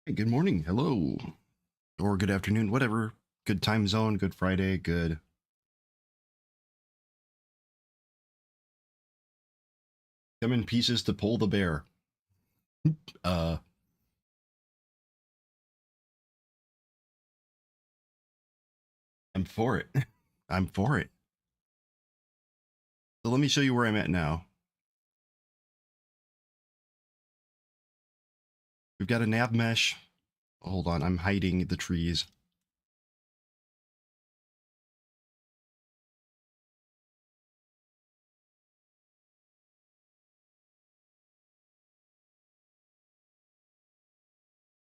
Hey, good morning. Hello. Or good afternoon, whatever. Good time zone, good Friday, good. Come in pieces to pull the bear. Uh, I'm for it. I'm for it. So let me show you where I'm at now. We've got a nav mesh. Hold on, I'm hiding the trees.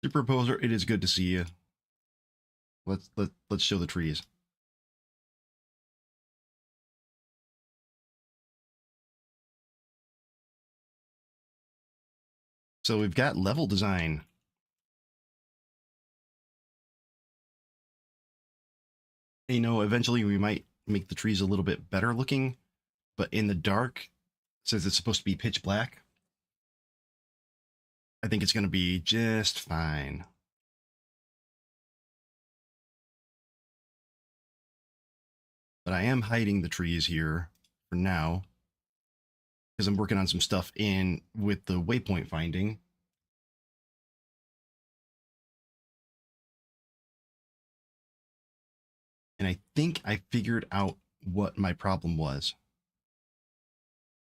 Superposer, it is good to see you. Let's show the trees. So we've got level design. You know, eventually we might make the trees a little bit better looking, but in the dark, since it's supposed to be pitch black, I think it's going to be just fine. But I am hiding the trees here for now because I'm working on some stuff in with the waypoint finding. And I think I figured out what my problem was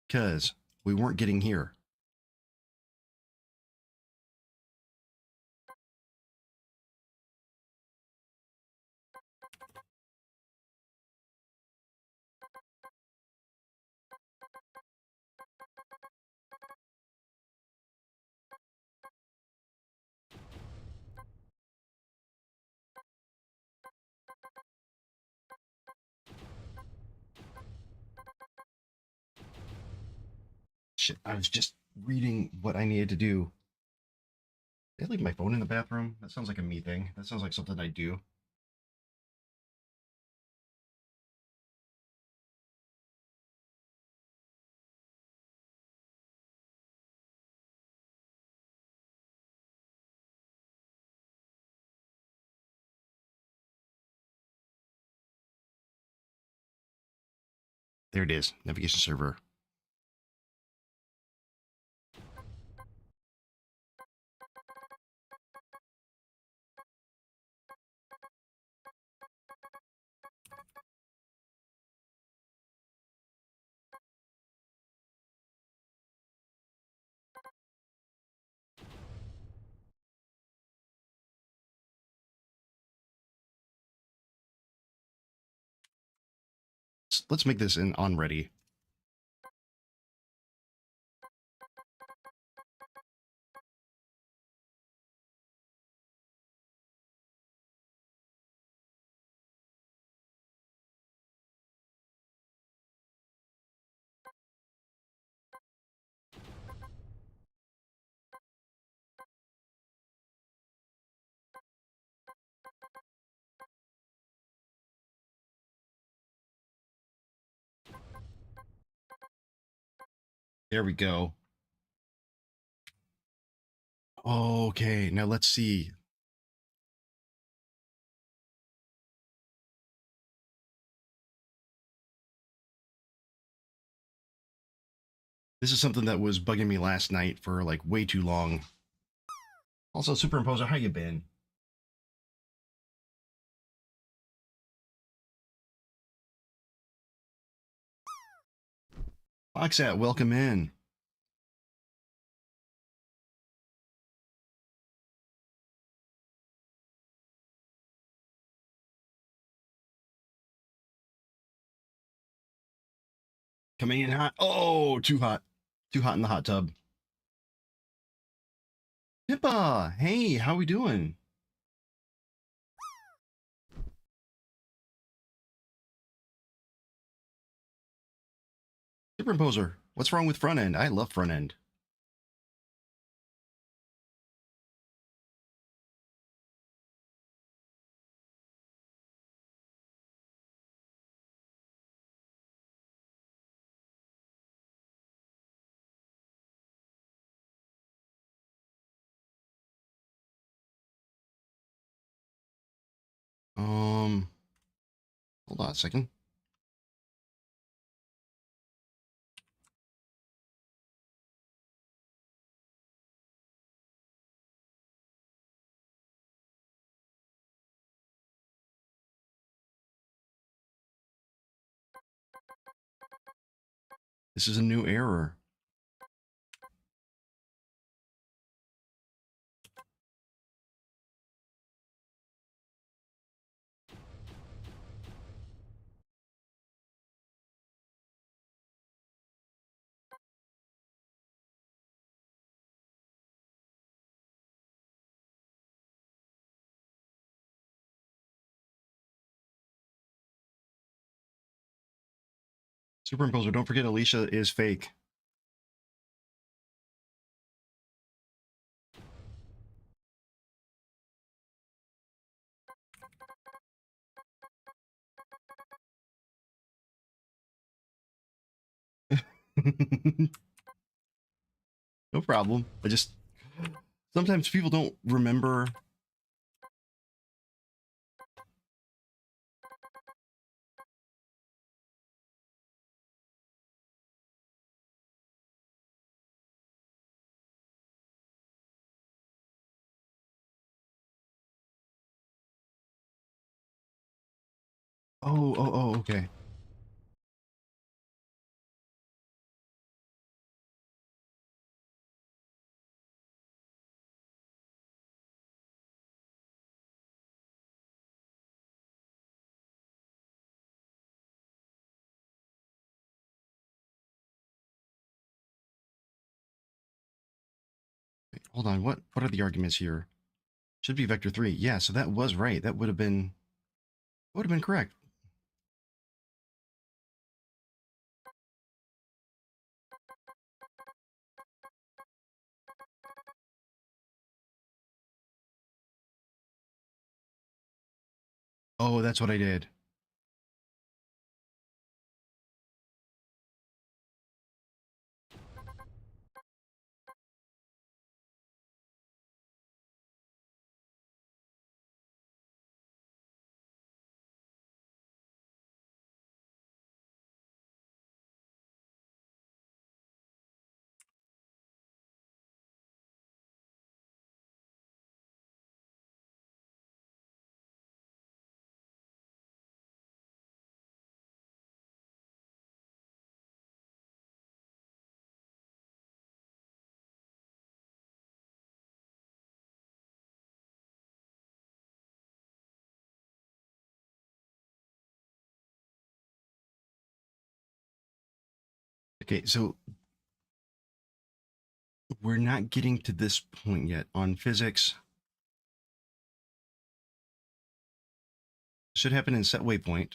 because we weren't getting here. Shit, I was just reading what I needed to do. Did I leave my phone in the bathroom? That sounds like a me thing. That sounds like something I do. There it is, navigation server. Let's make this an on ready. There we go. Okay, now let's see. This is something that was bugging me last night for like way too long. Also, Superimposer, how you been? Foxat, welcome in. Coming in hot. Oh, too hot. Too hot in the hot tub. Pippa, hey, how we doing? Superimposer, what's wrong with front end? I love front end. Hold on a second. This is a new error. Superimposer, don't forget Alicia is fake. No problem. Sometimes people don't remember. Oh, okay. Wait, hold on. What are the arguments here? Should be vector 3. Yeah, so that was right. That would have been correct. Oh, that's what I did. Okay, so we're not getting to this point yet on physics. Should happen in set waypoint.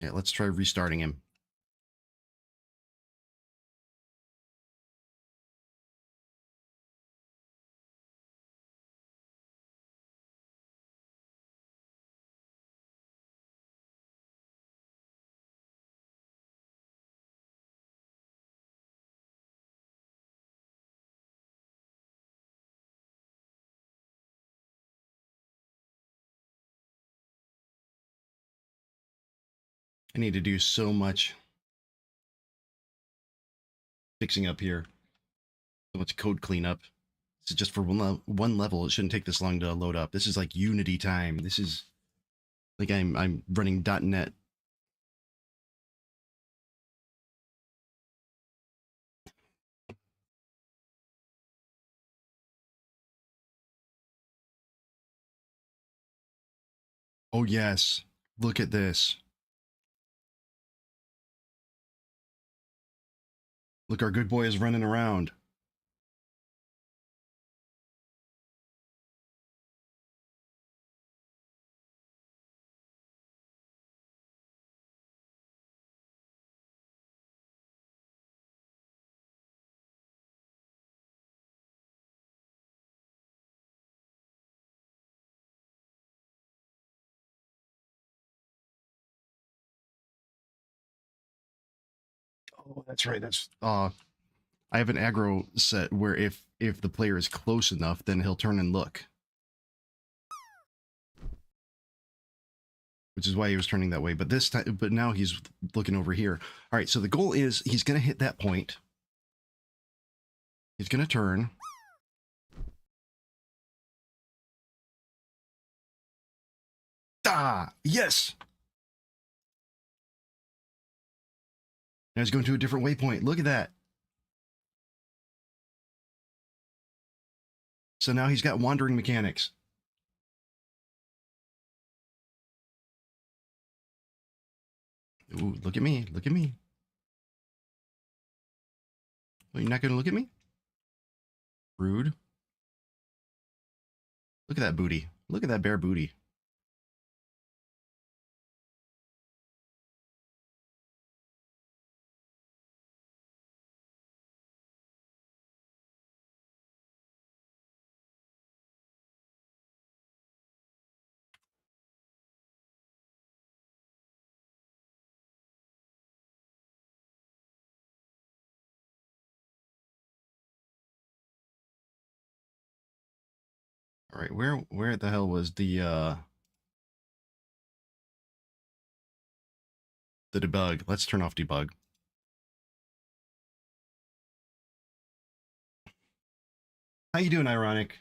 Yeah, let's try restarting him. I need to do so much fixing up here. So much code cleanup. This is just for one level. It shouldn't take this long to load up. This is like Unity time. This is like I'm running .NET. Oh yes, look at this. Look, our good boy is running around. Oh, that's right. That's I have an aggro set where if the player is close enough, then he'll turn and look. Which is why he was turning that way. But this time, but now he's looking over here. All right, so the goal is he's going to hit that point. He's going to turn. Ah, yes. Now he's going to a different waypoint. Look at that. So now he's got wandering mechanics. Ooh, look at me. Look at me. Oh, you're not going to look at me? Rude. Look at that booty. Look at that bare booty. All right, where the hell was the debug? Let's turn off debug. How you doing, Ironic?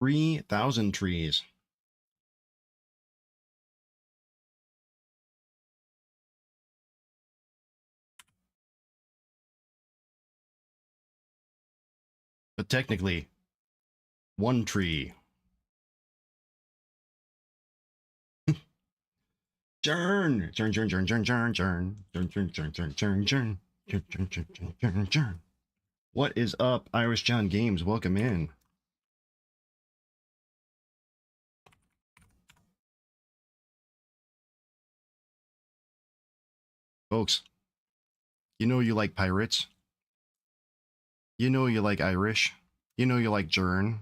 $3,000 trees. But technically, one tree. Jern, jern, jern, jern, jern, jern, jern, jern, jern, jern, jern, jern, jern, jern, jern, jern, jern, jern. What is up, Irish John Games? Welcome in. Folks, you know you like pirates. You know you like Irish. You know you like Jern.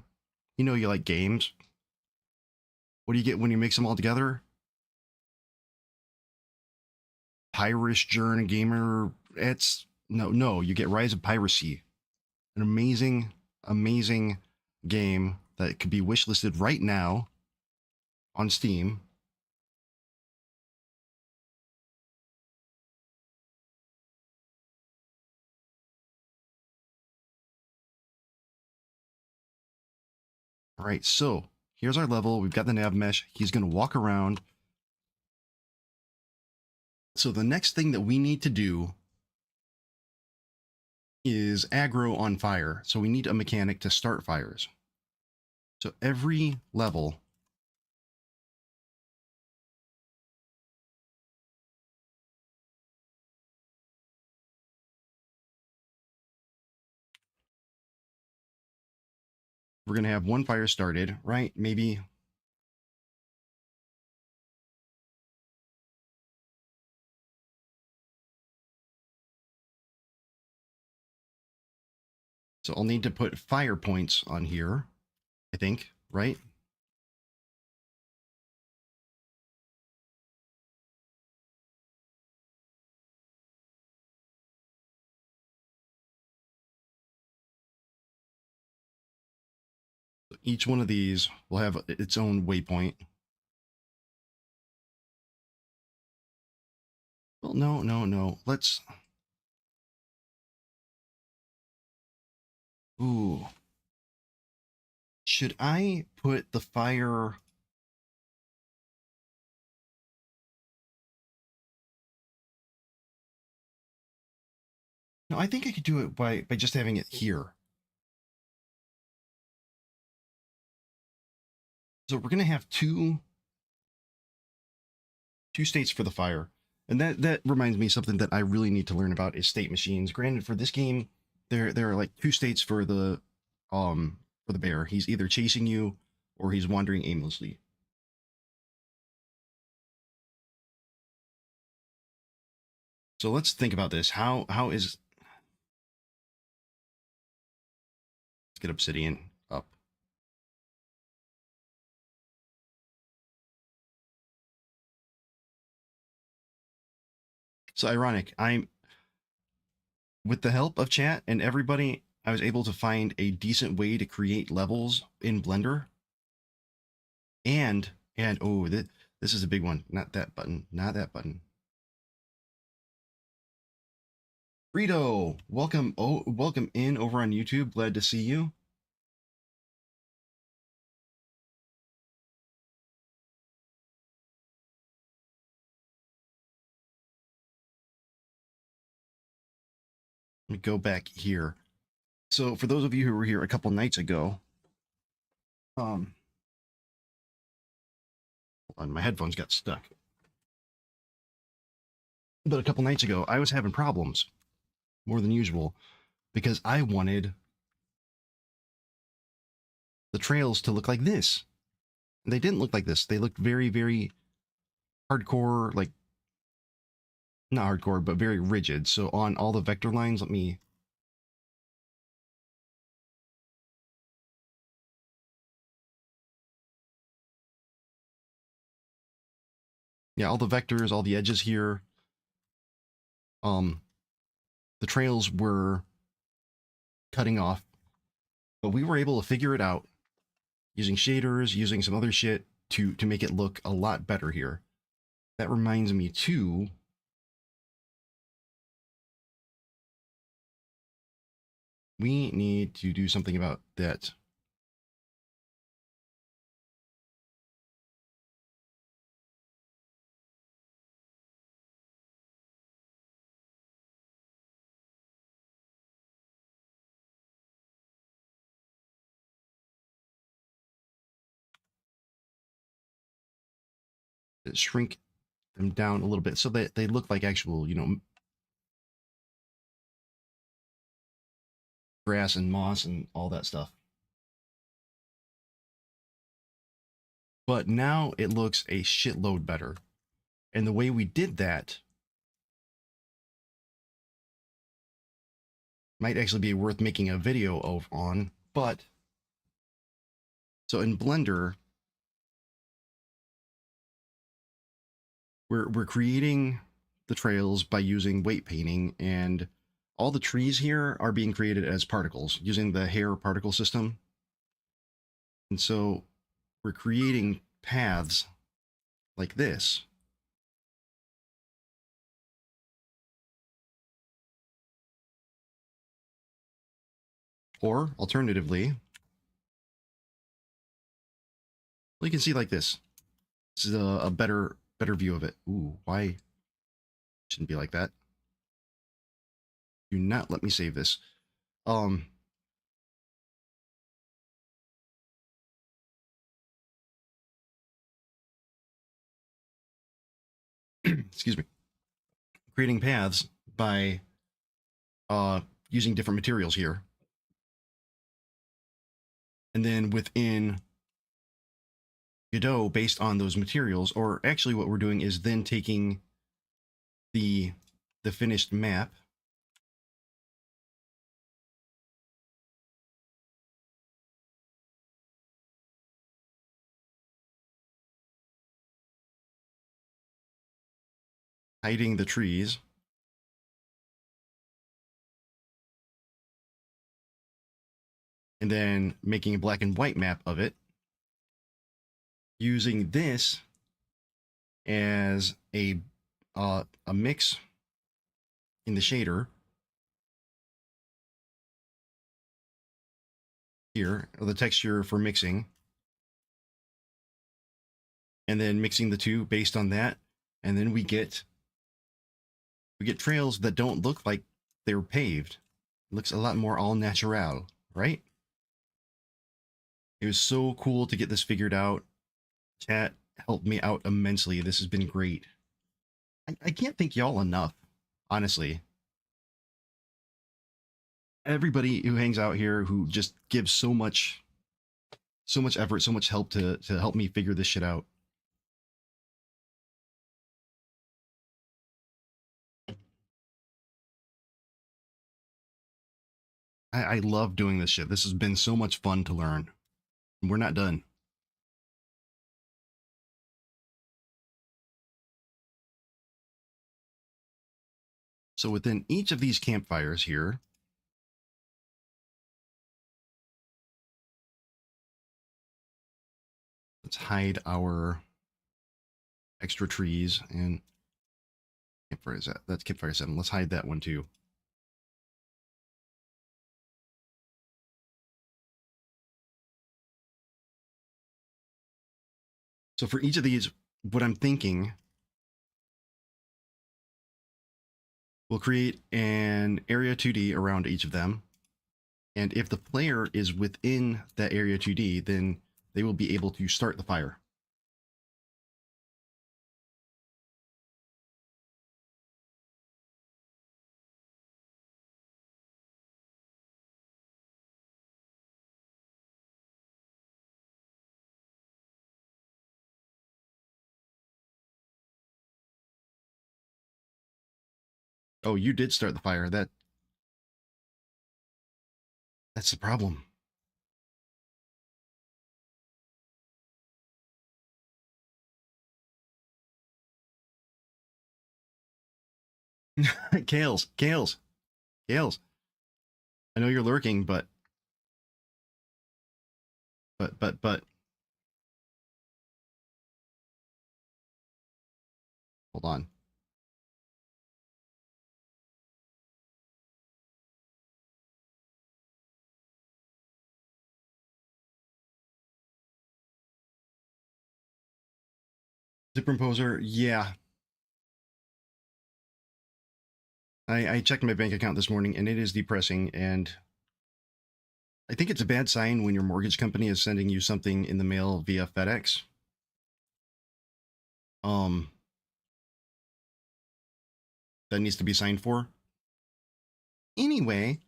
You know you like games. What do you get when you mix them all together? Pirish Jern Gamer. It's no. You get Rise of Piracy, an amazing game that could be wishlisted right now on Steam. All right, so here's our level. We've got the nav mesh. He's going to walk around. So the next thing that we need to do is aggro on fire. So we need a mechanic to start fires. So every level, we're going to have one fire started, right? Maybe. So I'll need to put fire points on here, I think, right? Each one of these will have its own waypoint. Well, no. Let's. Ooh. Should I put the fire No, I think I could do it by just having it here. So we're gonna have two states for the fire. And that reminds me of something that I really need to learn about is state machines. Granted, for this game, there are like two states for the bear. He's either chasing you or he's wandering aimlessly. So let's think about this. Let's get obsidian up. So ironic. With the help of chat and everybody, I was able to find a decent way to create levels in Blender. And oh, this is a big one. Not that button. Not that button. Frito, welcome. Oh, welcome in over on YouTube. Glad to see you. Let me go back here. So for those of you who were here a couple nights ago, hold on, my headphones got stuck. But a couple nights ago, I was having problems more than usual because I wanted the trails to look like this. And they didn't look like this. They looked very, very hardcore, like not hardcore, but very rigid. So on all the vector lines, let me all the vectors, all the edges here, the trails were cutting off, but we were able to figure it out using shaders, using some other shit to make it look a lot better here. That reminds me too, we need to do something about that. Shrink them down a little bit so that they look like actual, grass and moss and all that stuff. But now it looks a shitload better. And the way we did that might actually be worth making a video on, but so in Blender, we're creating the trails by using weight painting, and all the trees here are being created as particles using the hair particle system. And so we're creating paths like this. Or alternatively, well, you can see like this. This is a better view of it. Ooh, why shouldn't be like that? Do not let me save this. Excuse me. Creating paths by using different materials here. And then within Godot, based on those materials, or actually what we're doing is then taking the finished map hiding the trees, and then making a black and white map of it, using this as a mix in the shader here, or the texture for mixing, and then mixing the two based on that, and then we get trails that don't look like they were paved. It looks a lot more all natural, right? It was so cool to get this figured out. Chat helped me out immensely. This has been great. I can't thank y'all enough, honestly. Everybody who hangs out here, who just gives so much effort, so much help to help me figure this shit out. I love doing this shit. This has been so much fun to learn. We're not done. So within each of these campfires here, let's hide our extra trees. And campfire is that? That's campfire 7. Let's hide that one too. So for each of these, what I'm thinking, we'll create an area 2D around each of them. And if the player is within that area 2D, then they will be able to start the fire. Oh, you did start the fire. That's the problem. Kales. I know you're lurking, but hold on. Superimposer, yeah. I checked my bank account this morning and it is depressing, and I think it's a bad sign when your mortgage company is sending you something in the mail via FedEx. That needs to be signed for. Anyway,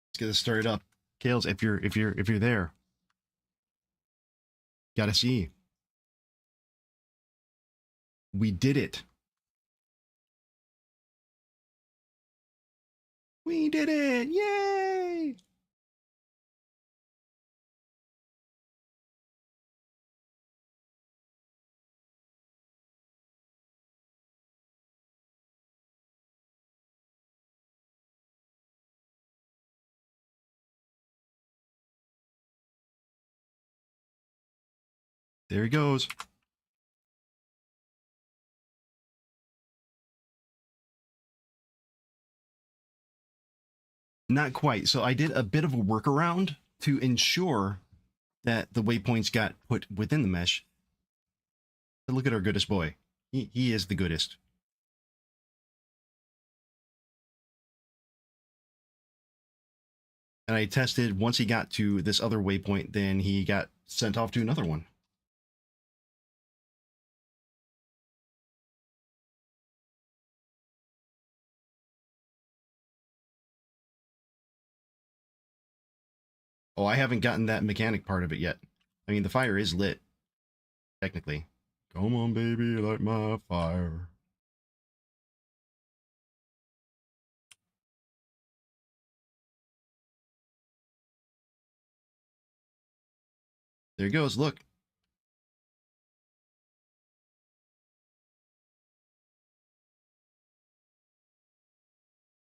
let's get this started up. Kales, if you're there, gotta see. We did it. We did it! Yay! There he goes. Not quite. So I did a bit of a workaround to ensure that the waypoints got put within the mesh. But look at our goodest boy. He is the goodest. And I tested once he got to this other waypoint, then he got sent off to another one. Oh, I haven't gotten that mechanic part of it yet. I mean, the fire is lit, technically. Come on, baby, light my fire. There he goes, look.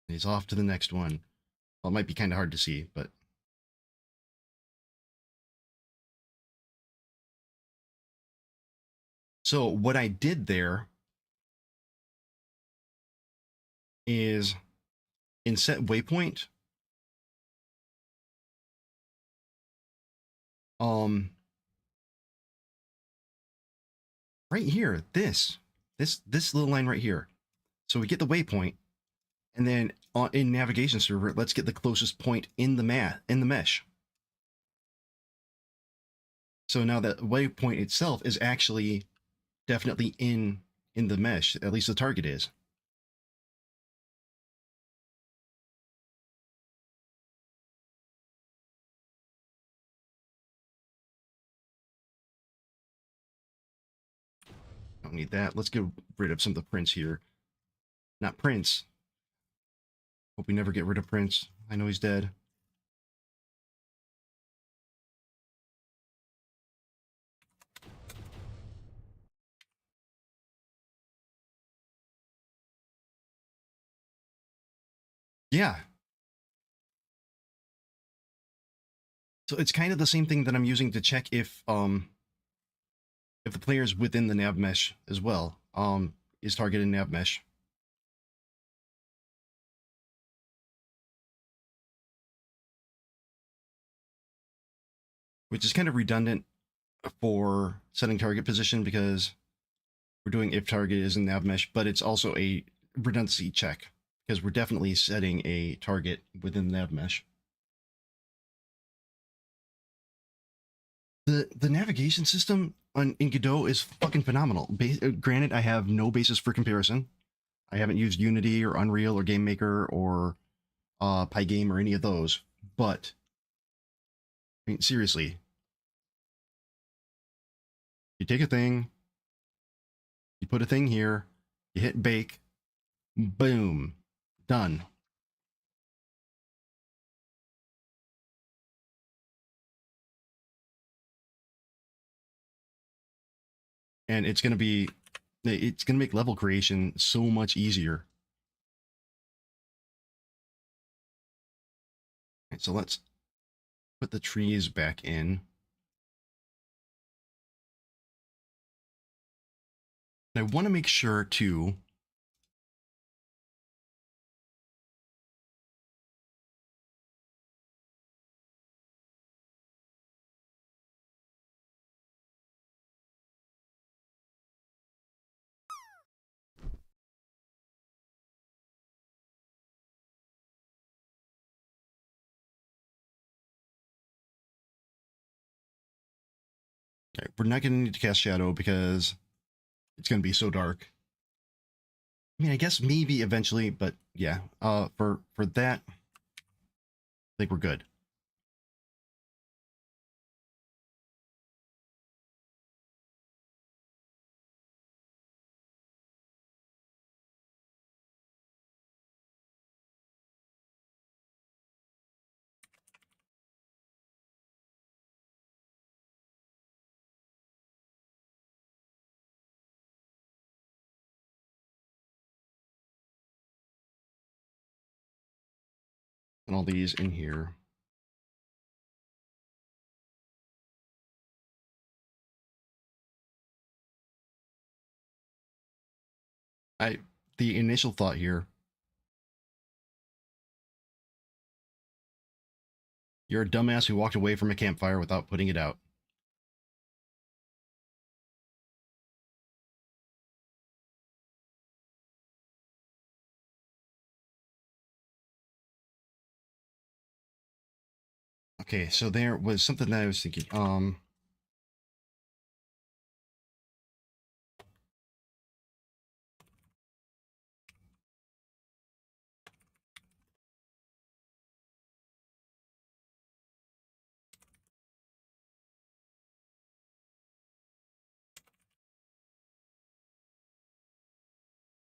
He's off to the next one. Well, it might be kind of hard to see, but... So what I did there is in set waypoint, right here, this little line right here. So we get the waypoint, and then in navigation server, let's get the closest point in the mesh. So now that waypoint itself is actually definitely in the mesh, at least the target is. Don't need that. Let's get rid of some of the prints here. Not Prince. Hope we never get rid of Prince. I know he's dead. Yeah. So it's kind of the same thing that I'm using to check if the player's within the nav mesh as well. Is targeted nav mesh. Which is kind of redundant for setting target position because we're doing if target is in nav mesh, but it's also a redundancy check because we're definitely setting a target within the nav mesh. The navigation system in Godot is fucking phenomenal. Granted, I have no basis for comparison. I haven't used Unity or Unreal or GameMaker or Pygame or any of those, but I mean, seriously, you take a thing, you put a thing here, you hit bake, boom, done. And it's going to make level creation so much easier. All right, so let's put the trees back in. And I want to make sure too okay, we're not going to need to cast shadow because it's going to be so dark. I mean, I guess maybe eventually, but yeah, for that, I think we're good. And all these in here. The initial thought here, you're a dumbass who walked away from a campfire without putting it out. Okay, so there was something that I was thinking.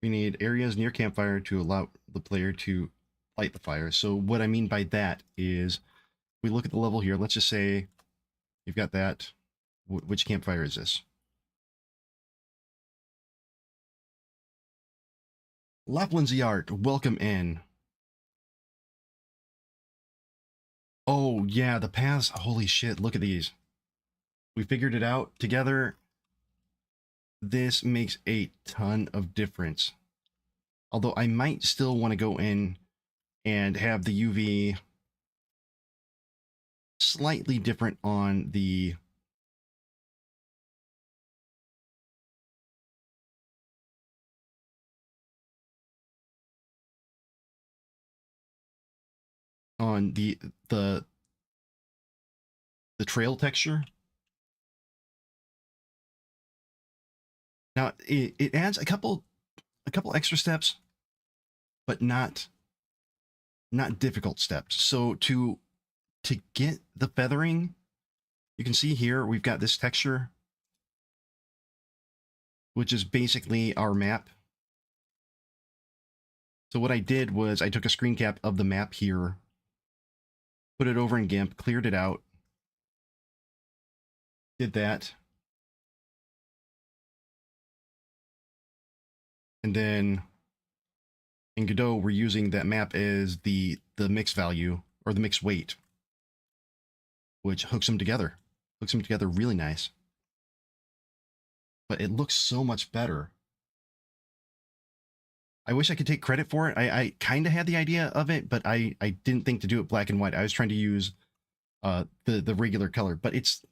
We need areas near campfire to allow the player to light the fire. So what I mean by that is, we look at the level here. Let's just say you've got that. Which campfire is this? Lapland's Art, welcome in. Oh yeah, the paths. Holy shit! Look at these. We figured it out together. This makes a ton of difference. Although I might still want to go in and have the UV slightly different on the on the trail texture. Now it adds a couple extra steps, but not difficult steps. So to get the feathering, you can see here we've got this texture, which is basically our map. So what I did was I took a screen cap of the map here, put it over in GIMP, cleared it out, did that. And then in Godot, we're using that map as the mix value or the mix weight, which hooks them together. Hooks them together really nice. But it looks so much better. I wish I could take credit for it. I kind of had the idea of it, but I didn't think to do it black and white. I was trying to use the regular color, but it's,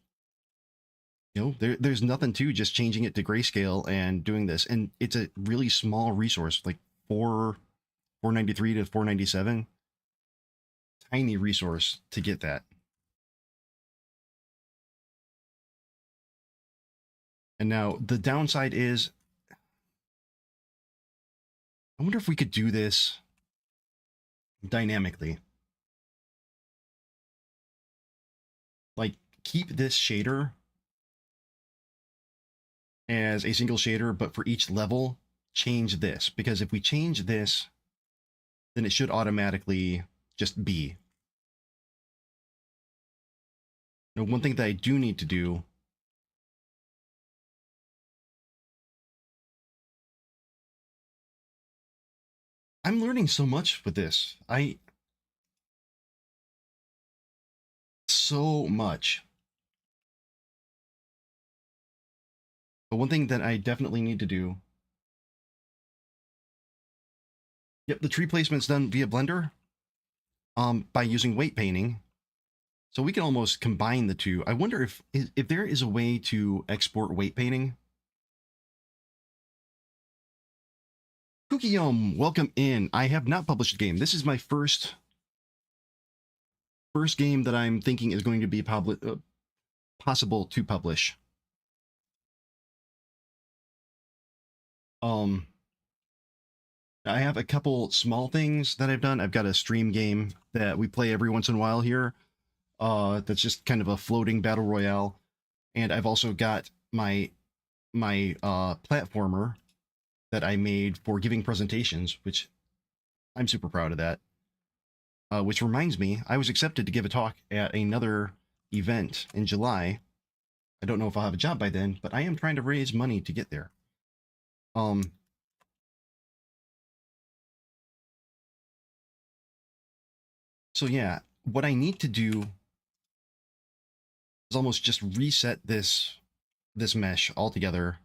you know, there's nothing to just changing it to grayscale and doing this. And it's a really small resource, like 493 to 497. Tiny resource to get that. And now the downside is, I wonder if we could do this dynamically. Like, keep this shader as a single shader, but for each level, change this. Because if we change this, then it should automatically just be. Now, one thing that I do need to do I'm learning so much with this. So much. But one thing that I definitely need to do. Yep, the tree placement's done via Blender. By using weight painting. So we can almost combine the two. I wonder if there is a way to export weight painting. Kukiyom, welcome in. I have not published a game. This is my first game that I'm thinking is going to be possible to publish. I have a couple small things that I've done. I've got a stream game that we play every once in a while here. That's just kind of a floating battle royale. And I've also got my platformer that I made for giving presentations, which I'm super proud of that. Which reminds me, I was accepted to give a talk at another event in July. I don't know if I'll have a job by then, but I am trying to raise money to get there. So yeah, what I need to do is almost just reset this mesh altogether.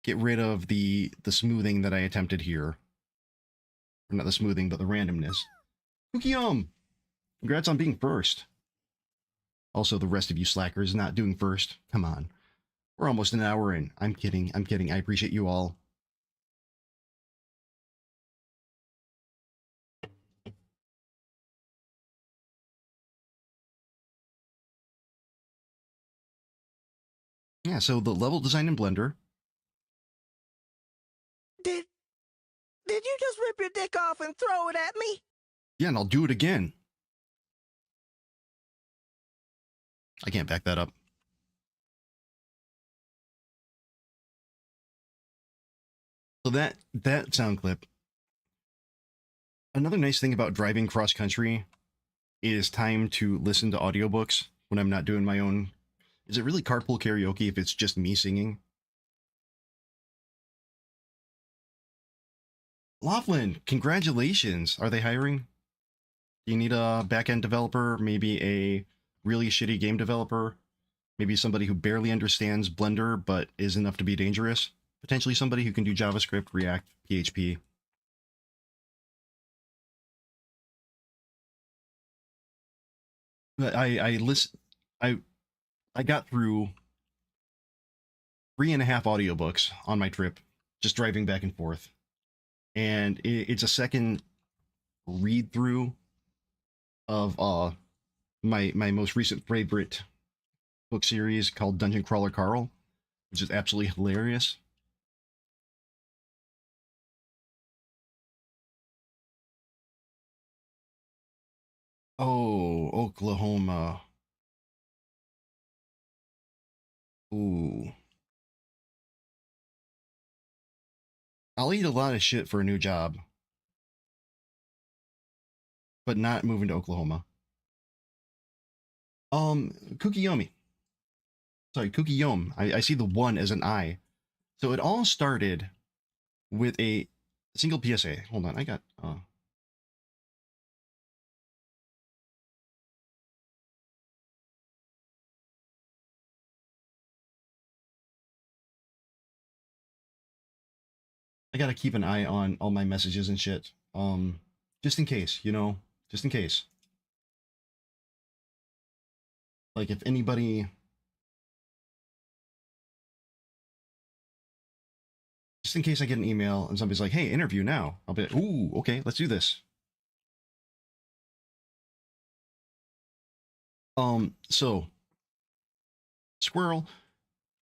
Get rid of the smoothing that I attempted here. Or not the smoothing, but the randomness. Kukiyom! Congrats on being first. Also, the rest of you slackers not doing first. Come on. We're almost an hour in. I'm kidding. I'm kidding. I appreciate you all. Yeah, so the level design in Blender. Did you just rip your dick off and throw it at me? Yeah, and I'll do it again. I can't back that up. So that sound clip. Another nice thing about driving cross country is time to listen to audiobooks when I'm not doing my own. Is it really carpool karaoke if it's just me singing? Laughlin, congratulations. Are they hiring? Do you need a back-end developer? Maybe a really shitty game developer? Maybe somebody who barely understands Blender but is enough to be dangerous? potentially somebody who can do JavaScript, React, PHP. But I got through 3.5 audiobooks on my trip, just driving back and forth. And it's a second read through of my most recent favorite book series called Dungeon Crawler Carl, which is absolutely hilarious. Oh, Oklahoma. Ooh. I'll eat a lot of shit for a new job, but not moving to Oklahoma. Kukiyomi. Sorry, Kukiyom. I see the one as an I. So it all started with a single PSA. Hold on, I got I gotta keep an eye on all my messages and shit. Just in case, just in case. Like if anybody, just in case I get an email and somebody's like, "Hey, interview now," I'll be like, "Ooh, okay, let's do this." So Squirrel,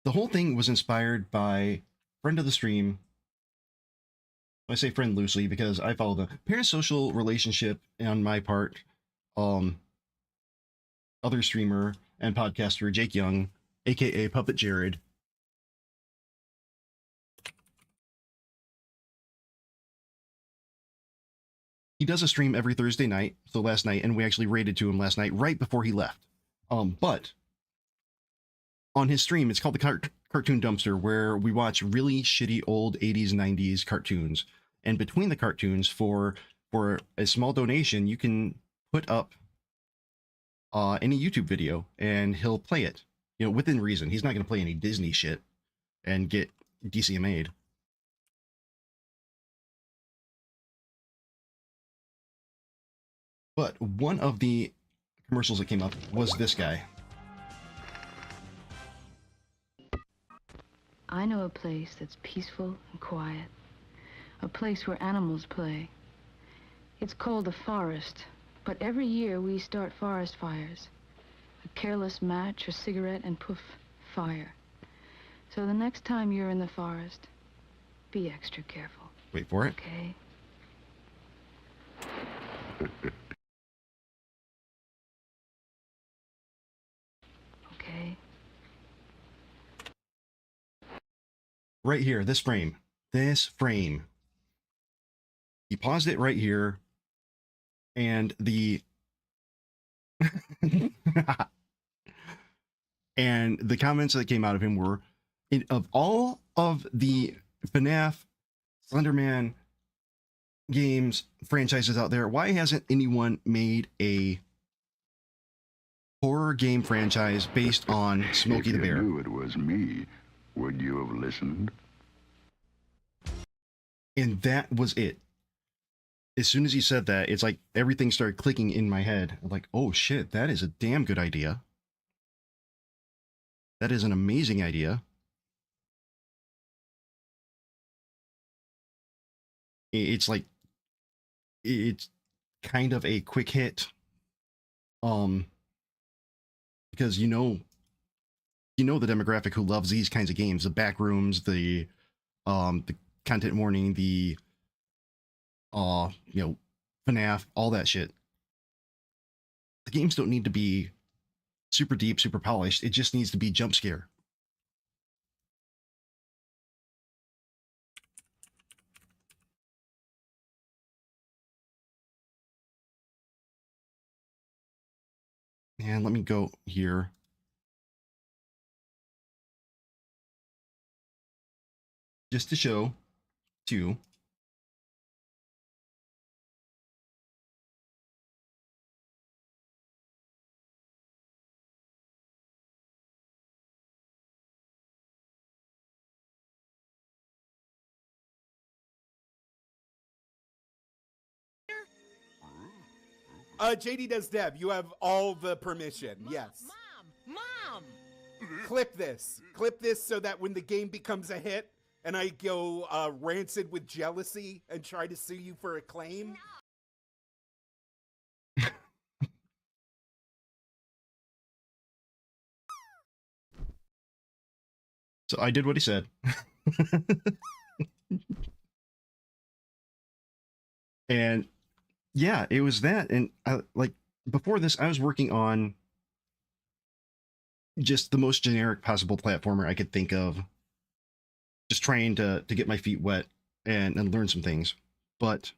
the whole thing was inspired by friend of the stream. I say friend loosely because I follow the parasocial relationship on my part. Other streamer and podcaster Jake Young, aka Puppet Jared. He does a stream every Thursday night. So last night, and we actually raided to him last night right before he left. But on his stream, it's called the Cartoon Dumpster, where we watch really shitty old 80s, 90s cartoons. And between the cartoons, for a small donation, you can put up any YouTube video, and he'll play it. Within reason. He's not going to play any Disney shit and get DCMA'd. But one of the commercials that came up was this guy. I know a place that's peaceful and quiet. A place where animals play. It's called the forest, but every year we start forest fires. A careless match or cigarette and poof, fire. So the next time you're in the forest, be extra careful. Wait for it. Okay? Okay? Right here, this frame. This frame. He paused it right here, and and the comments that came out of him were, of all of the FNAF, Slenderman games franchises out there, why hasn't anyone made a horror game franchise based on Smokey the Bear? If you knew it was me, would you have listened? And that was it. As soon as he said that, it's like everything started clicking in my head. I'm like, oh shit, that is a damn good idea. That is an amazing idea. It's like, it's kind of a quick hit. Because you know the demographic who loves these kinds of games, the backrooms, the content warning, the FNAF, all that shit. The games don't need to be super deep, super polished. It just needs to be jump scare. And let me go here. Just to show too. JD does Deb. You have all the permission. Yes. Mom! Clip this. Clip this so that when the game becomes a hit and I go rancid with jealousy and try to sue you for a claim. So I did what he said. And yeah, it was that. And like before this, I was working on just the most generic possible platformer I could think of. Just trying to get my feet wet and learn some things. But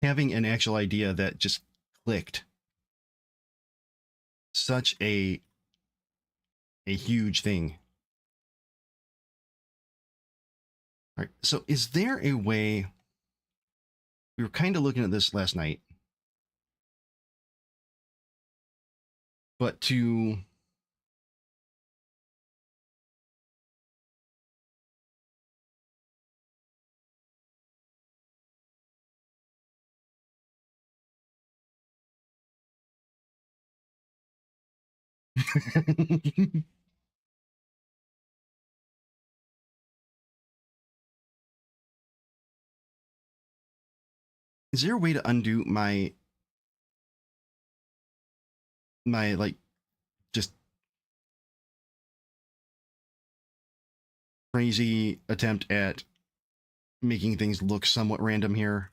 having an actual idea that just clicked, such a huge thing. All right, so is there a way, we were kind of looking at this last night, but to is there a way to undo my like just crazy attempt at making things look somewhat random here?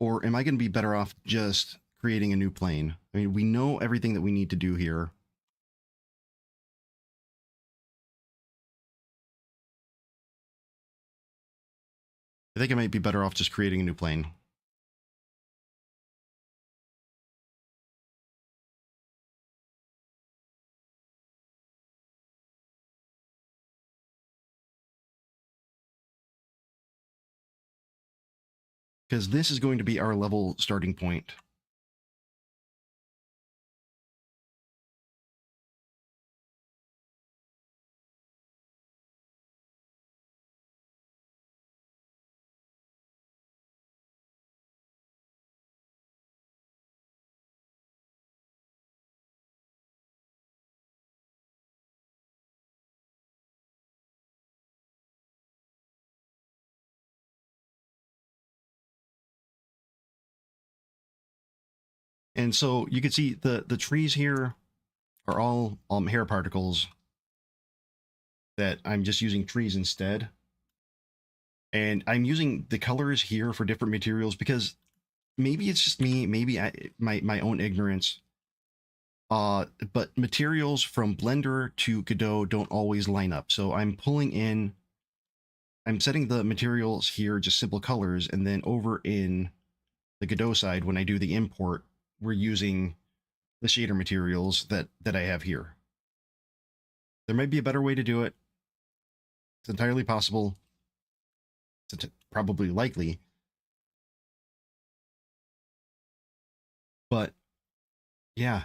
Or am I going to be better off just creating a new plane? I mean, we know everything that we need to do here. I think I might be better off just creating a new plane. Because this is going to be our level starting point. And so you can see the trees here are all hair particles that I'm just using trees instead. And I'm using the colors here for different materials because maybe it's just me, maybe my own ignorance. But materials from Blender to Godot don't always line up. So I'm setting the materials here, just simple colors, and then over in the Godot side, when I do the import, we're using the shader materials that I have here. There might be a better way to do it. It's entirely possible. It's probably likely. But yeah,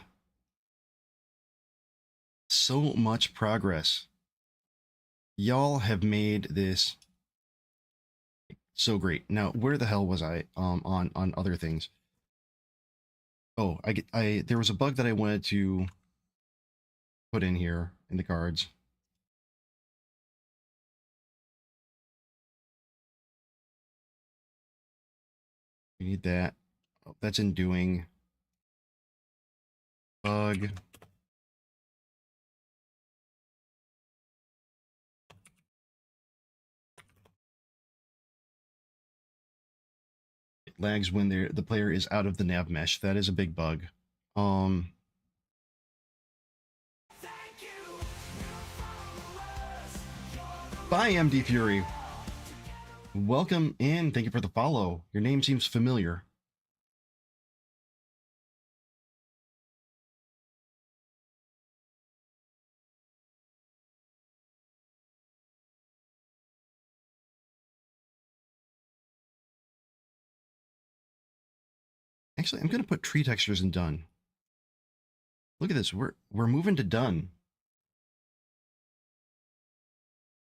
so much progress. Y'all have made this so great. Now, where the hell was I on other things? Oh, there was a bug that I wanted to put in here in the cards. We need that. Oh, that's in doing. Bug. It lags when the player is out of the nav mesh. That is a big bug. Bye, MD Fury. Welcome in. Thank you for the follow. Your name seems familiar. Actually, I'm going to put tree textures in done. Look at this. We're moving to done.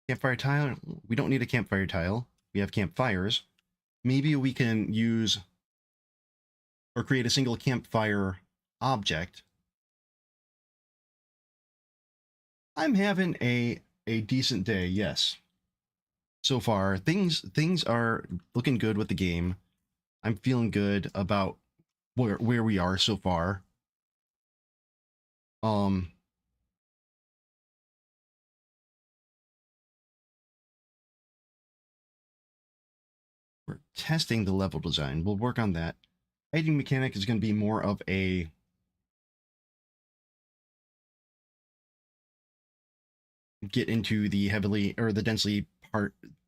Campfire tile. We don't need a campfire tile. We have campfires. Maybe we can use or create a single campfire object. I'm having a decent day, yes. So far, things are looking good with the game. I'm feeling good about where we are so far. We're testing the level design. We'll work on that. Hiding mechanic is going to be more of a get into the heavily or the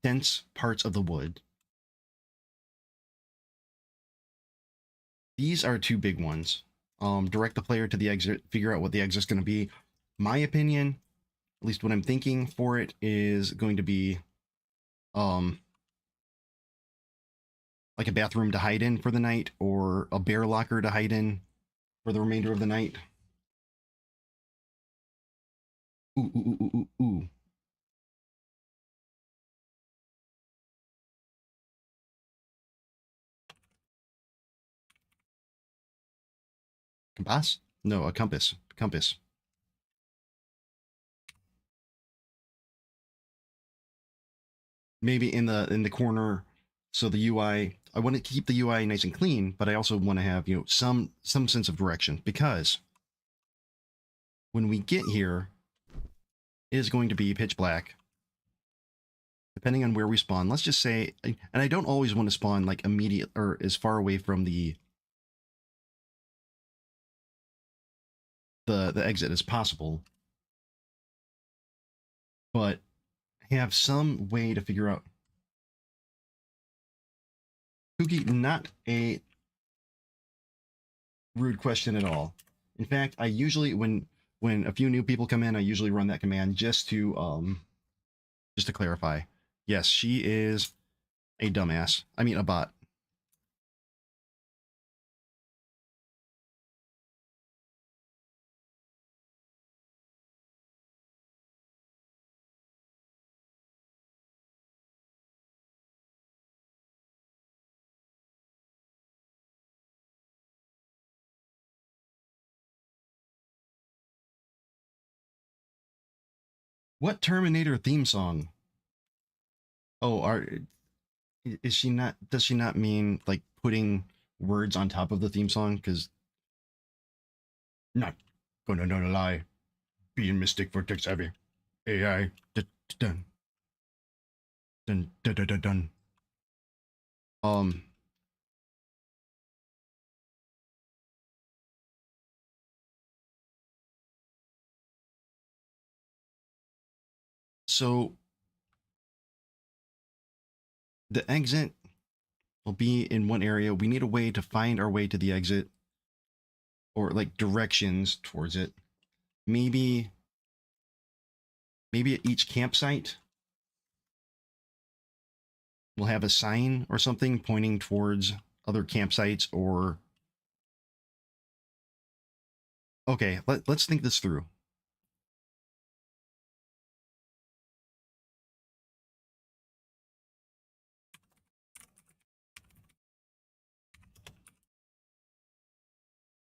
dense parts of the wood. These are two big ones. Direct the player to the exit, figure out what the exit's going to be. My opinion, at least what I'm thinking for it, is going to be like a bathroom to hide in for the night, or a bear locker to hide in for the remainder of the night. Ooh, ooh, ooh, ooh, ooh. Compass? No, a compass. Compass. Maybe in the corner, so the UI. I want to keep the UI nice and clean, but I also want to have, you know, some sense of direction, because when we get here, it is going to be pitch black. Depending on where we spawn, let's just say, and I don't always want to spawn like immediate or as far away from the exit as possible, but have some way to figure out. Cookie, not a rude question at all. In fact, I usually, when a few new people come in, I usually run that command just to clarify. Yes, she is a dumbass. I mean, a bot. What Terminator theme song? Oh, is she not? Does she not mean like putting words on top of the theme song? Because not gonna lie, being Mystic for tech savvy, AI dun dun dun dun dun dun. Um. So the exit will be in one area. We need a way to find our way to the exit, or like directions towards it. Maybe at each campsite we'll have a sign or something pointing towards other campsites, or okay, let's think this through.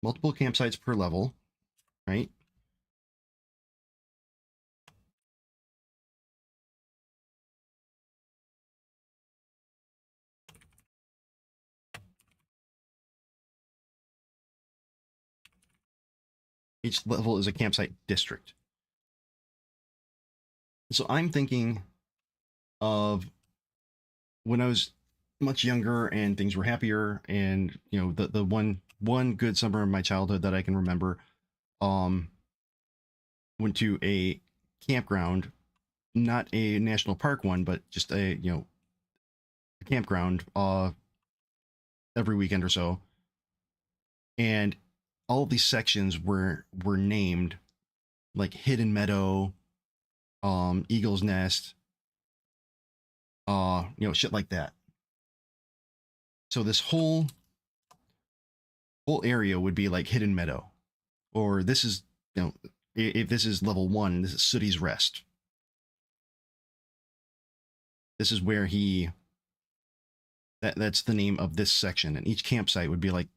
Multiple campsites per level, right? Each level is a campsite district. So I'm thinking of when I was much younger and things were happier, and you know, the one good summer of my childhood that I can remember, went to a campground, not a national park one, but just a, you know, a campground every weekend or so. And all of these sections were named like Hidden Meadow, Eagle's Nest, you know, shit like that. So this whole area would be like Hidden Meadow, or this is, you know, if this is level 1, this is Sooty's Rest. This is where he, that's the name of this section, and each campsite would be like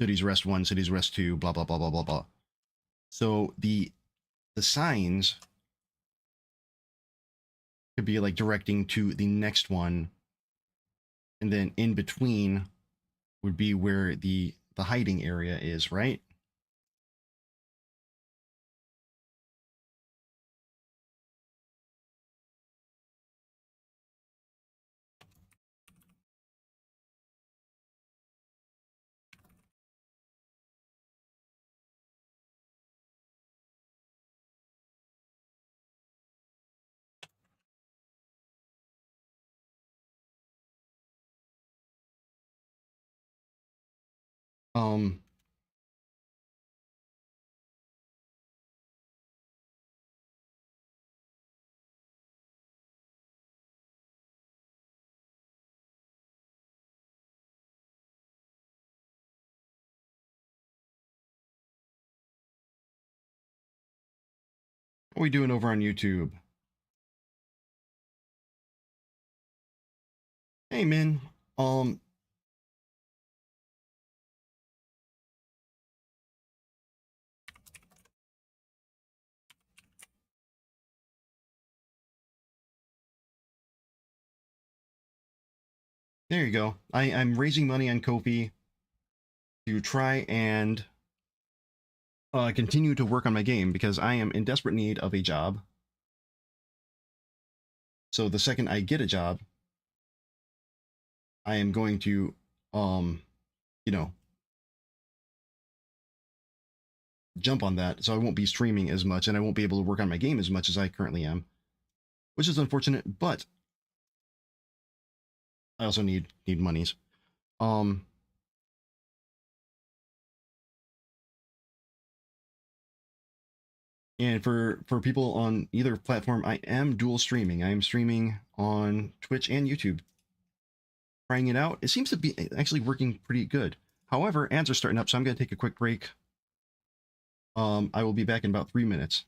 cities rest 1, cities rest 2, blah blah blah blah blah blah. So the signs could be like directing to the next one, and then in between would be where the hiding area is, right? Um, what are we doing over on YouTube? Hey, Min. Um, there you go. I'm raising money on Kofi to try and continue to work on my game because I am in desperate need of a job. So the second I get a job, I am going to, you know, jump on that. So I won't be streaming as much and I won't be able to work on my game as much as I currently am, which is unfortunate, but I also need monies. Um, and for people on either platform, I am dual streaming. I am streaming on Twitch and YouTube. Trying it out. It seems to be actually working pretty good. However, ads are starting up, so I'm going to take a quick break. I will be back in about 3 minutes.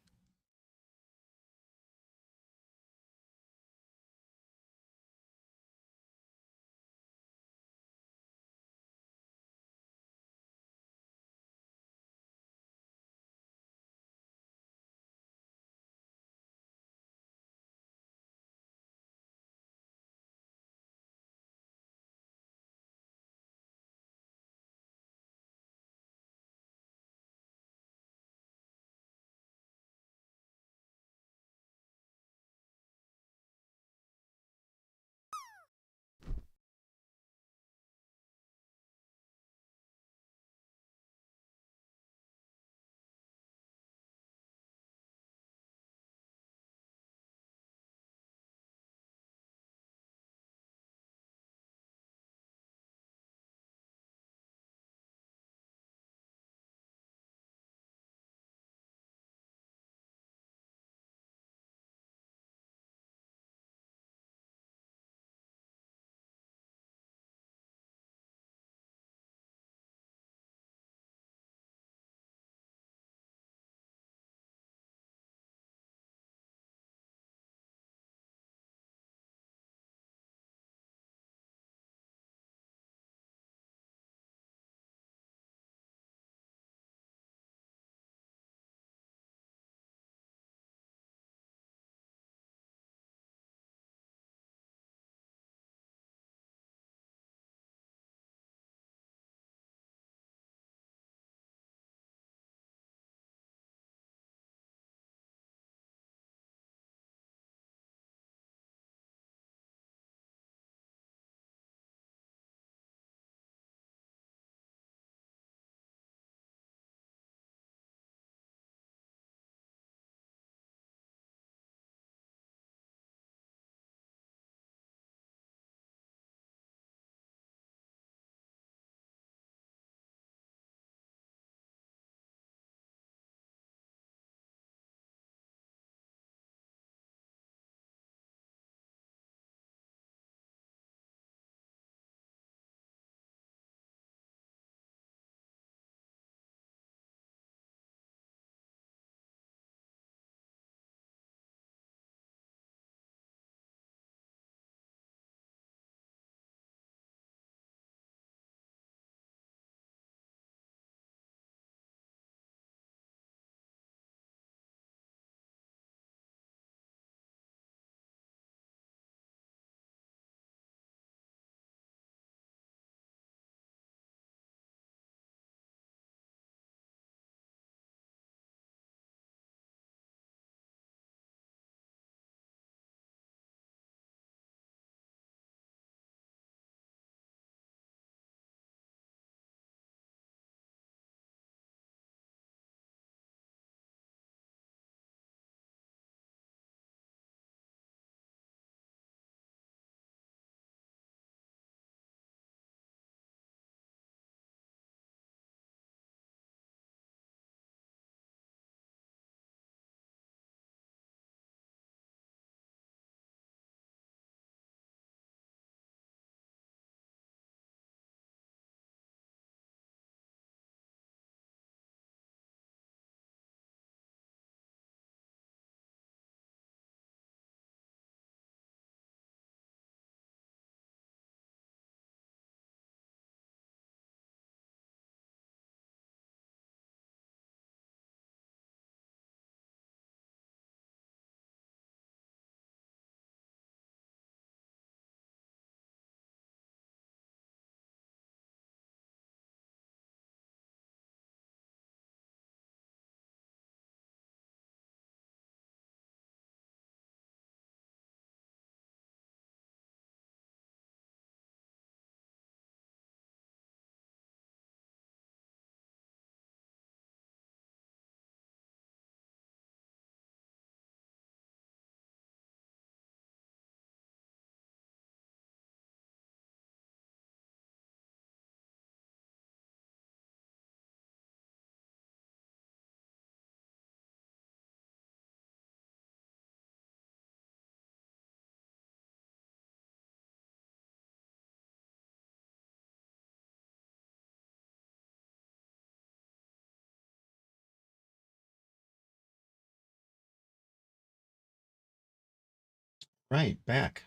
Right, back.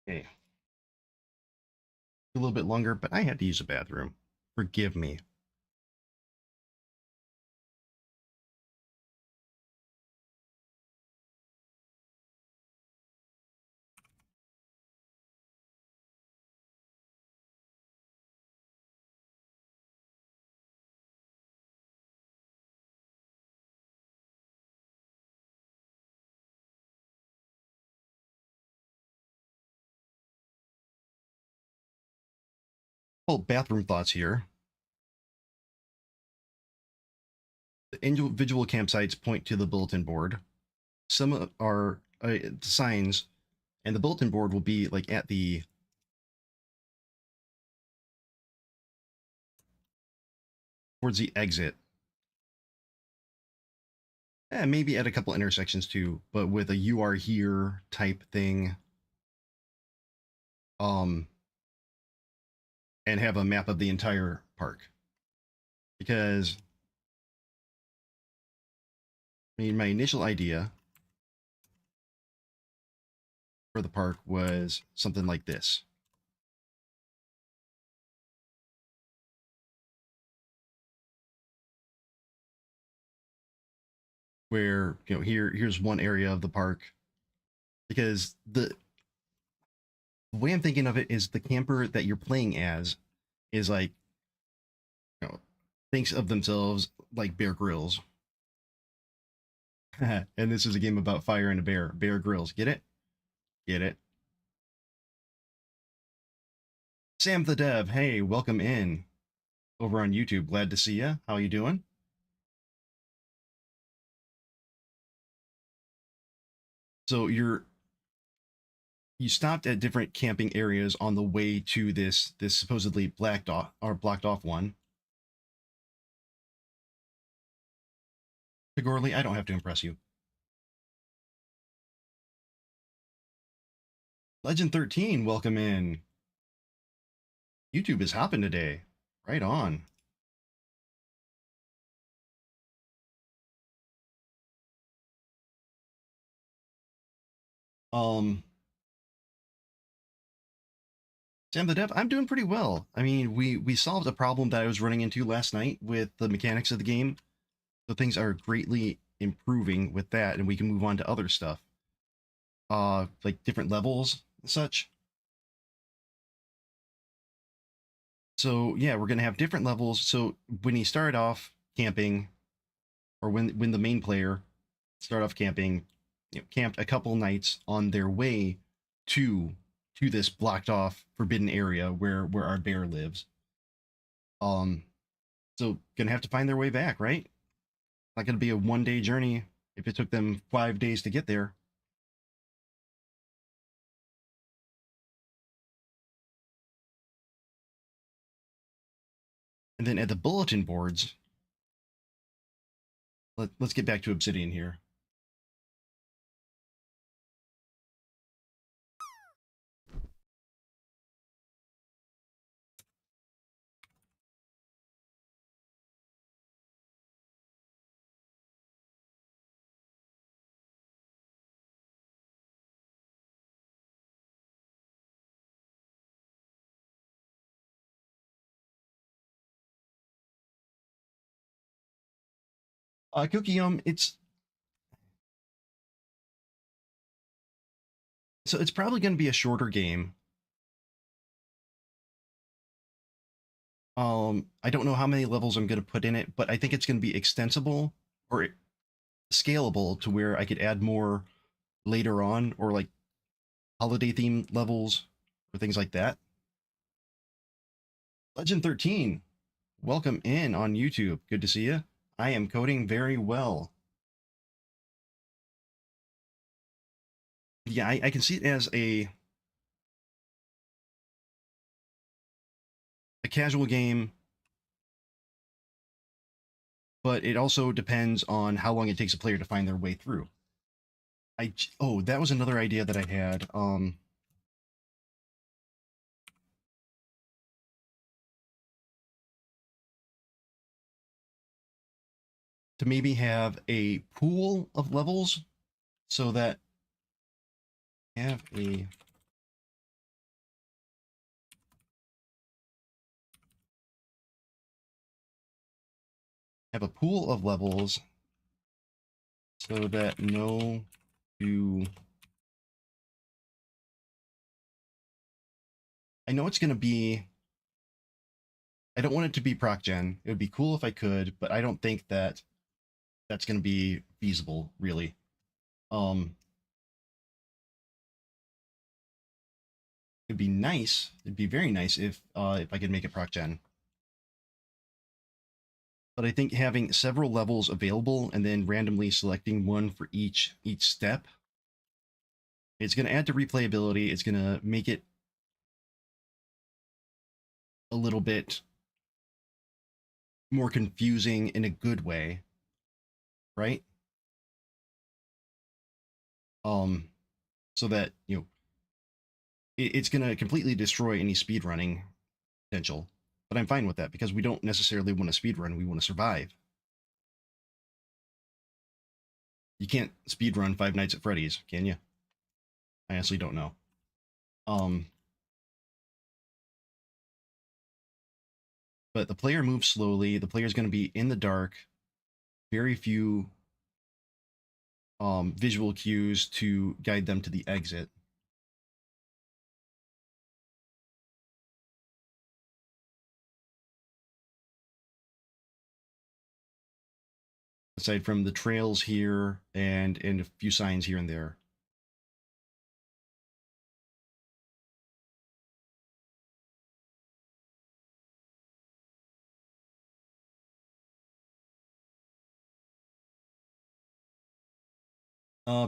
Okay. A little bit longer, but I had to use a bathroom. Forgive me. Well, bathroom thoughts here. The individual campsites point to the bulletin board. Some are signs, and the bulletin board will be like at the towards the exit. Maybe at a couple intersections too, but with a "you are here" type thing. And have a map of the entire park. Because I mean, my initial idea for the park was something like this. Where, here's one area of the park. Because the way I'm thinking of it is the camper that you're playing as is like, thinks of themselves like Bear Grylls. And this is a game about fire and a bear. Bear Grylls. Get it? Get it? Sam the Dev, hey, welcome in over on YouTube. Glad to see you. How you doing? So you stopped at different camping areas on the way to this supposedly blocked off one. Gorley, I don't have to impress you. Legend 13, welcome in. YouTube is hopping today. Right on. Sam the Dev, I'm doing pretty well. I mean, we solved a problem that I was running into last night with the mechanics of the game. So things are greatly improving with that, and we can move on to other stuff. Like different levels and such. So yeah, we're gonna have different levels. So when you start off camping, or when the main player start off camping, camped a couple nights on their way to this blocked off forbidden area where our bear lives. So gonna have to find their way back, right? Not gonna be a 1-day journey if it took them 5 days to get there. And then at the bulletin boards, let's get back to Obsidian here. Cookie, it's probably going to be a shorter game. I don't know how many levels I'm going to put in it, but I think it's going to be extensible or scalable to where I could add more later on, or like holiday themed levels or things like that. Legend 13, welcome in on YouTube. Good to see you. I am coding very well. Yeah, I can see it as a casual game, but it also depends on how long it takes a player to find their way through. Oh, that was another idea that I had. to maybe have a pool of levels so that have a pool of levels so that no two. I know it's going to be. I don't want it to be proc gen. It would be cool if I could, but I don't think that that's going to be feasible, really. It'd be nice. It'd be very nice if I could make it proc gen. But I think having several levels available and then randomly selecting one for each step, it's going to add to replayability. It's going to make it a little bit more confusing in a good way, right? So that, you know, it's going to completely destroy any speedrunning potential. But I'm fine with that because we don't necessarily want to speedrun. We want to survive. You can't speedrun Five Nights at Freddy's, can you? I honestly don't know. But the player moves slowly. The player is going to be in the dark. Very few visual cues to guide them to the exit. Aside from the trails here and a few signs here and there.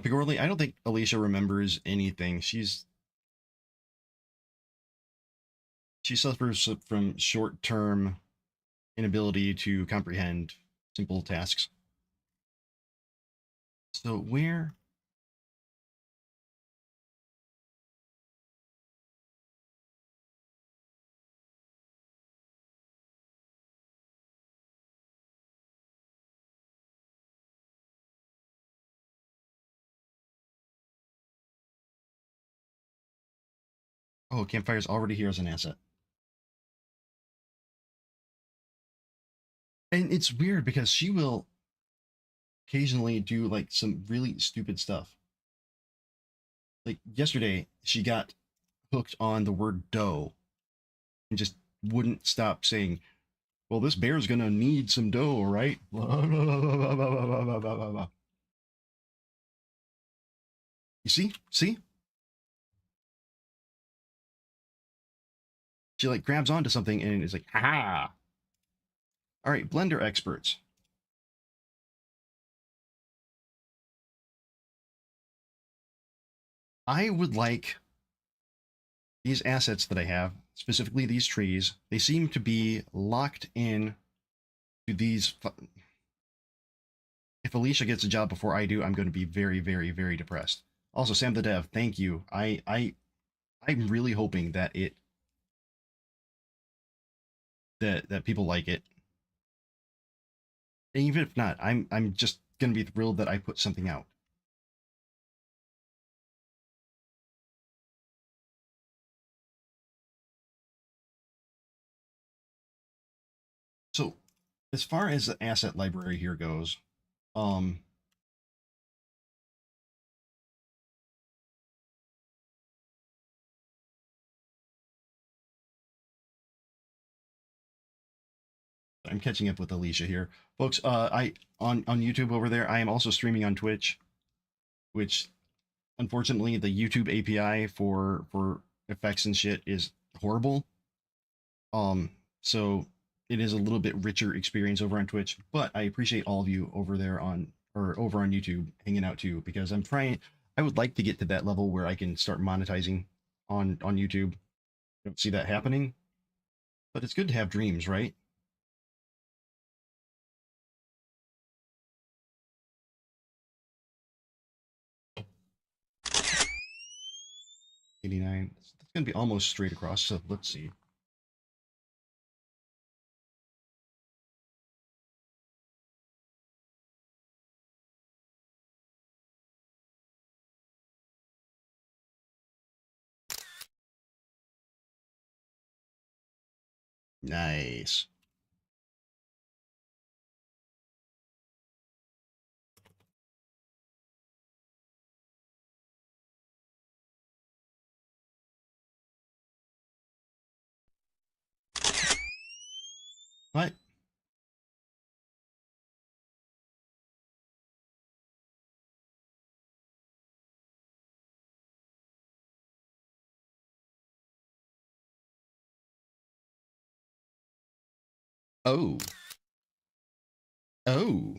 Pigorly, I don't think Alicia remembers anything. She suffers from short-term inability to comprehend simple tasks. So where? Oh, campfire's already here as an asset. And it's weird because she will occasionally do like some really stupid stuff. Like yesterday, she got hooked on the word dough and just wouldn't stop saying, well, this bear's gonna need some dough, right? You see? See? She like grabs onto something and is like, ha! All right, Blender experts. I would like these assets that I have, specifically these trees. They seem to be locked in to these. If Alicia gets a job before I do, I'm going to be very, very, very depressed. Also, Sam the Dev, thank you. I'm really hoping that that people like it. And even if not, I'm just gonna be thrilled that I put something out. So, as far as the asset library here goes, I'm catching up with Alicia here, folks. I on YouTube over there. I am also streaming on Twitch, which unfortunately the YouTube API for effects and shit is horrible. So it is a little bit richer experience over on Twitch, but I appreciate all of you over there over on YouTube hanging out too, because I'm trying. I would like to get to that level where I can start monetizing on YouTube. I don't see that happening, but it's good to have dreams, right? $89. That's gonna be almost straight across. So let's see. Nice. What? Oh. Oh.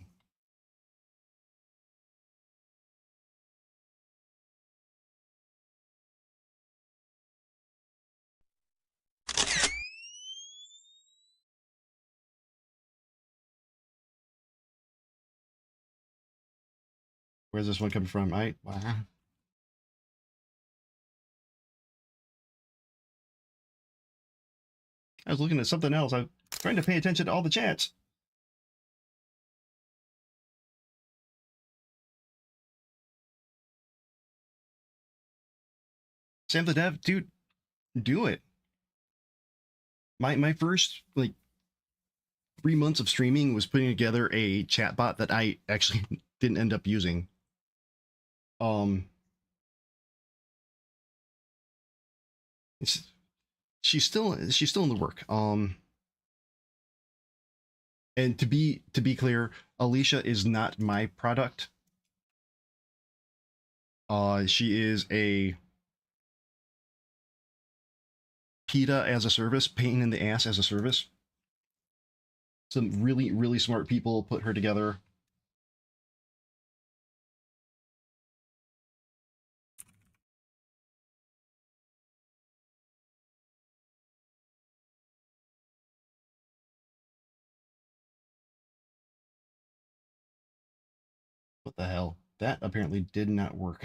Where's this one coming from? Wow. I was looking at something else. I'm trying to pay attention to all the chats. Sam the Dev, dude, do it. My first like 3 months of streaming was putting together a chatbot that I actually didn't end up using. It's she's still in the work. And to be clear, Alicia is not my product. She is a PETA as a service, pain in the ass as a service. Some really smart people put her together. What the hell? That apparently did not work.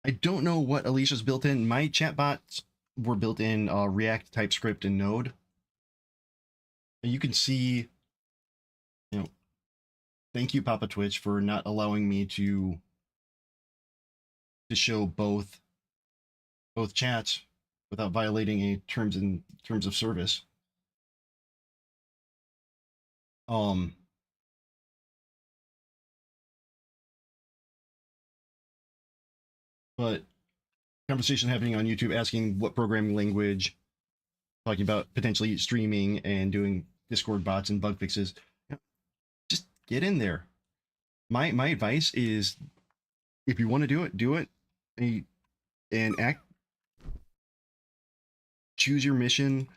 I don't know what Alicia's built in. My chatbots were built in React, TypeScript, and Node. And you can see, you know, thank you, Papa Twitch, for not allowing me to show both chats without violating a terms of service. Um, but conversation happening on YouTube asking what programming language, talking about potentially streaming and doing Discord bots and bug fixes. You know, just get in there. My advice is, if you want to do it, and act. Choose your mission,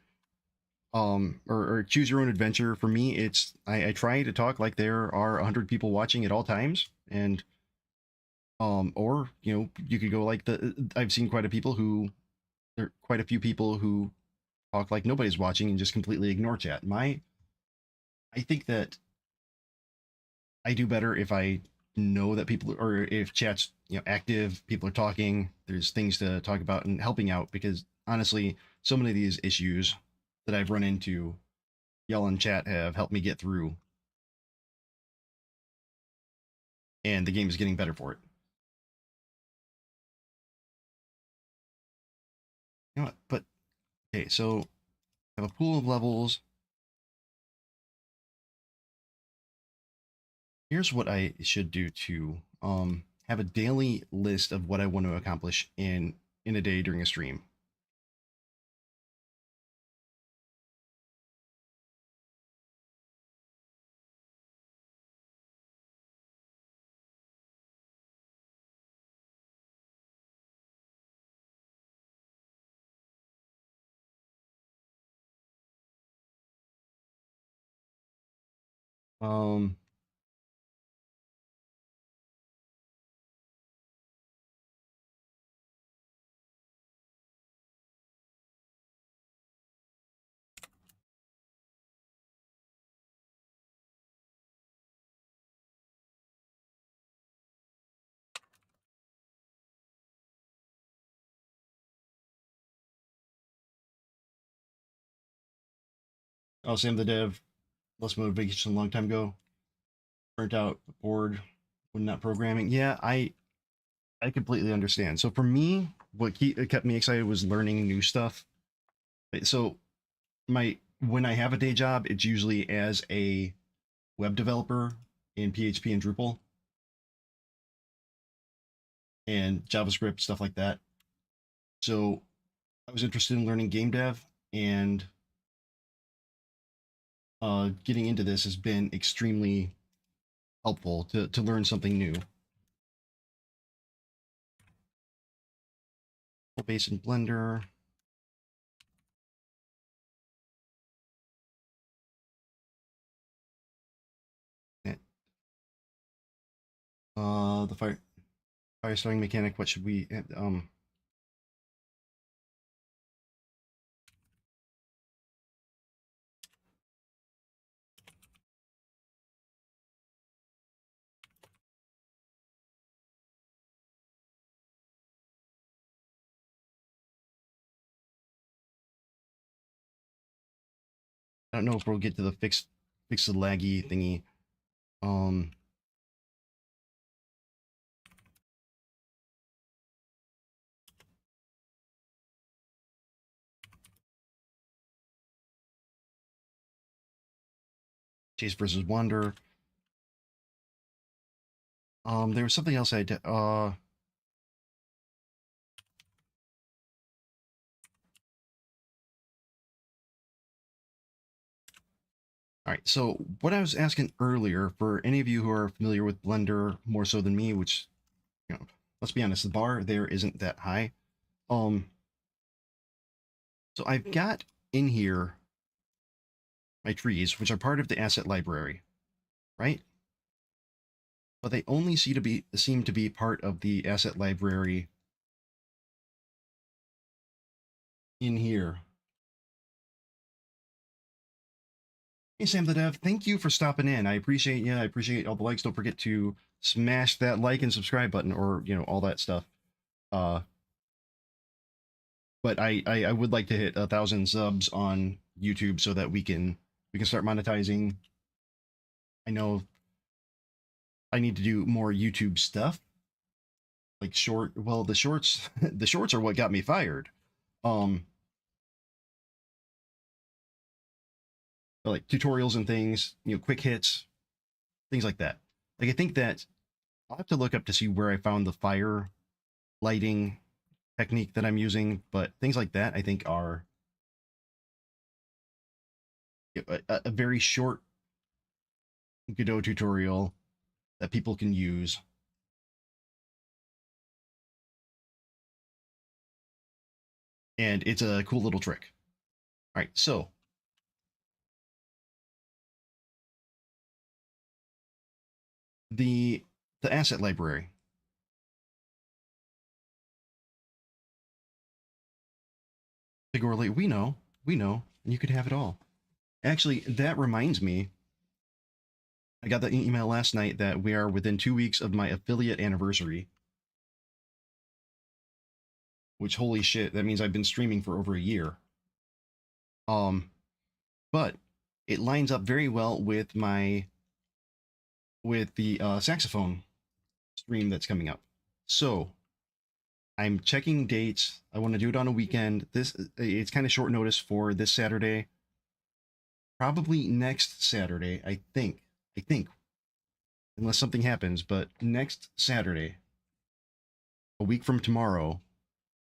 or choose your own adventure. For me, it's I try to talk like there are 100 people watching at all times, and or you could go like I've seen quite a few people who talk like nobody's watching and just completely ignore chat. I think that I do better if I know that people, or if chat's active, people are talking, there's things to talk about and helping out, because honestly, so many of these issues that I've run into, y'all in chat have helped me get through, and the game is getting better for it. You know what? But okay, so I have a pool of levels. Here's what I should do to have a daily list of what I want to accomplish in a day during a stream. Um, Oh, Sam the dev, lost motivation a long time ago. Burnt out, bored, when not programming. Yeah, I completely understand. So for me, what kept me excited was learning new stuff. So when I have a day job, it's usually as a web developer in PHP and Drupal and JavaScript, stuff like that. So I was interested in learning game dev, and getting into this has been extremely helpful to learn something new. Base in Blender. The fire starting mechanic. What should we I don't know if we'll get to the fix the laggy thingy. Chase versus Wander. There was something else I did. All right, so what I was asking earlier, for any of you who are familiar with Blender more so than me, which, let's be honest, the bar there isn't that high. So I've got in here my trees, which are part of the asset library, right? But they only seem to be part of the asset library in here. Hey, Sam the Dev, thank you for stopping in. I appreciate you. I appreciate all the likes. Don't forget to smash that like and subscribe button, or all that stuff. But I would like to hit 1,000 subs on YouTube so that we can start monetizing. I know I need to do more YouTube stuff, like the shorts. The shorts are what got me fired. Like tutorials and things, quick hits, things like that. Like, I think that I'll have to look up to see where I found the fire lighting technique that I'm using, but things like that I think are a very short Godot tutorial that people can use. And it's a cool little trick. All right, so the asset library. Figurely, we know, and you could have it all. Actually, that reminds me, I got that email last night that we are within 2 weeks of my affiliate anniversary. Which, holy shit, that means I've been streaming for over a year. But it lines up very well with the saxophone stream that's coming up. So I'm checking dates. I want to do it on a weekend. It's kind of short notice for this Saturday. Probably next Saturday, I think, unless something happens, but next Saturday, a week from tomorrow,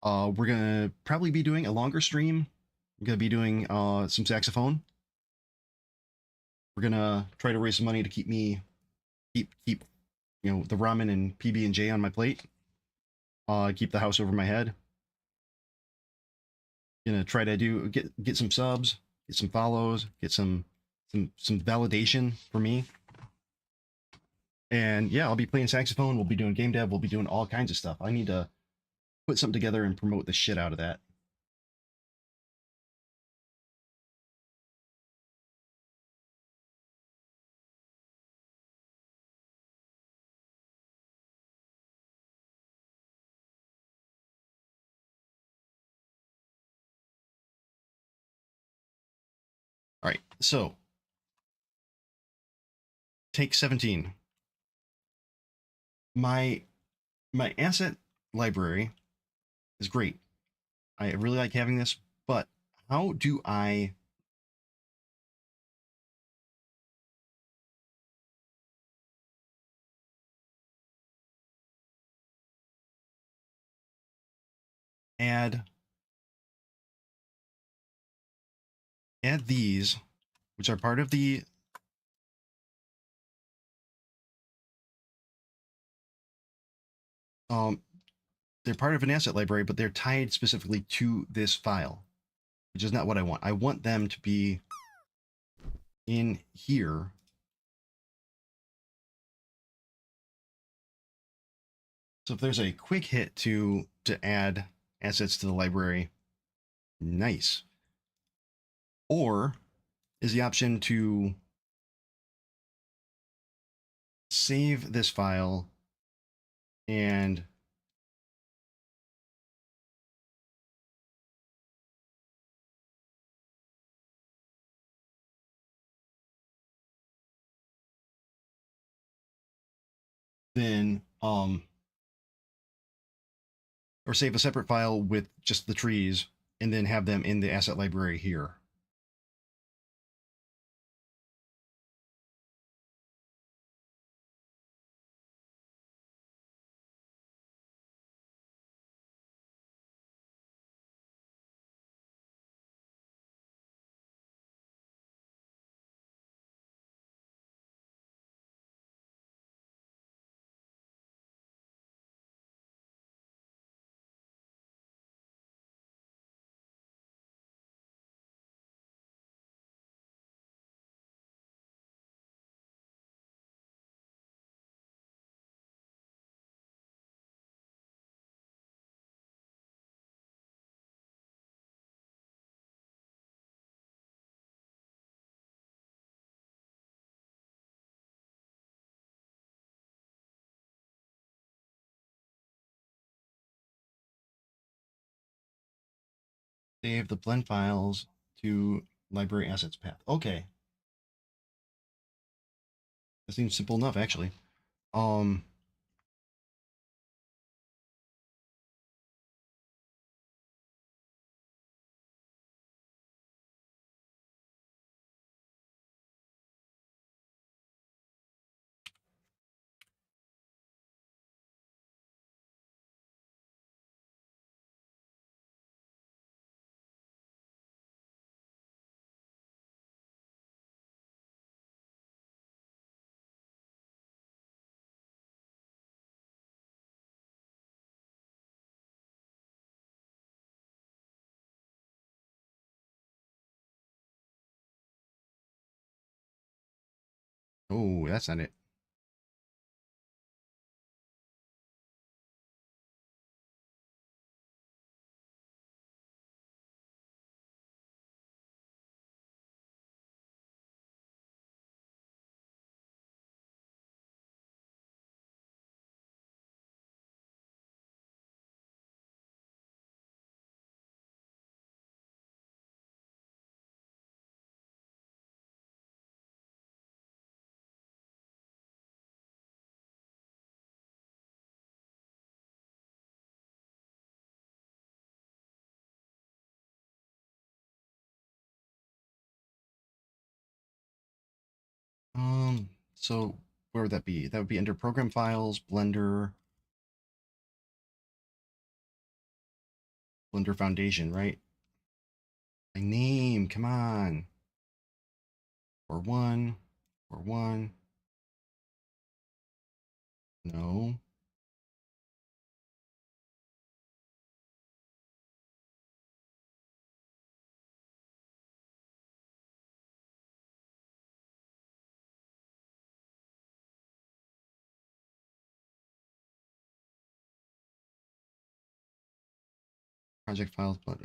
we're gonna probably be doing a longer stream. We're gonna be doing some saxophone. We're gonna try to raise some money to keep the ramen and PB&J on my plate. Keep the house over my head. Gonna try to get some subs, get some follows, get some validation for me. And yeah, I'll be playing saxophone. We'll be doing game dev. We'll be doing all kinds of stuff. I need to put something together and promote the shit out of that. All right, so take 17. My asset library is great. I really like having this, but how do I add these, which are part of the they're part of an asset library, but they're tied specifically to this file, which is not what I want. I want them to be in here. So if there's a quick hit to add assets to the library, nice. Or is the option to save this file and then or save a separate file with just the trees and then have them in the asset library here. Save the blend files to library assets path. Okay. That seems simple enough, actually. Um, oh, that's not it. So where would that be? That would be under program files, Blender, Blender Foundation, right? My name, come on. Or one. No. Project files, but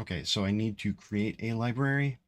okay, so I need to create a library.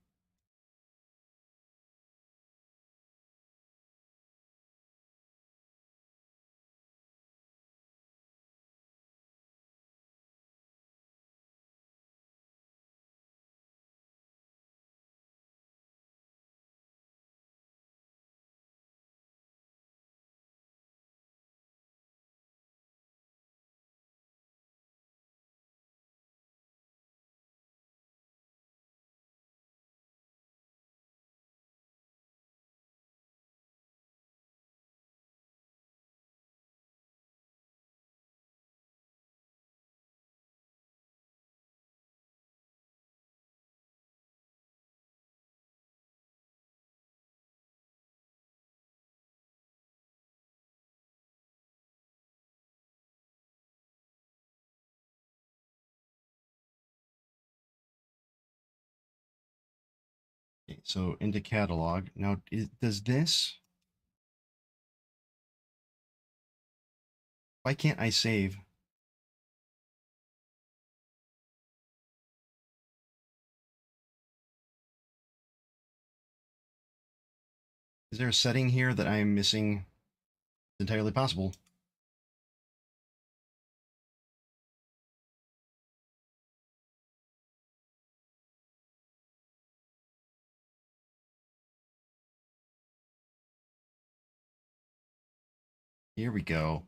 so into catalog. Now, does this... Why can't I save? Is there a setting here that I am missing? It's entirely possible. Here we go.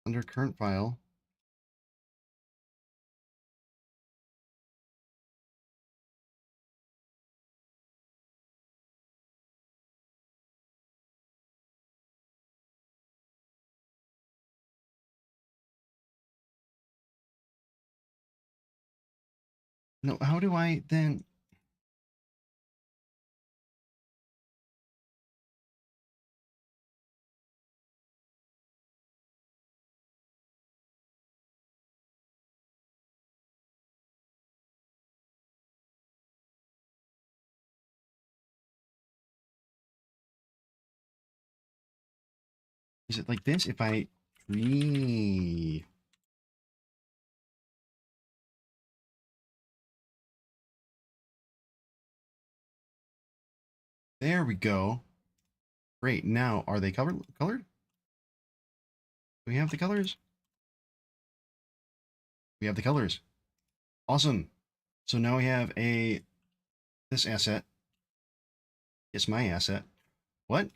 Under current file. No, how do I then... Is it like this? If I... There we go. Great. Now, are they colored? Do we have the colors? We have the colors. Awesome. So now we have this asset. It's my asset. What?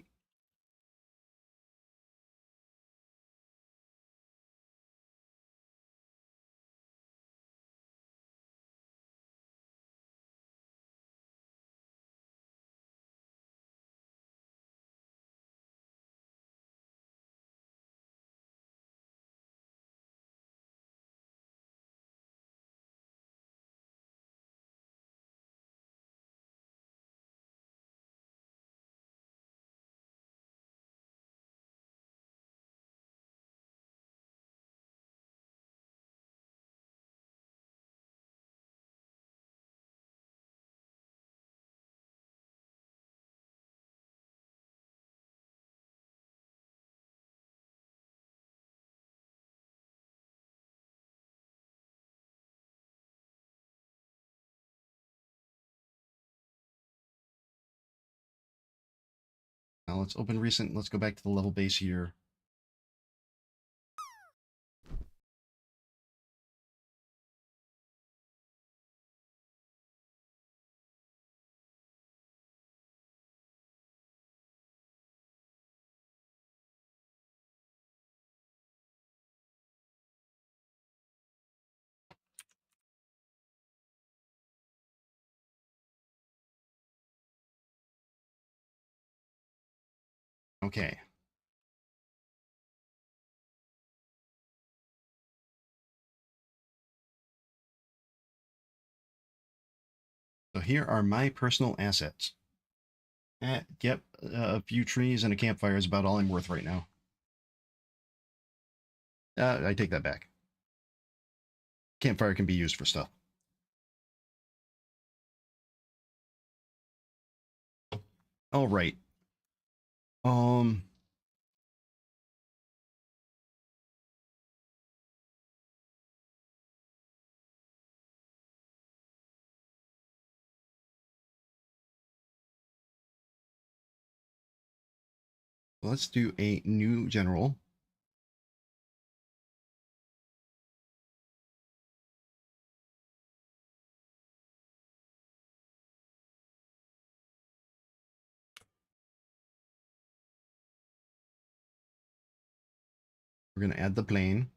Now let's open recent. Let's go back to the level base here. Okay. So here are my personal assets. Yep, a few trees and a campfire is about all I'm worth right now. I take that back. campfire can be used for stuff. All right. Um, let's do a new general. We're going to add the plane.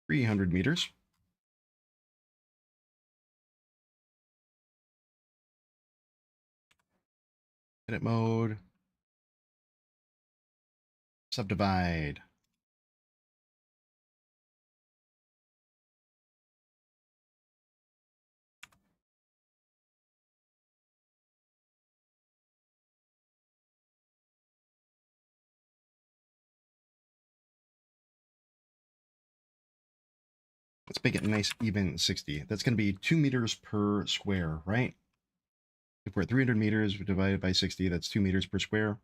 $300 meters. Edit mode. Subdivide. Let's make it nice, even 60. That's going to be 2 meters per square, right? If we're at 300 meters, we divide it by 60, that's 2 meters per square.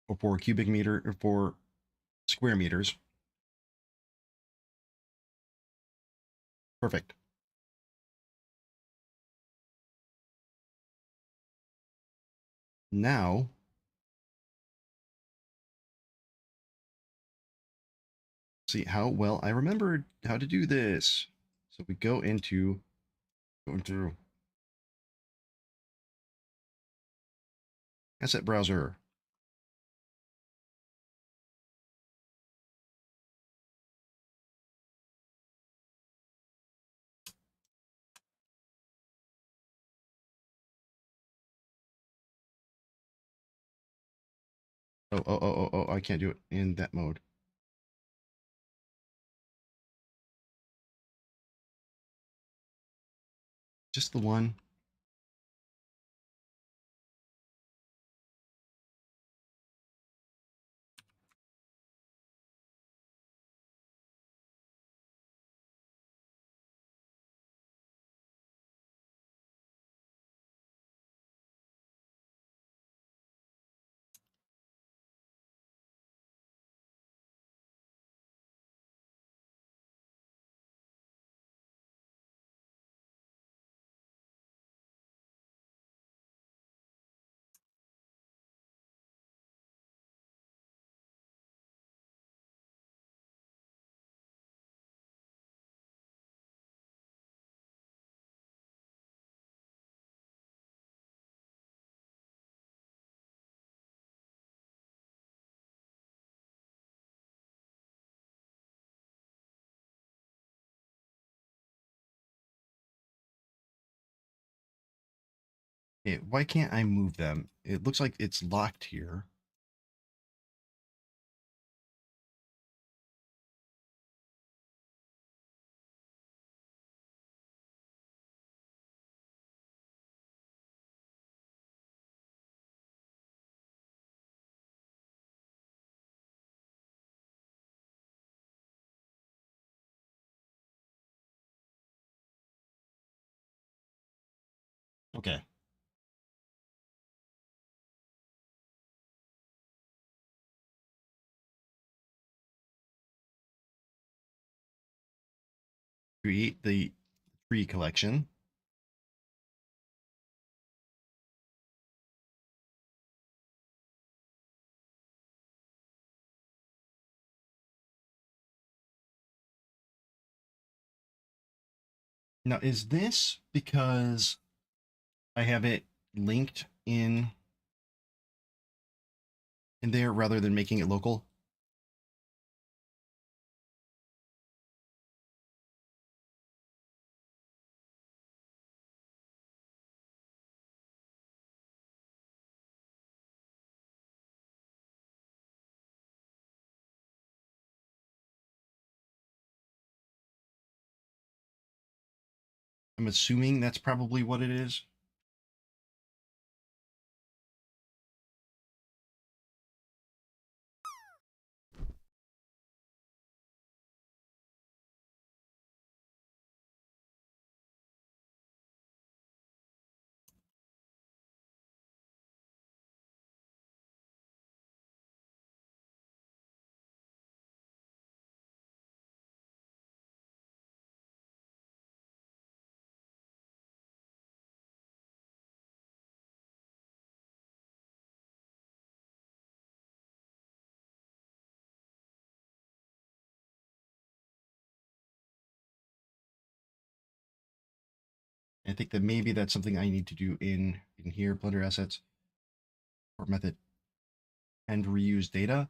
Or 4 cubic meter, or 4 square meters. Perfect. Now, see how well I remembered how to do this. So we go into, going through asset browser. Oh, I can't do it in that mode. Just the one. Why can't I move them? It looks like it's locked here. Okay. Create the tree collection. Now, is this because I have it linked in there rather than making it local? I'm assuming that's probably what it is. I think that maybe that's something I need to do in here, Blender assets, or method, and reuse data.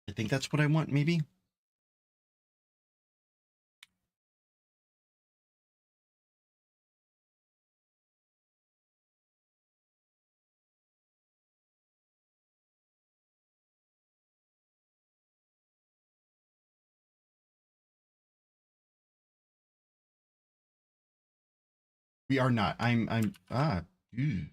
I think that's what I want, maybe. We are not. Ew.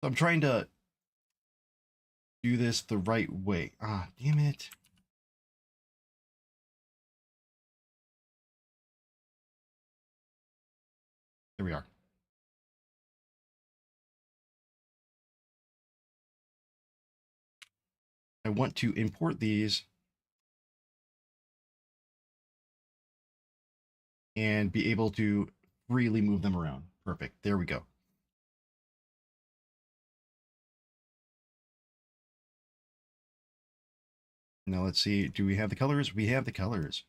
I'm trying to do this the right way. Ah, damn it. There we are. I want to import these and be able to freely move them around. Perfect. There we go. Now let's see. Do we have the colors? We have the colors.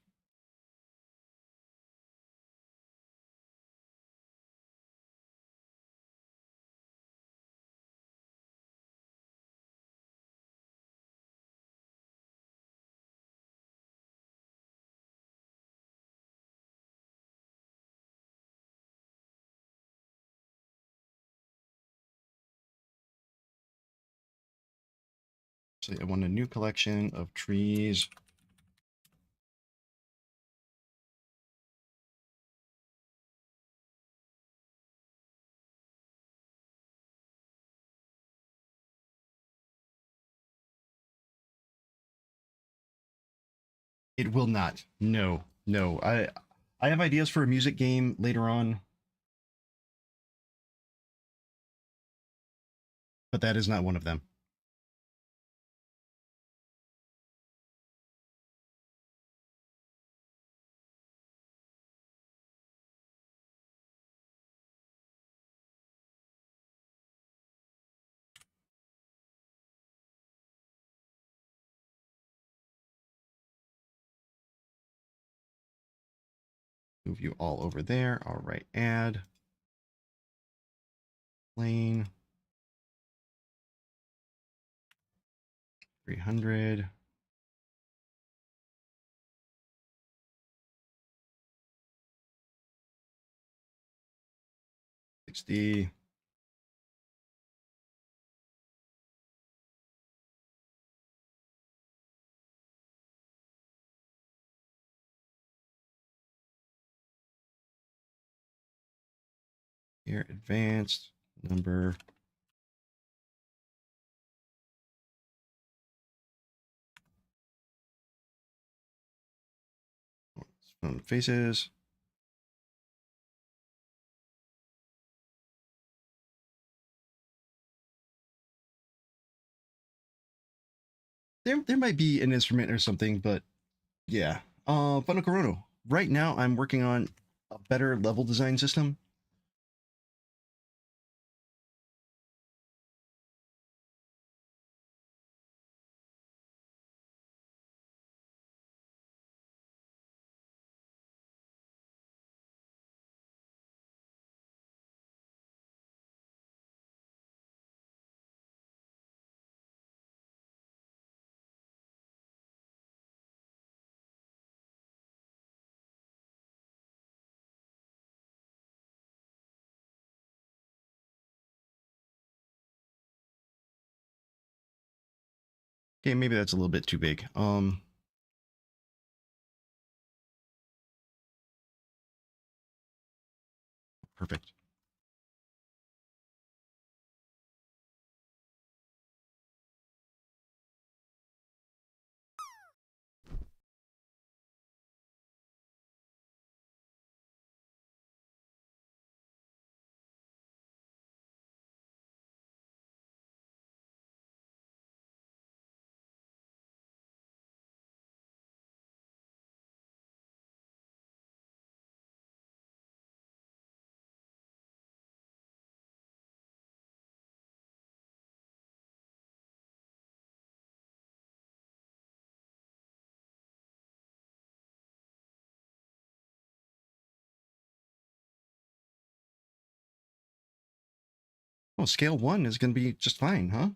So I want a new collection of trees. It will not. No, no. I have ideas for a music game later on, but that is not one of them. Move you all over there. All right, add plane 300. $60. Here, advanced number. Phone faces. There might be an instrument or something, but yeah. Final Corono. Right now, I'm working on a better level design system. Okay, maybe that's a little bit too big. Perfect. Oh, scale 1 is going to be just fine, huh?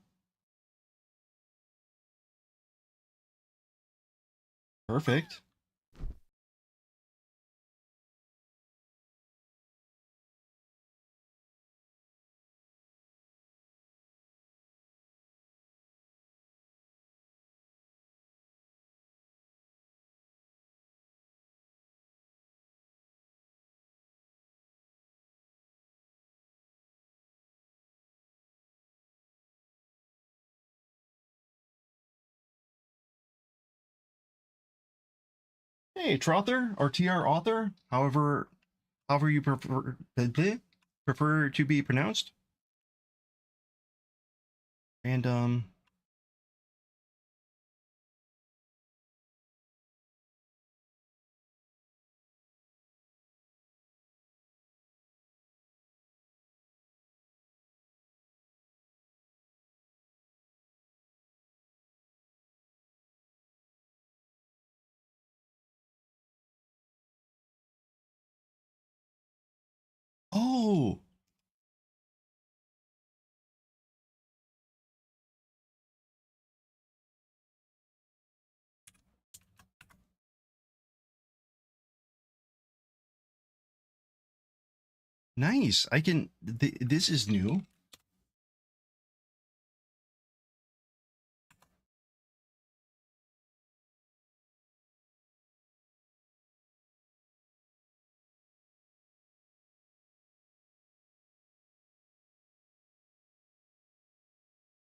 Perfect. Hey, Trother or TR author, however you prefer to be pronounced. And oh, nice. I can this is new.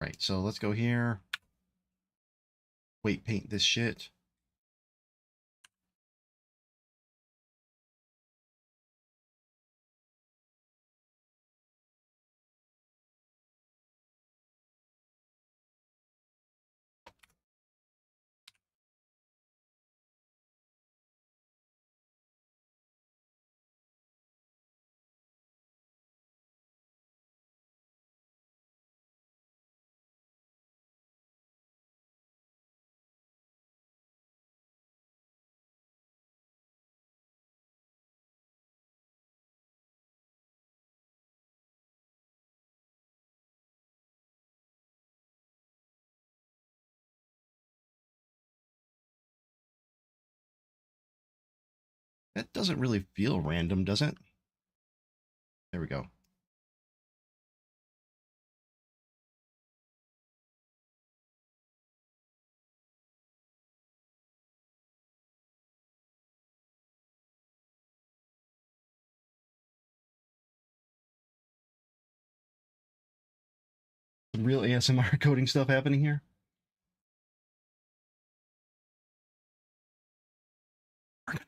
Right, so let's go here. Wait, paint this shit. That doesn't really feel random, does it? There we go. Some real ASMR coding stuff happening here. We're gonna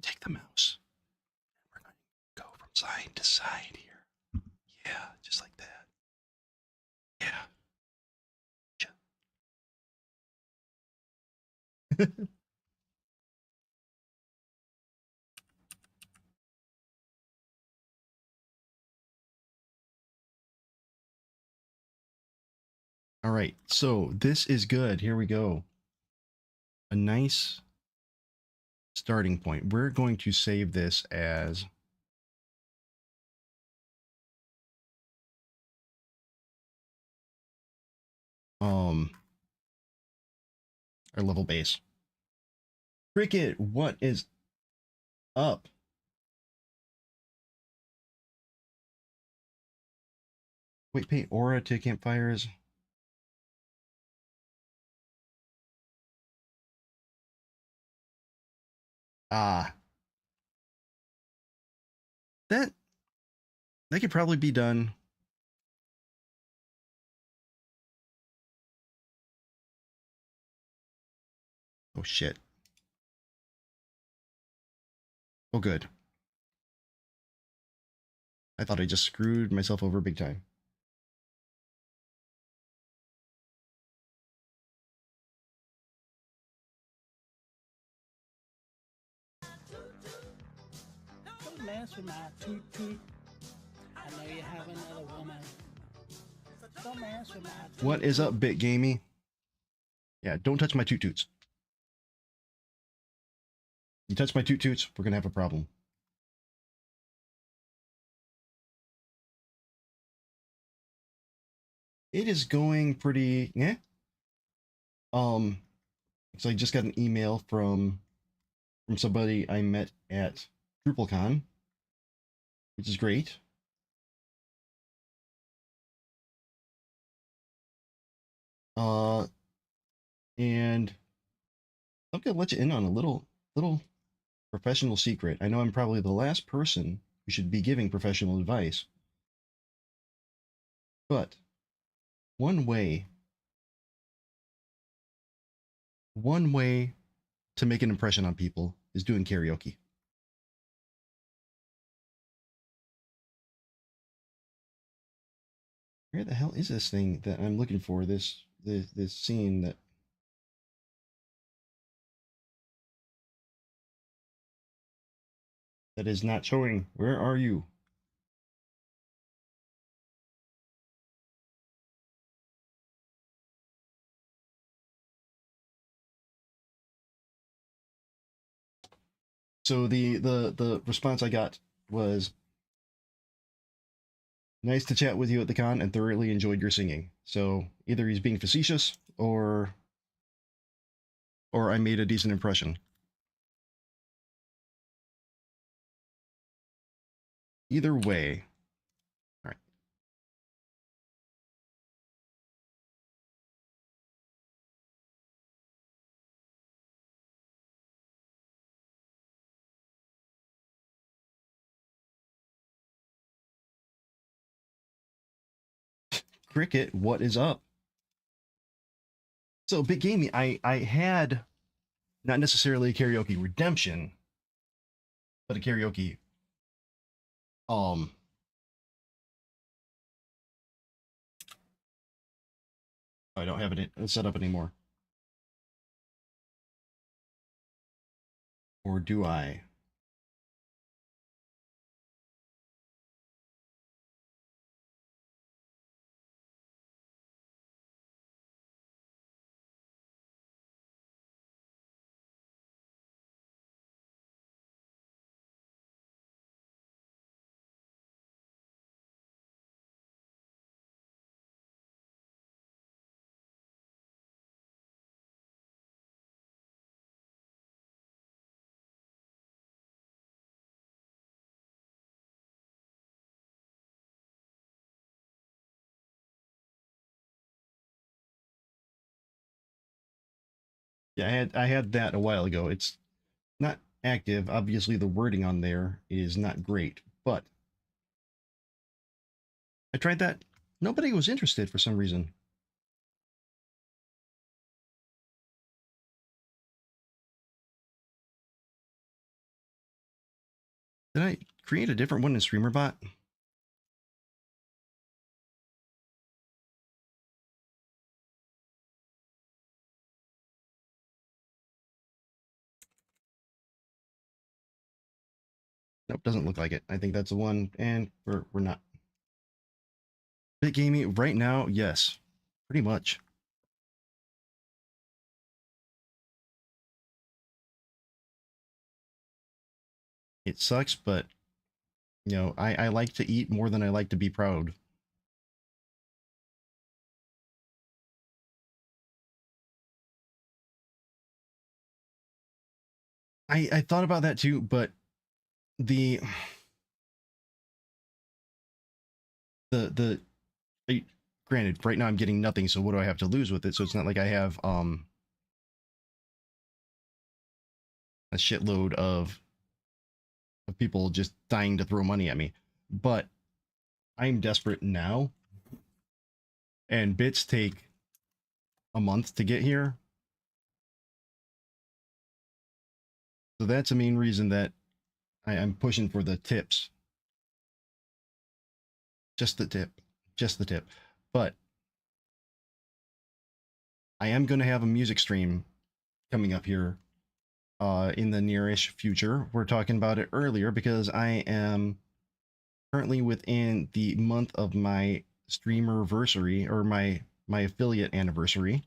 take the mouse. We're going to go from side to side here. Yeah, just like that. Yeah. All right, so this is good. Here we go. A nice starting point. We're going to save this as our level base. Cricket, what is up? Wait, paint aura to campfires. Ah, that could probably be done. Oh shit. Oh good. I thought I just screwed myself over big time. Don't mess with my toot toot. I know you have another woman. Don't mess with my toot. What is up, Bit Gamey? Yeah, don't touch my toot toots. You touch my toot toots, we're gonna have a problem. It is going pretty, yeah. So I just got an email from somebody I met at DrupalCon, which is great. And I'm gonna let you in on a little professional secret. I know I'm probably the last person who should be giving professional advice, but one way to make an impression on people is doing karaoke. Where the hell is this thing that I'm looking for? This scene that is not showing. Where are you? So the response I got was, nice to chat with you at the con and thoroughly enjoyed your singing. So either he's being facetious or I made a decent impression. Either way. All right. Cricket, what is up? So Big Gamey, I had not necessarily a karaoke redemption, but a karaoke I don't have it set up anymore. Or do I? Yeah, I had that a while ago. It's not active. Obviously, the wording on there is not great, but I tried that. Nobody was interested for some reason. Did I create a different one in StreamerBot? Nope, doesn't look like it. I think that's the one, and we're not. Bit Gamey, right now, yes. Pretty much. It sucks, but you know, I like to eat more than I like to be proud. I thought about that too, but the the granted, right now I'm getting nothing, so what do I have to lose with it? So it's not like I have a shitload of people just dying to throw money at me. But I'm desperate now, and bits take a month to get here. So that's the main reason that I'm pushing for the tips. Just the tip. Just the tip. But I am going to have a music stream coming up here in the nearish future. We're talking about it earlier because I am currently within the month of my streamerversary, or my affiliate anniversary.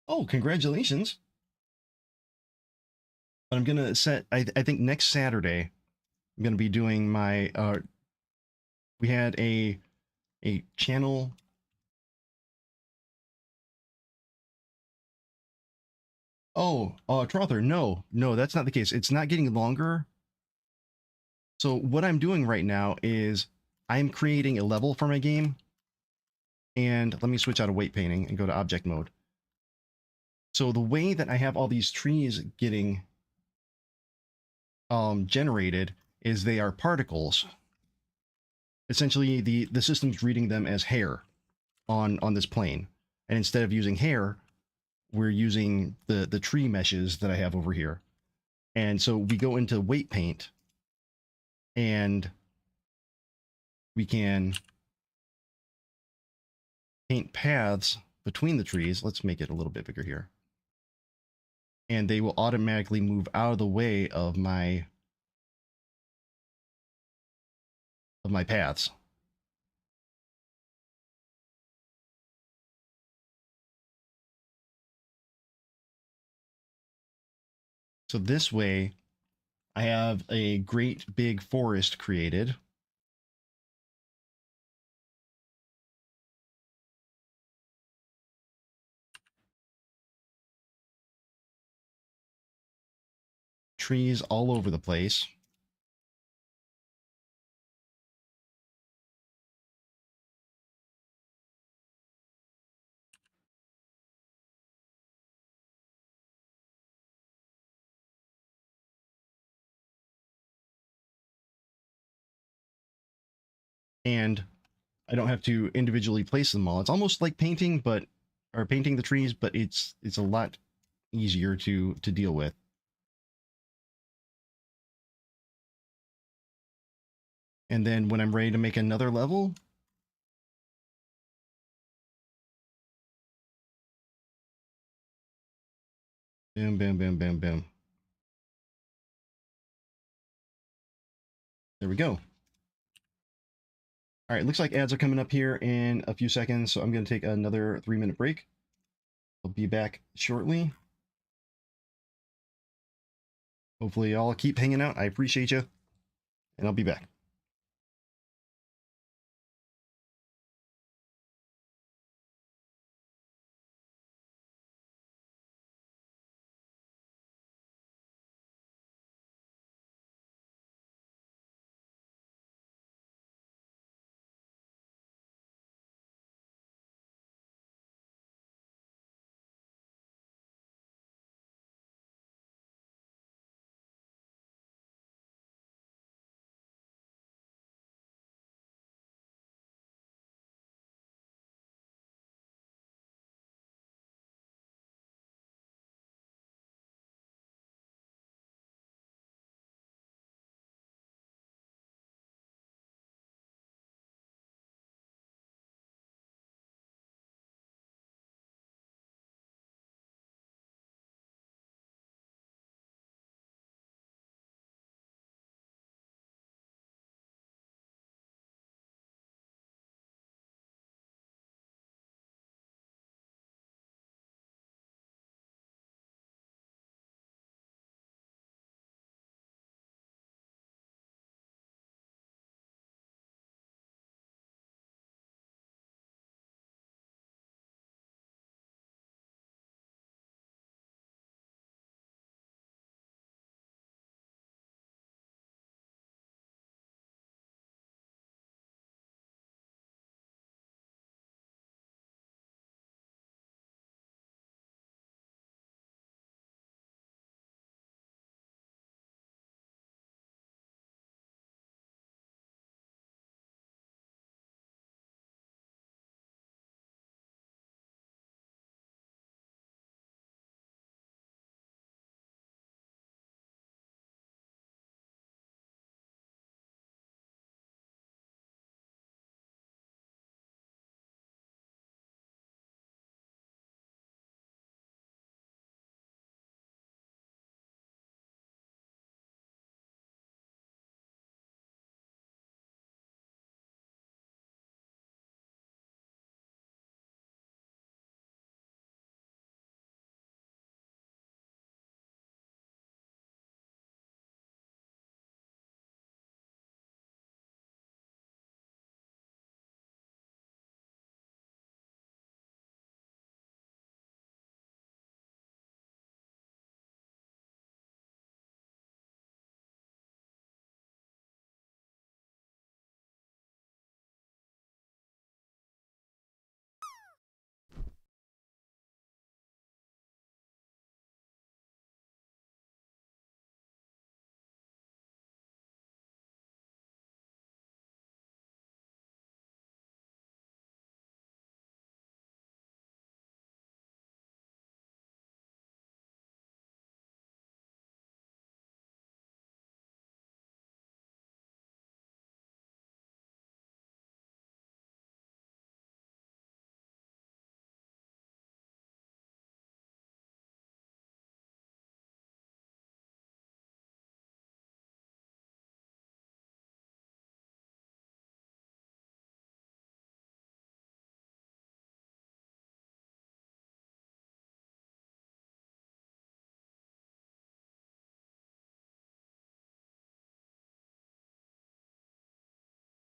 Oh, congratulations. But I'm gonna set, I think next Saturday, I'm gonna be doing my, we had a channel. Oh, Trother, no, that's not the case. It's not getting longer. So what I'm doing right now is I'm creating a level for my game. And let me switch out of weight painting and go to object mode. So the way that I have all these trees getting generated is they are particles. Essentially, the system's reading them as hair on this plane. And instead of using hair, we're using the tree meshes that I have over here. And so we go into weight paint and we can paint paths between the trees. Let's make it a little bit bigger here. And they will automatically move out of the way of my paths. So this way, I have a great big forest created. Trees all over the place. And I don't have to individually place them all. It's almost like painting, or painting the trees, but it's a lot easier to deal with. And then when I'm ready to make another level, boom, boom, boom, boom, boom. There we go. All right, looks like ads are coming up here in a few seconds, so I'm going to take another 3-minute break. I'll be back shortly. Hopefully y'all keep hanging out. I appreciate you, and I'll be back.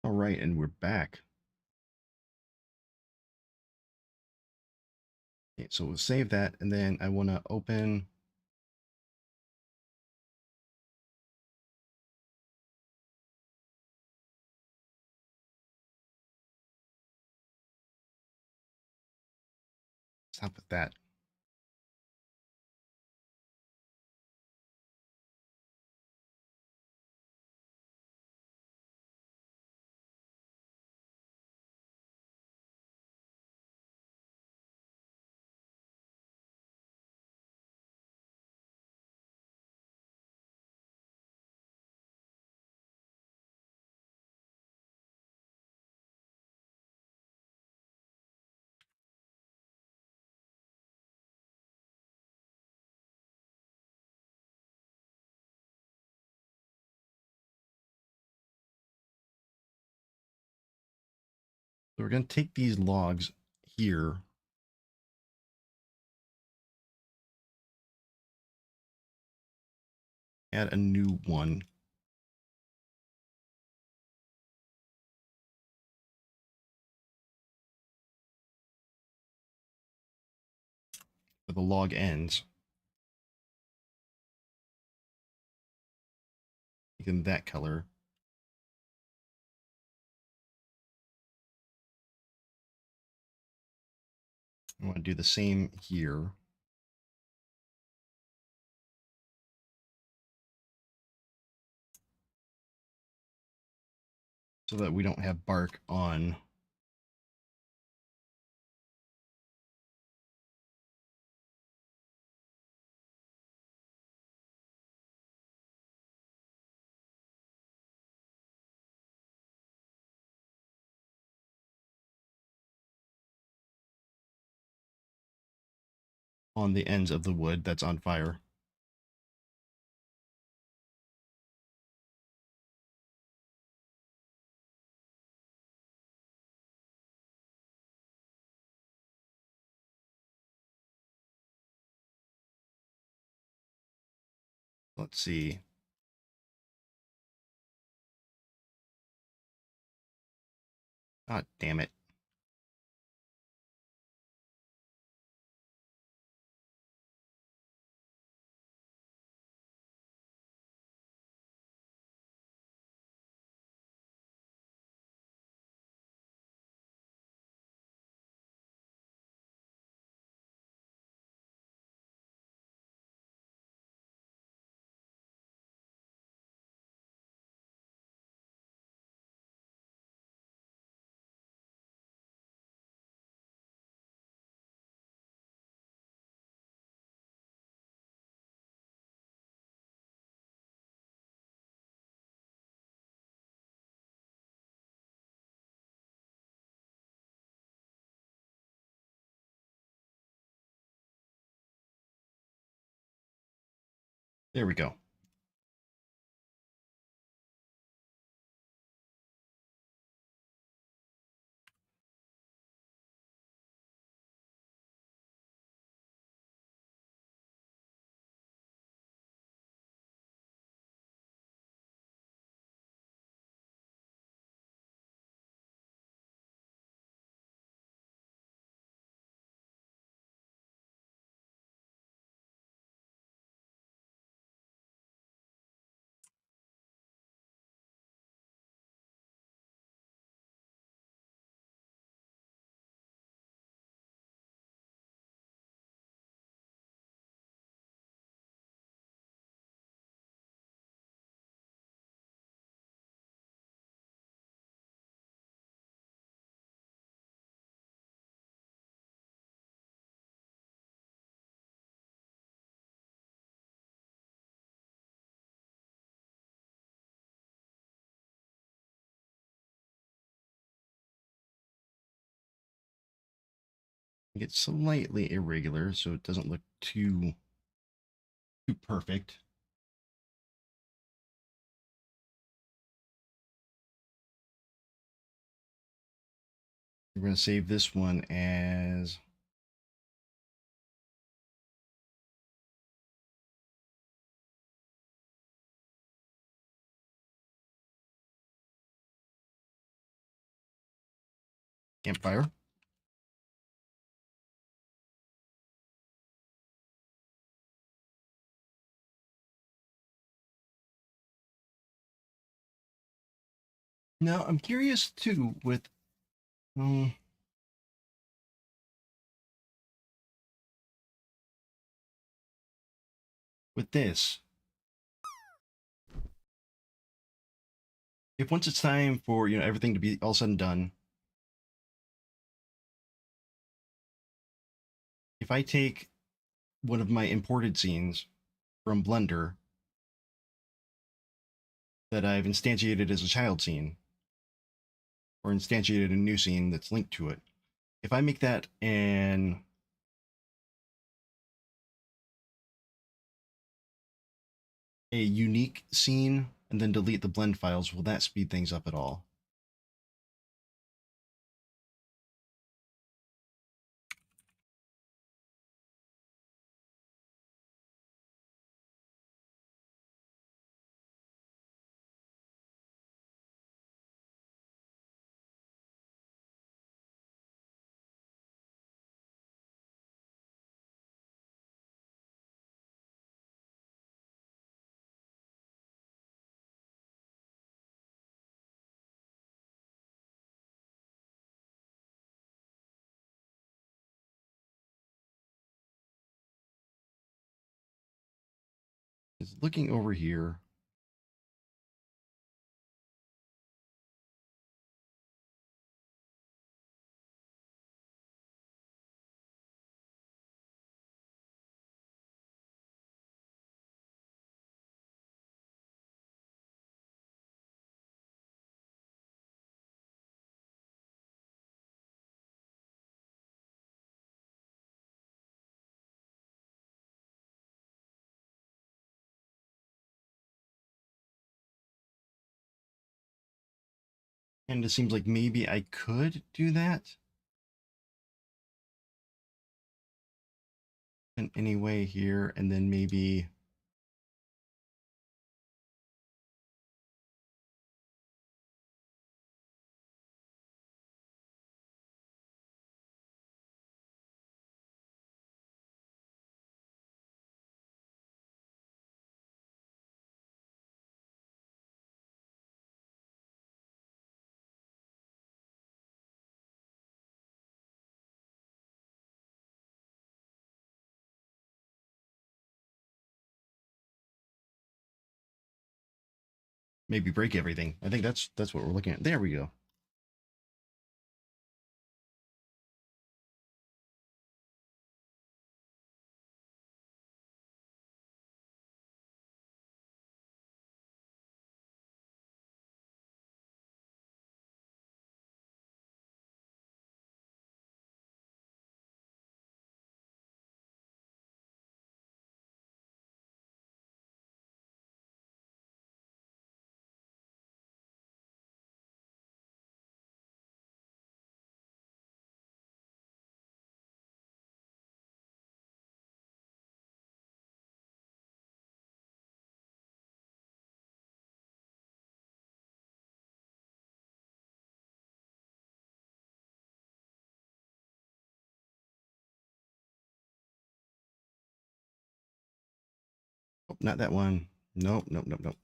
All right, and we're back. Okay, so we'll save that, and then I want to open. Stop with that. So we're going to take these logs here. Add a new one. Where the log ends. Make them that color. I want to do the same here. So that we don't have bark on the ends of the wood that's on fire. Let's see. God damn it. There we go. Get slightly irregular so it doesn't look too perfect. We're going to save this one as Campfire. Now, I'm curious too um, with this. If once it's time for, everything to be all said and done, if I take one of my imported scenes from Blender that I've instantiated as a child scene, or instantiated a new scene that's linked to it, if I make that a unique scene and then delete the blend files, will that speed things up at all? Is looking over here. And it seems like maybe I could do that in any way here, and then maybe break everything. I think that's what we're looking at. There we go. Oh, not that one. Nope, nope, nope, nope.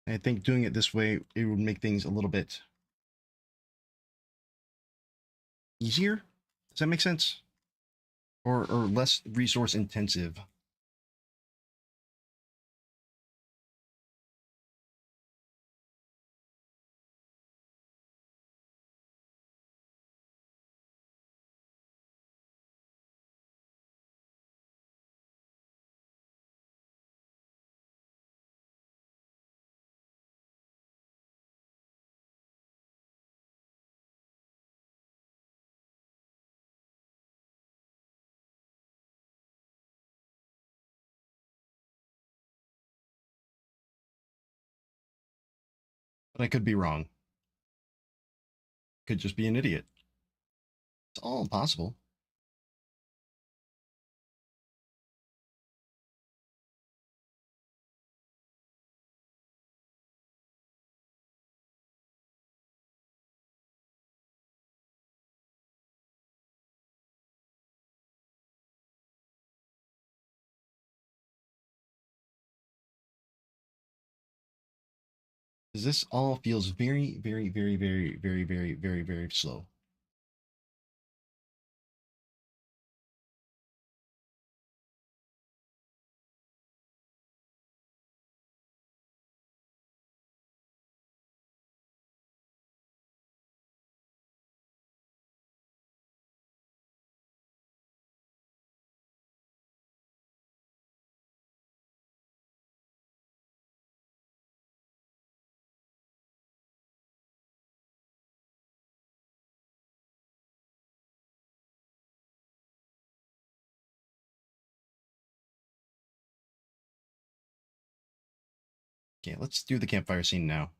I think doing it this way, it would make things a little bit easier. Does that make sense? Or less resource intensive. But I could be wrong. Could just be an idiot. It's all possible. This all feels very, very, very, very, very, very, very, very slow. Okay, let's do the campfire scene now.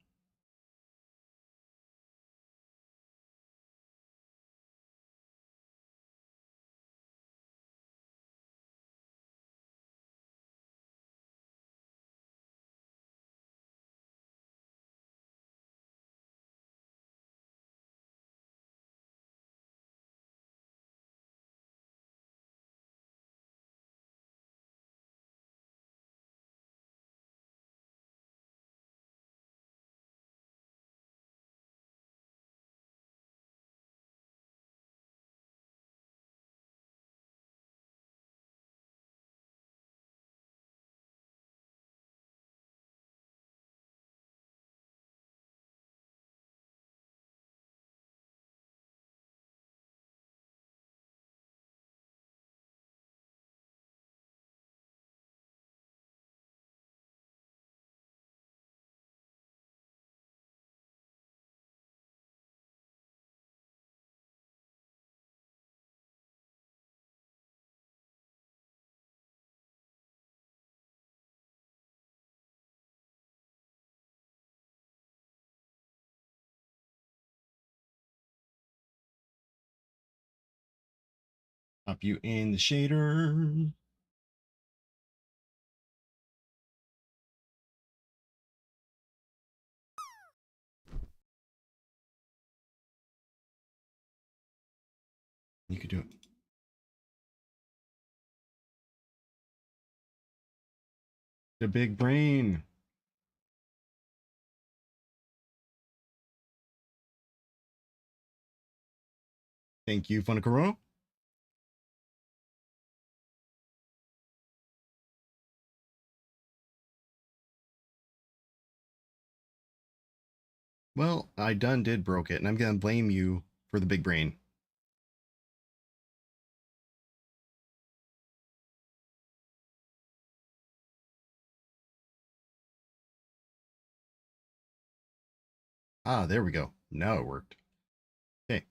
Pop you in the shader. You could do it. The big brain. Thank you, Funakuro. Well, I did broke it, and I'm gonna blame you for the big brain. Ah, there we go. Now it worked. Okay.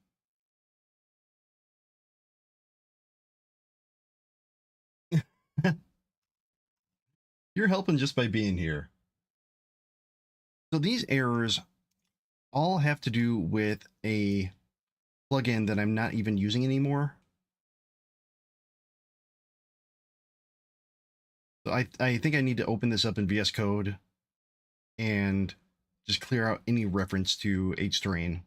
You're helping just by being here. So these errors all have to do with a plugin that I'm not even using anymore. So I think I need to open this up in VS Code and just clear out any reference to H-terrain.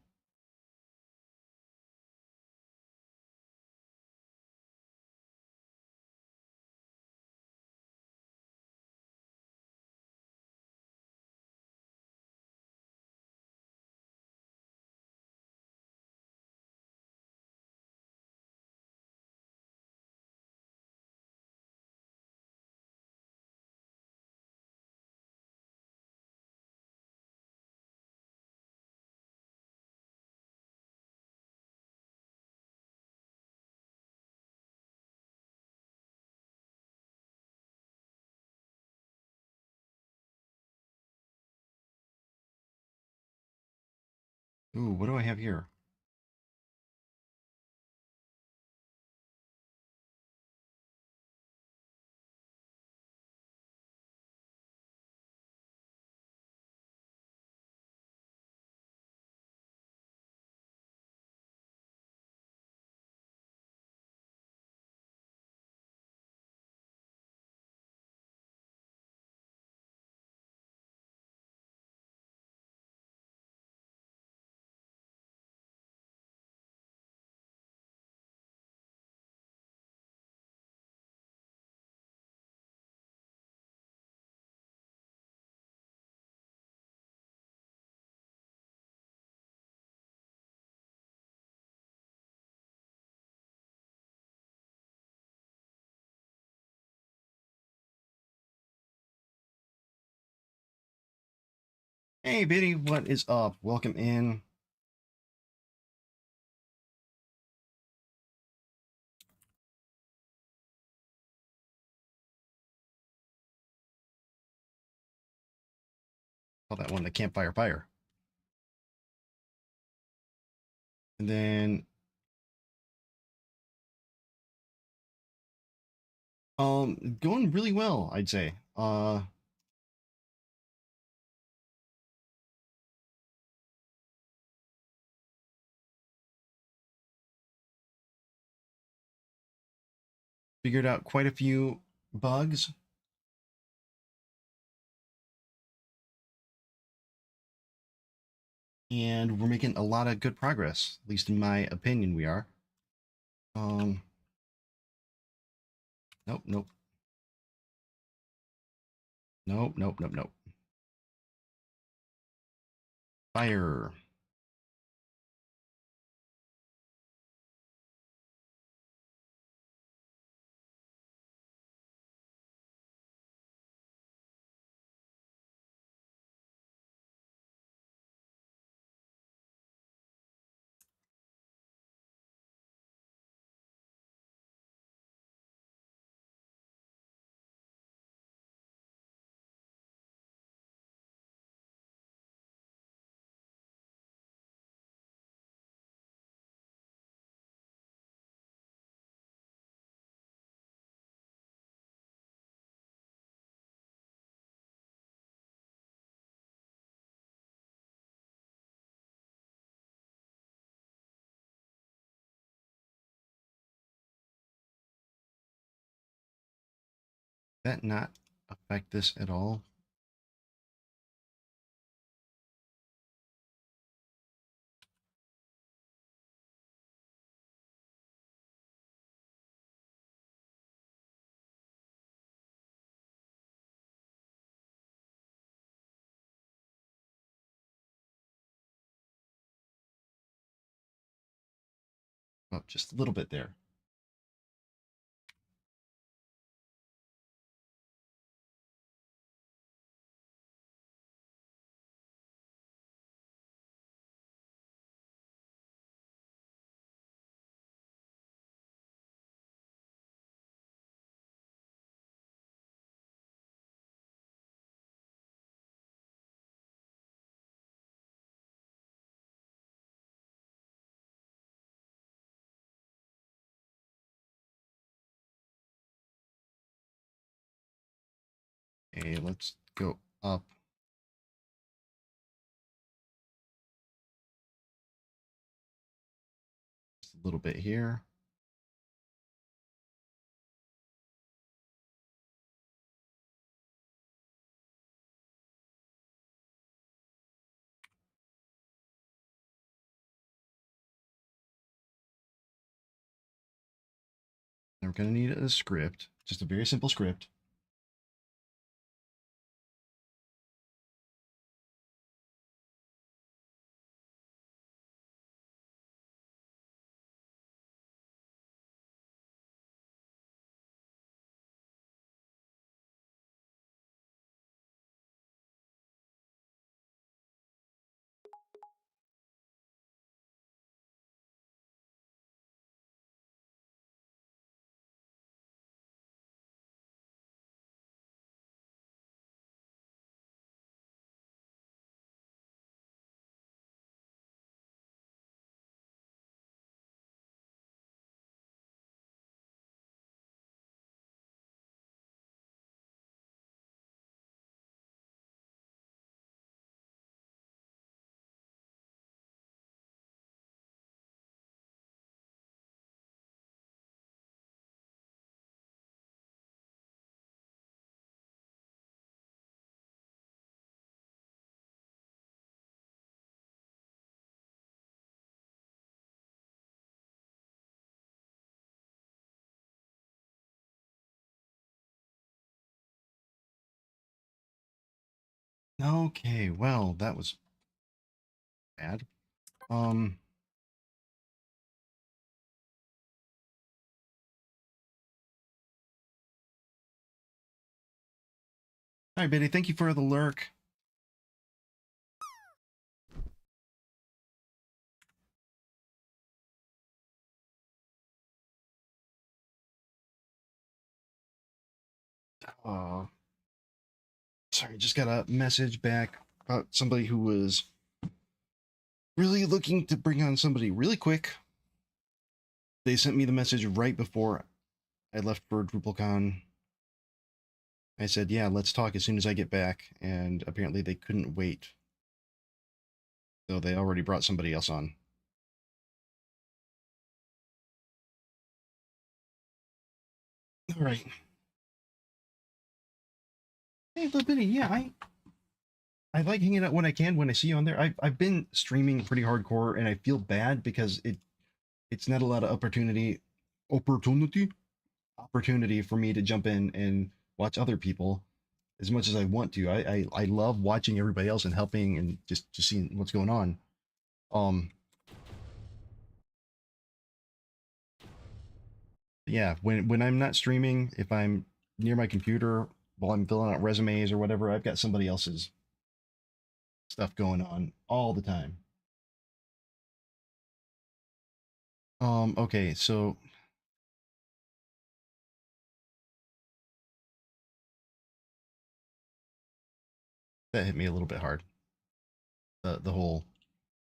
Ooh, what do I have here? Hey, Biddy, what is up? Welcome in. Call that one the campfire fire. And then going really well, I'd say. Figured out quite a few bugs. And we're making a lot of good progress. At least in my opinion, we are. Nope, nope. Nope, nope, nope, nope. Fire. That not affect this at all? Oh, just a little bit there. Okay, let's go up. Just a little bit here. Now we're going to need a script, just a very simple script. Okay, well, that was bad. Hi, Biddy. Thank you for the lurk. Uh, sorry, just got a message back about somebody who was really looking to bring on somebody really quick. They sent me the message right before I left for DrupalCon. I said, yeah, let's talk as soon as I get back. And apparently they couldn't wait. So they already brought somebody else on. All right. Hey, little bitty, yeah, I like hanging out when I can, when I see you on there. I've been streaming pretty hardcore, and I feel bad because it's not a lot of opportunity for me to jump in and watch other people as much as I want to. I love watching everybody else and helping and just seeing what's going on. Yeah, when I'm not streaming, if I'm near my computer while I'm filling out resumes or whatever, I've got somebody else's stuff going on all the time. Okay, so that hit me a little bit hard. The whole,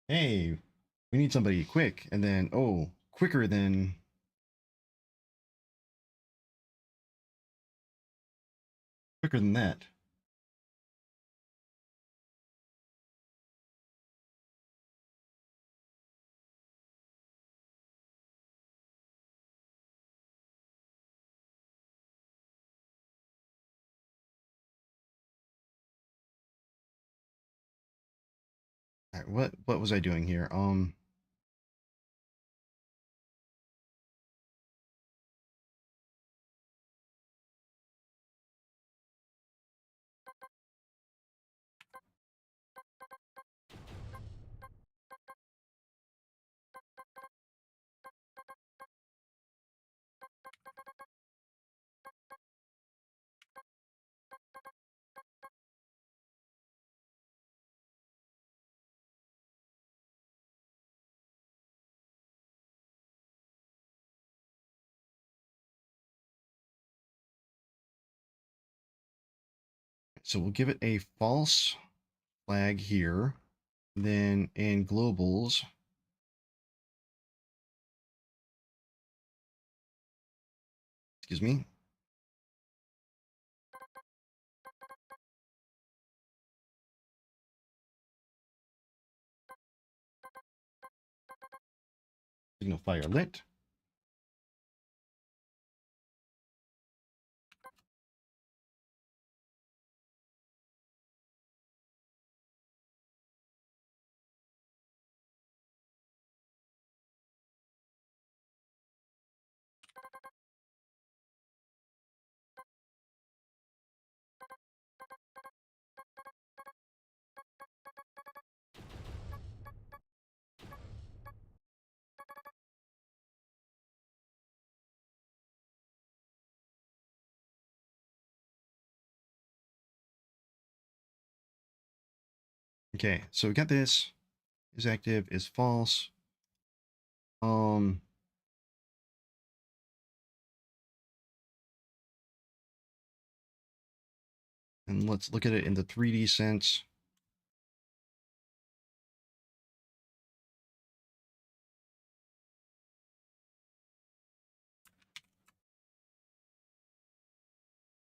hey, we need somebody quick, and then oh, quicker than that. All right, what was I doing here? So we'll give it a false flag here. Then in globals, excuse me. Signal fire lit. Okay, so we got this. Is active, is false. And let's look at it in the 3D sense.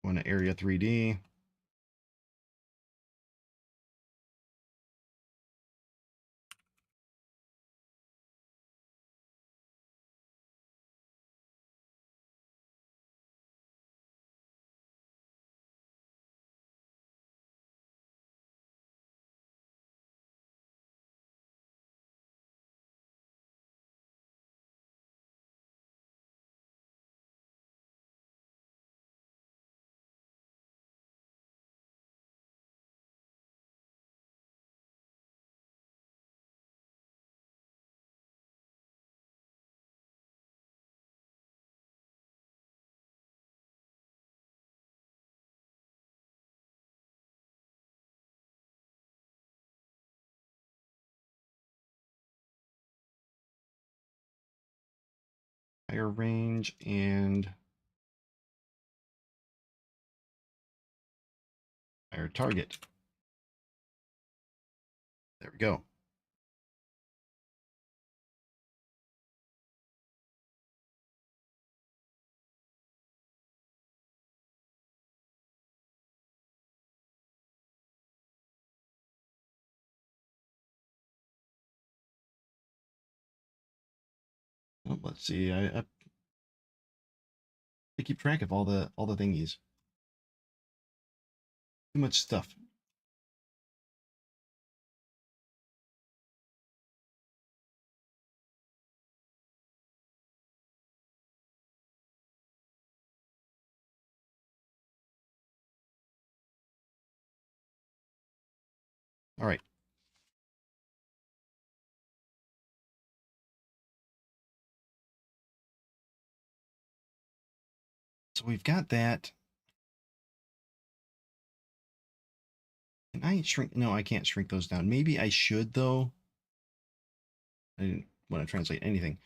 Going to area 3D. Higher range and Fire target. There we go. Well, let's see. I keep track of all the thingies. Too much stuff. All right. So we've got that. Can I shrink? No, I can't shrink those down. Maybe I should though. I didn't want to translate anything.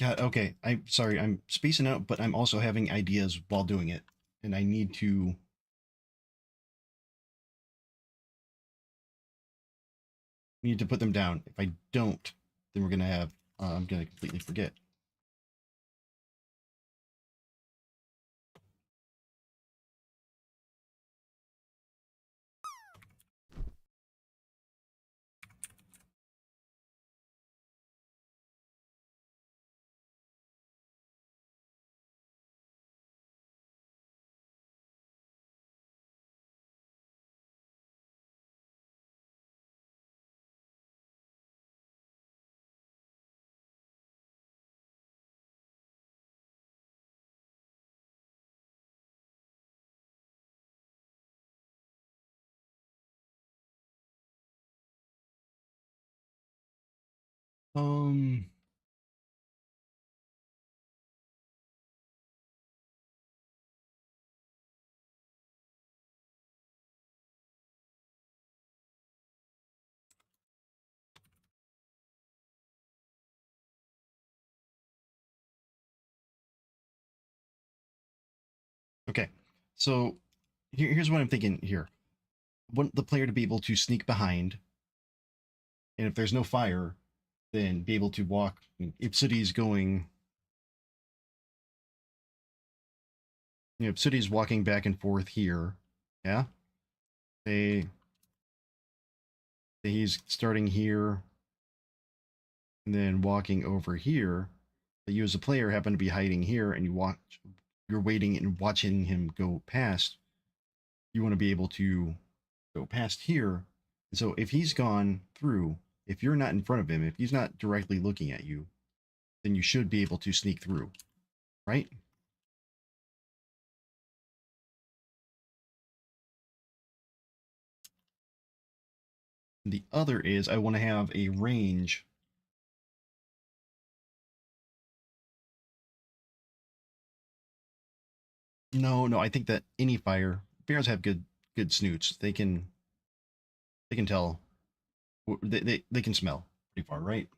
God, okay. I'm sorry. I'm spacing out, but I'm also having ideas while doing it, and I need to put them down. If I don't, then we're gonna have I'm gonna completely forget. Um. Okay. So here's what I'm thinking here. I want the player to be able to sneak behind, and if there's no fire, then be able to walk. If City's going, if City's walking back and forth here, yeah. Say he's starting here and then walking over here. But you as a player happen to be hiding here, and you're waiting and watching him go past. You want to be able to go past here. And so if he's gone through, if you're not in front of him, if he's not directly looking at you, then you should be able to sneak through, right? And the other is I want to have a range. No, I think that any fire, bears have good snoots. They can tell, they can smell pretty far, right?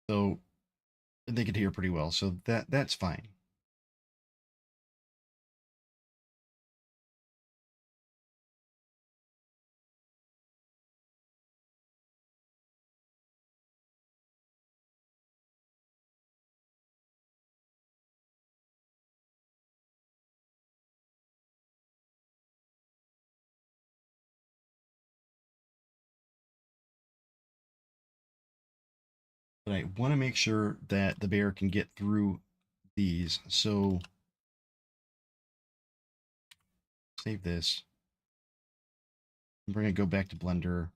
So they could hear pretty well. So that's fine. But I want to make sure that the bear can get through these. So save this. We're going to go back to Blender.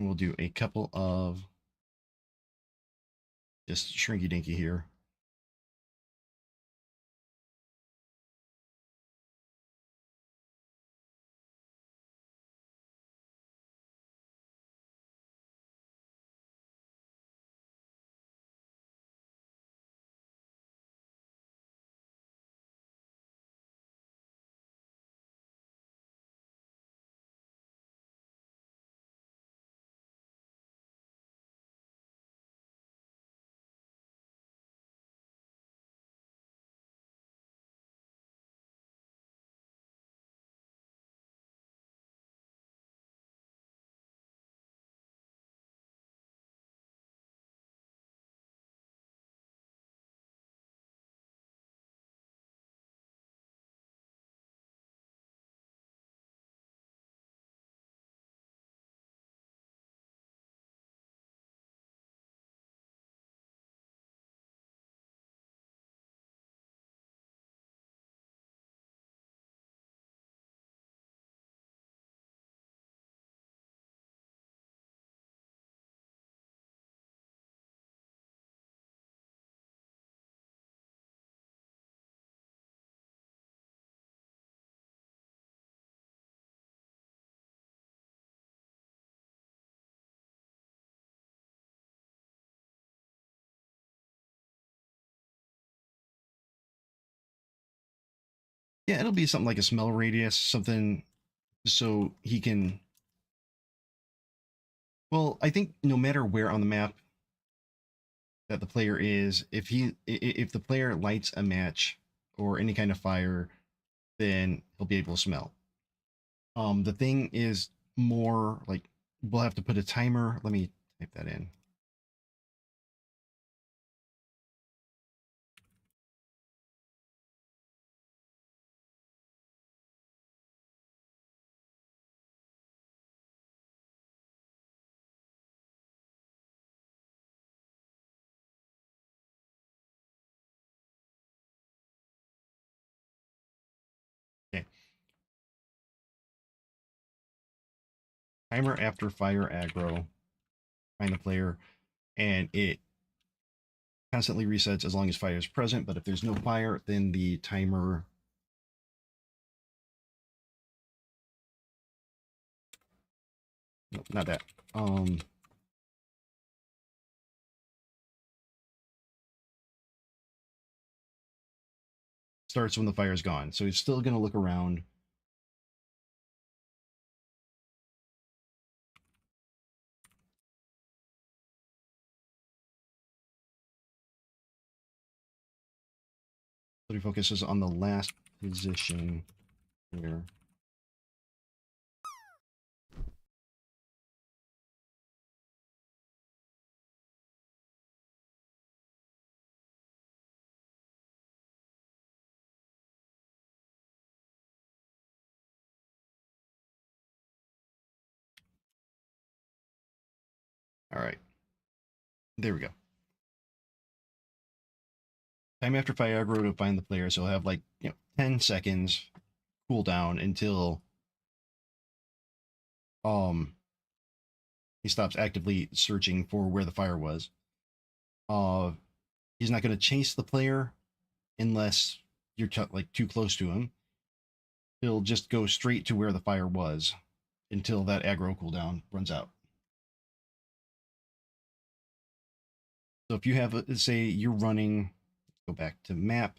We'll do a couple of just shrinky dinky here. Yeah, it'll be something like a smell radius, something so he can. Well, I think no matter where on the map that the player is, if the player lights a match or any kind of fire, then he'll be able to smell. The thing is more like we'll have to put a timer. Let me type that in. Okay. Timer after fire aggro. Find the player, and it constantly resets as long as fire is present. But if there's no fire, then the timer. No, not that. Starts when the fire is gone. So he's still going to look around. So he focuses on the last position here. All right. There we go. Time after fire aggro to find the player. So he'll have like 10 seconds cooldown until he stops actively searching for where the fire was. He's not going to chase the player unless you're like too close to him. He'll just go straight to where the fire was until that aggro cooldown runs out. So if you have, say you're running, go back to map.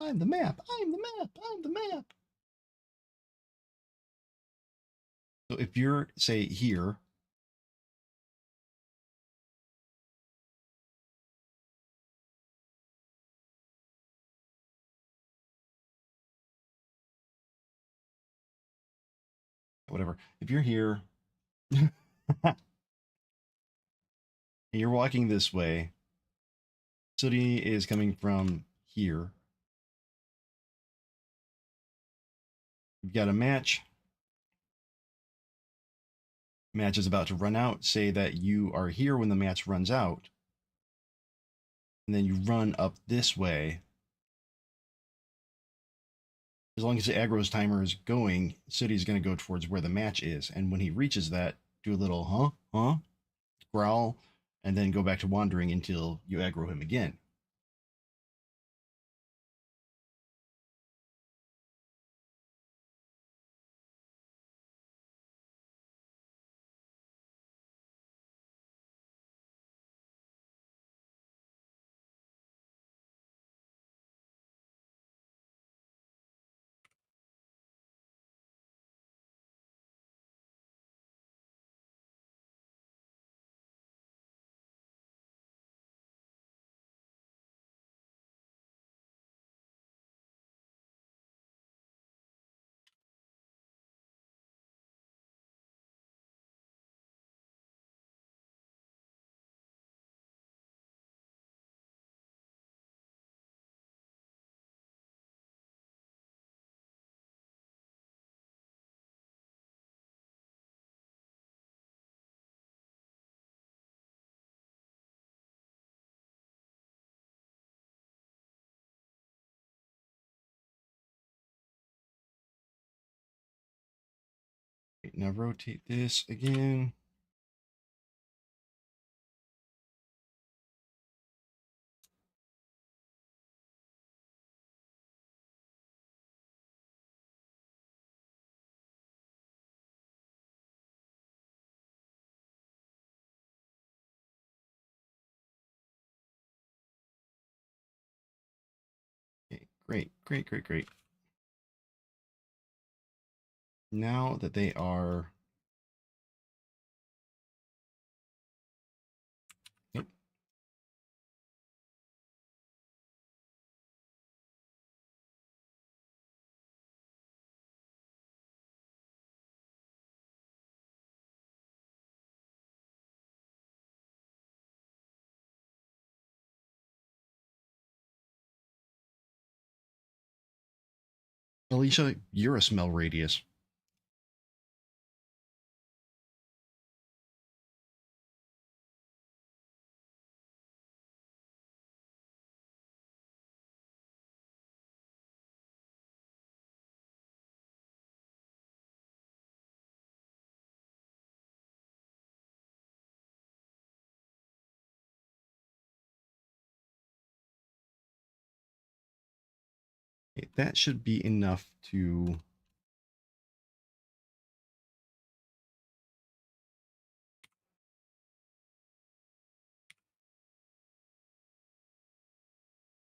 I'm the map. I'm the map. I'm the map. So if you're, say, here, whatever, if you're here, and you're walking this way, Sooty is coming from here. You've got a match. Match is about to run out. Say that you are here when the match runs out. And then you run up this way. As long as the aggro's timer is going, Sooty is going to go towards where the match is. And when he reaches that, do a little growl, and then go back to wandering until you aggro him again. Now rotate this again. Okay, great. Now that they are... Nope. Alicia, you're a smell radius. Okay, that should be enough to...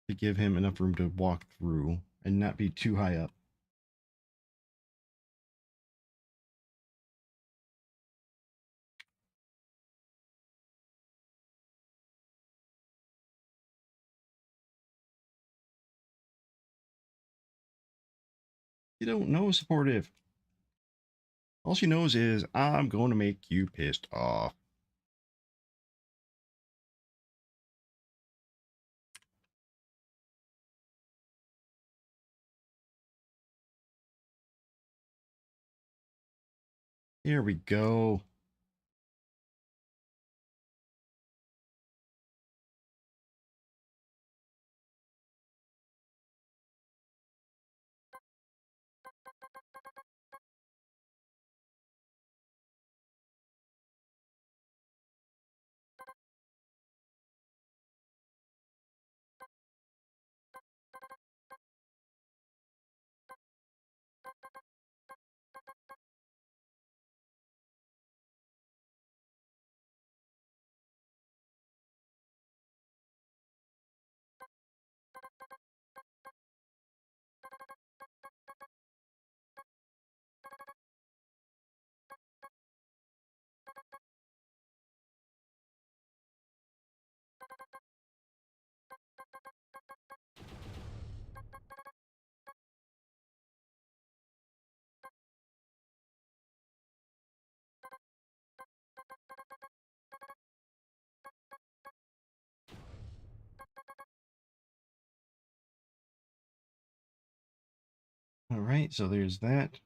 to give him enough room to walk through and not be too high up. You don't know supportive. All she knows is, I'm going to make you pissed off. Here we go. All right, so there's that.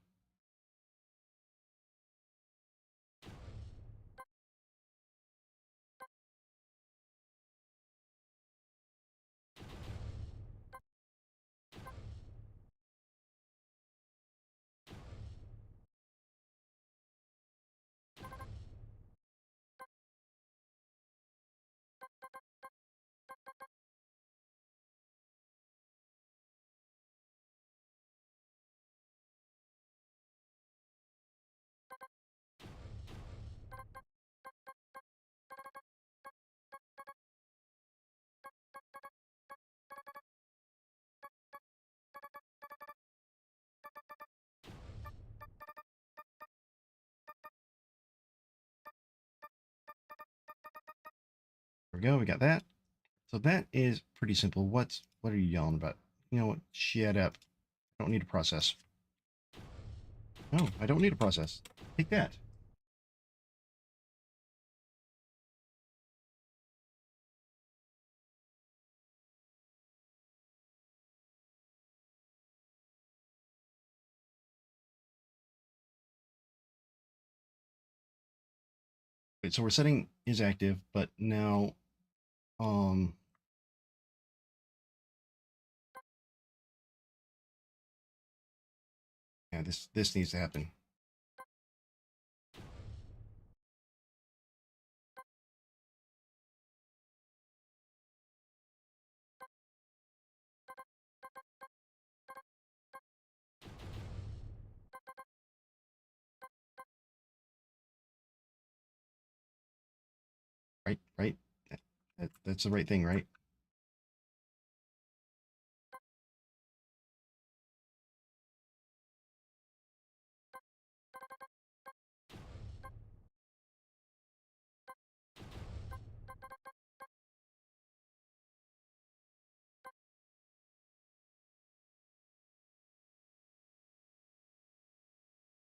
There we go. We got that. So that is pretty simple. What are you yelling about? You know what? Shut up. I don't need a process. No, I don't need a process. Take that. Wait, so we're setting is active, but now, yeah, this needs to happen. Right? That's the right thing, right?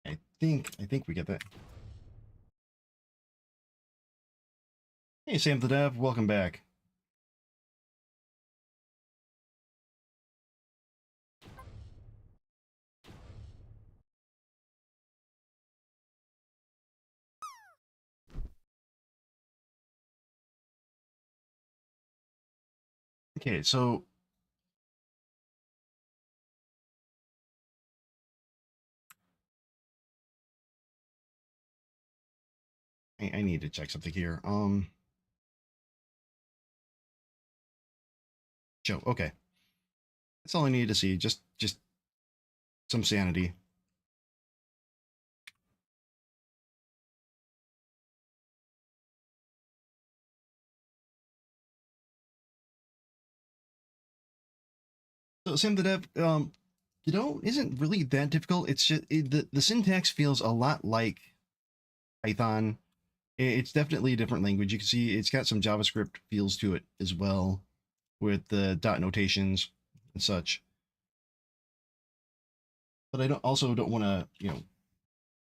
I think we get that. Hey, Sam the Dev, welcome back. Okay, so I need to check something here. Joe, okay. That's all I needed to see. Just some sanity. So Sam the Dev, Godot isn't really that difficult. It's just the syntax feels a lot like Python. It's definitely a different language. You can see it's got some JavaScript feels to it as well, with the dot notations and such. But I don't want to,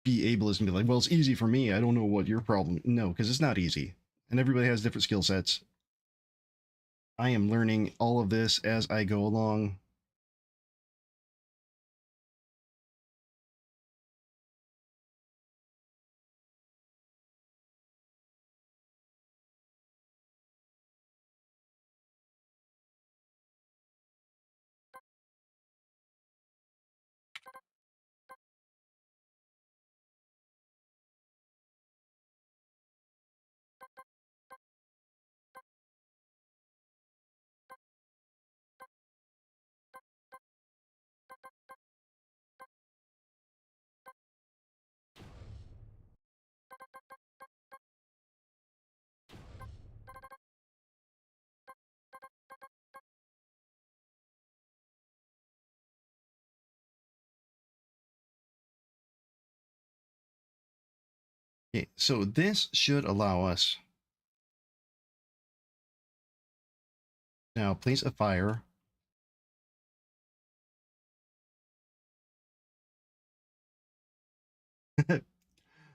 be ableist and be like, well, it's easy for me. I don't know what your problem. No, because it's not easy, and everybody has different skill sets. I am learning all of this as I go along. Okay, so this should allow us now place a fire.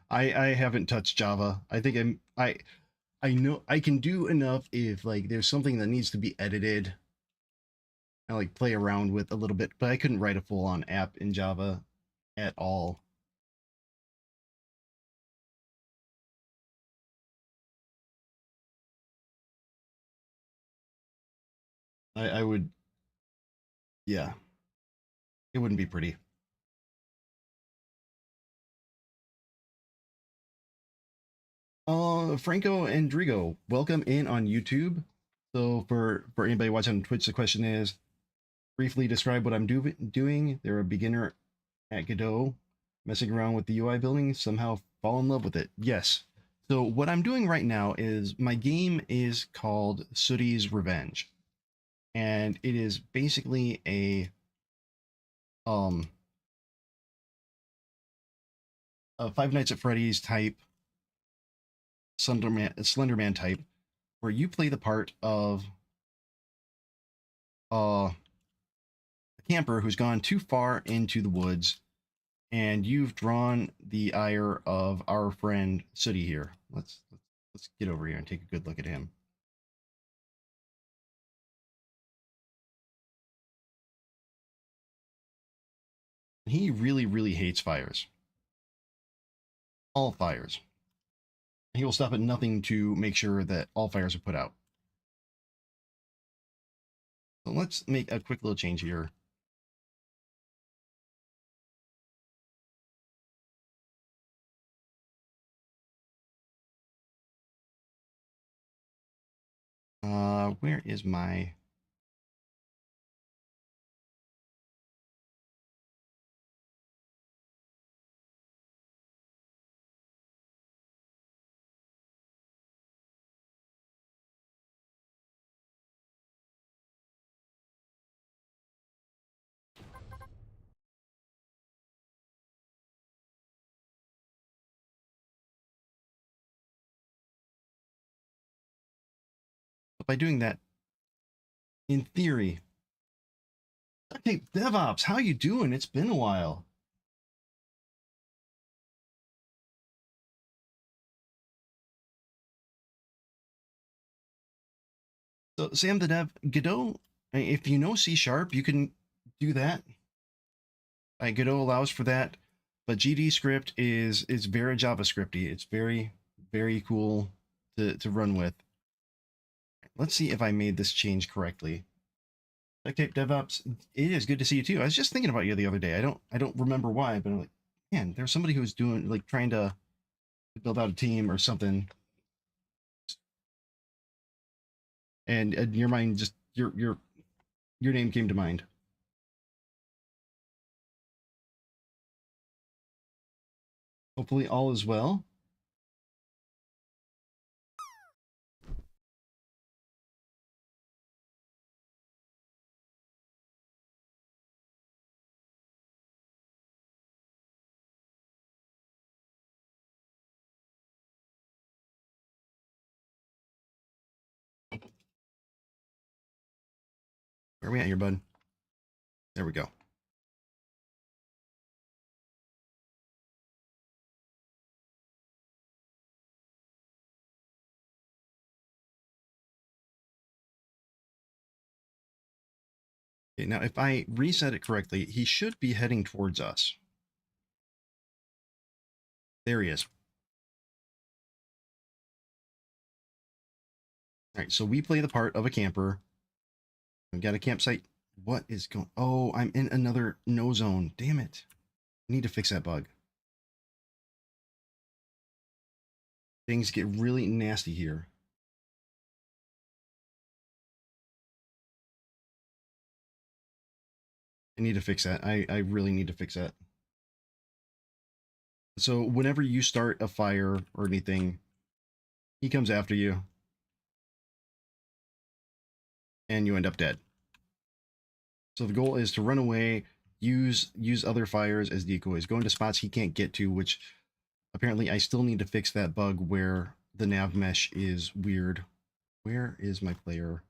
I haven't touched Java. I think I know I can do enough if like there's something that needs to be edited. I like play around with a little bit, but I couldn't write a full-on app in Java at all. I would, yeah, it wouldn't be pretty. Franco and Drigo, welcome in on YouTube. So for anybody watching on Twitch, the question is, briefly describe what I'm doing. They're a beginner at Godot, messing around with the UI building, somehow fall in love with it. Yes. So what I'm doing right now is my game is called Sooty's Revenge. And it is basically a Five Nights at Freddy's type Slenderman type, where you play the part of a camper who's gone too far into the woods, and you've drawn the ire of our friend Sooty here. Let's get over here and take a good look at him. He really, really hates fires. All fires. He will stop at nothing to make sure that all fires are put out. So let's make a quick little change here. Where is my... By doing that, in theory... Okay, DevOps, how you doing? It's been a while. So Sam the Dev, Godot, if you know C#, you can do that. Godot allows for that, but GD script is very JavaScripty. It's very, very cool to run with. Let's see if I made this change correctly. Tape DevOps, it is good to see you too. I was just thinking about you the other day. I don't remember why, but I'm like, man, there's somebody who's doing like trying to build out a team or something. And your mind just your name came to mind. Hopefully all is well. Where are we at here, bud? There we go. Okay, now if I reset it correctly, he should be heading towards us. There he is. All right, so we play the part of a camper. We've got a campsite. What is going... Oh, I'm in another no zone. Damn it. I need to fix that bug. Things get really nasty here. I need to fix that. I really need to fix that. So whenever you start a fire or anything, he comes after you. And you end up dead. So the goal is to run away, use other fires as decoys, go into spots he can't get to, which apparently I still need to fix that bug where the nav mesh is weird. Where is my player?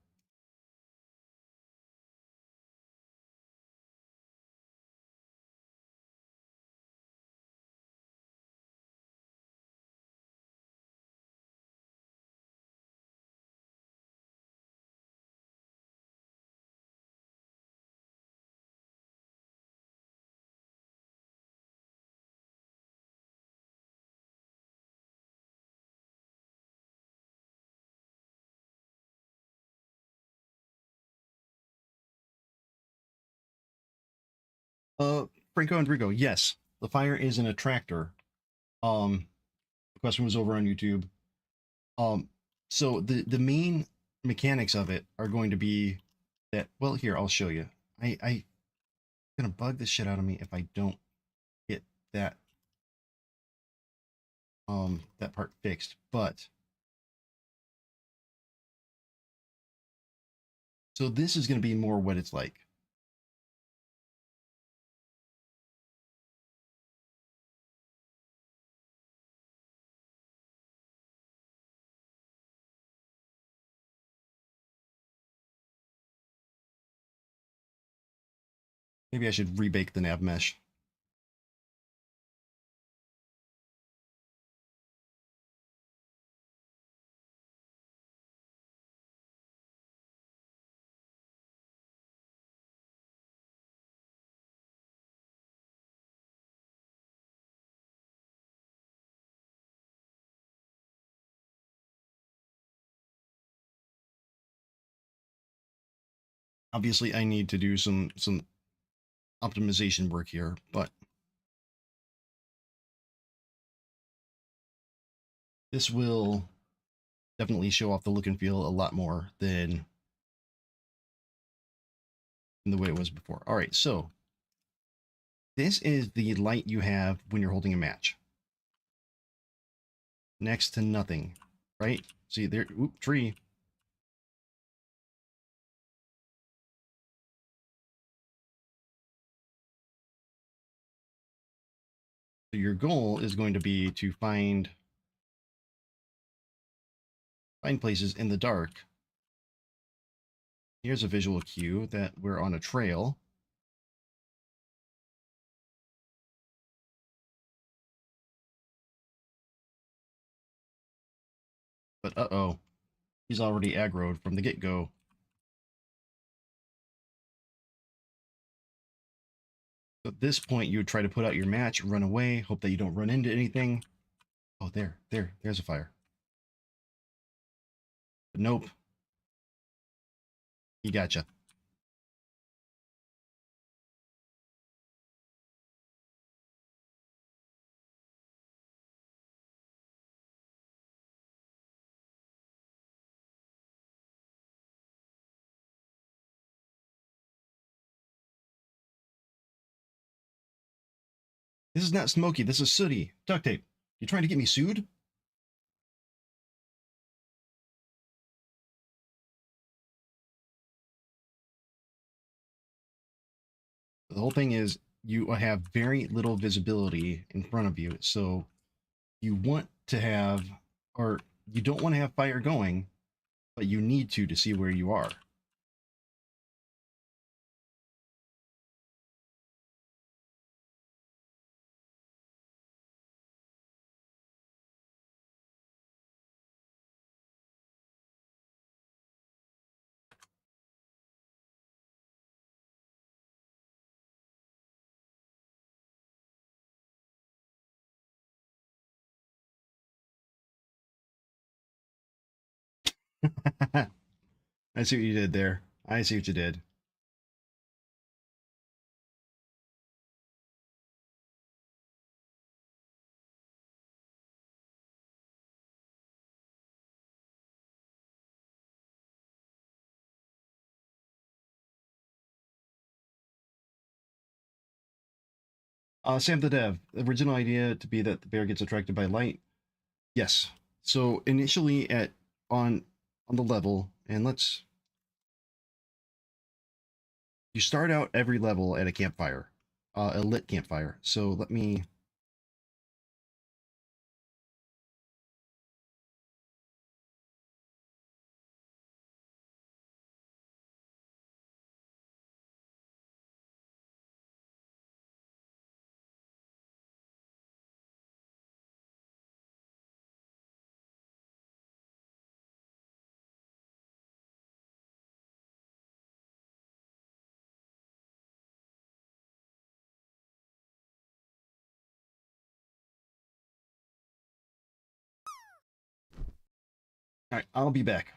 Franco Andrigo, yes. The fire is in a tractor. The question was over on YouTube. So the main mechanics of it are going to be that, well, here, I'll show you. I gonna bug the shit out of me if I don't get that that part fixed. But so this is gonna be more what it's like. Maybe I should rebake the nav mesh. Obviously, I need to do some optimization work here, but this will definitely show off the look and feel a lot more than the way it was before. All right, so this is the light you have when you're holding a match. Next to nothing, right? See there, oop, tree. So your goal is going to be to find places in the dark. Here's a visual cue that we're on a trail. But uh-oh, he's already aggroed from the get-go. So at this point, you would try to put out your match, run away, hope that you don't run into anything. Oh, there's a fire. But nope. He gotcha. This is not smoky, this is sooty. Duct tape. You trying to get me sued? The whole thing is you have very little visibility in front of you, so you want to have, or you don't want to have fire going, but you need to see where you are. I see what you did there. I see what you did. Sam the Dev, the original idea to be that the bear gets attracted by light. Yes. So initially on the level, and you start out every level at a campfire, a lit campfire. So let me all right, I'll be back.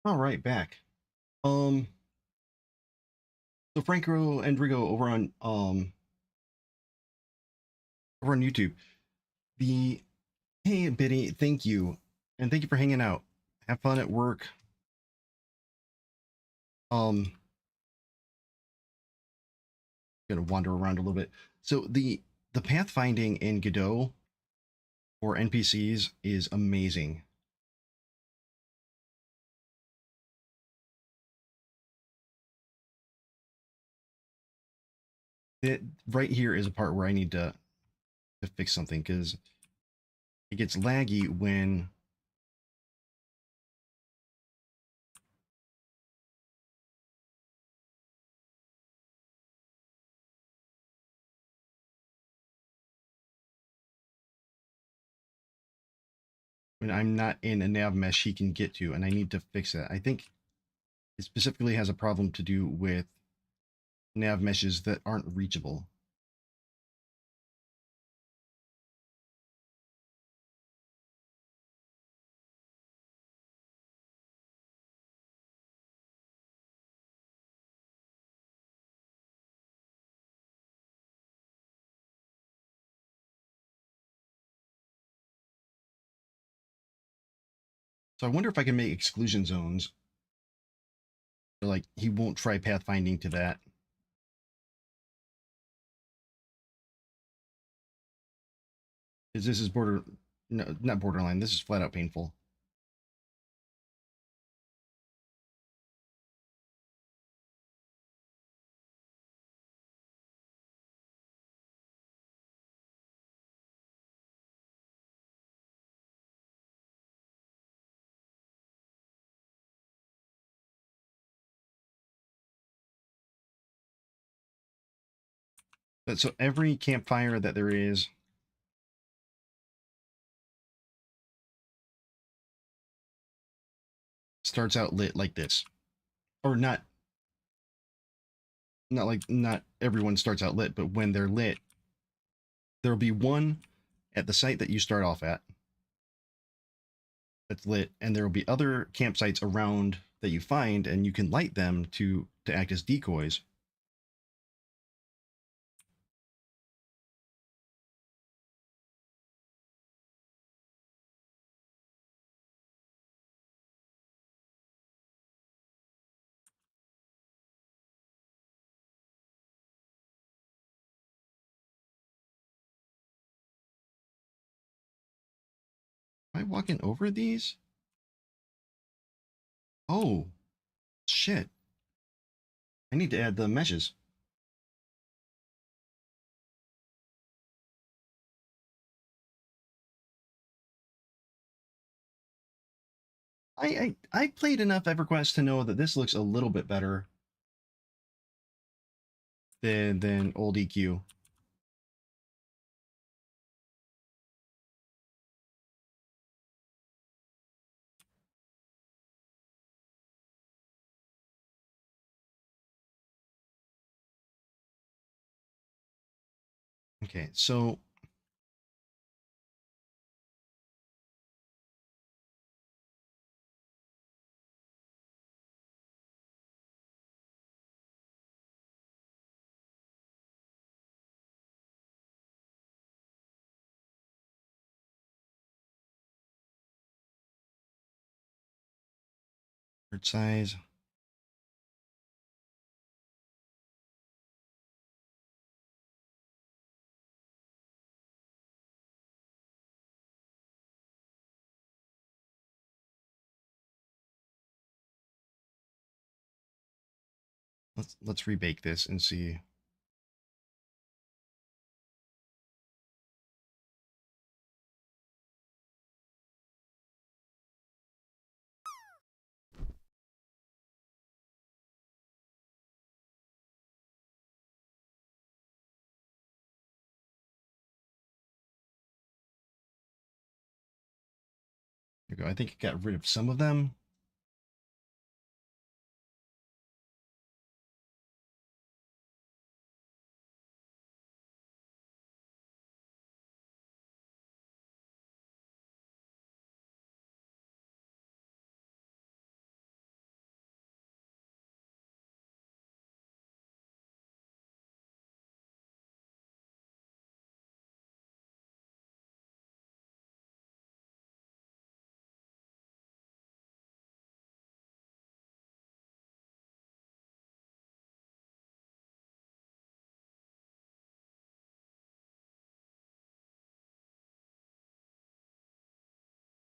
All right, back. So Franco Endrigo over on YouTube. The Hey Biddy, thank you. And thank you for hanging out. Have fun at work. Gonna wander around a little bit. So the pathfinding in Godot for NPCs is amazing. Right here is a part where I need to fix something because it gets laggy when I'm not in a nav mesh he can get to, and I need to fix it. I think it specifically has a problem to do with nav meshes that aren't reachable. So I wonder if I can make exclusion zones. Like, he won't try pathfinding to that. Because this is no, not borderline. This is flat out painful. But so every campfire that there is starts out lit like this. Or not everyone starts out lit, but when they're lit, there'll be one at the site that you start off at that's lit, and there will be other campsites around that you find, and you can light them to act as decoys. Am I walking over these? Oh, shit. I need to add the meshes. I played enough EverQuest to know that this looks a little bit better than old EQ. Okay, so size. Let's rebake this and see. There we go. I think it got rid of some of them.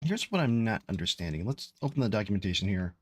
here's what I'm not understanding. Let's open the documentation here.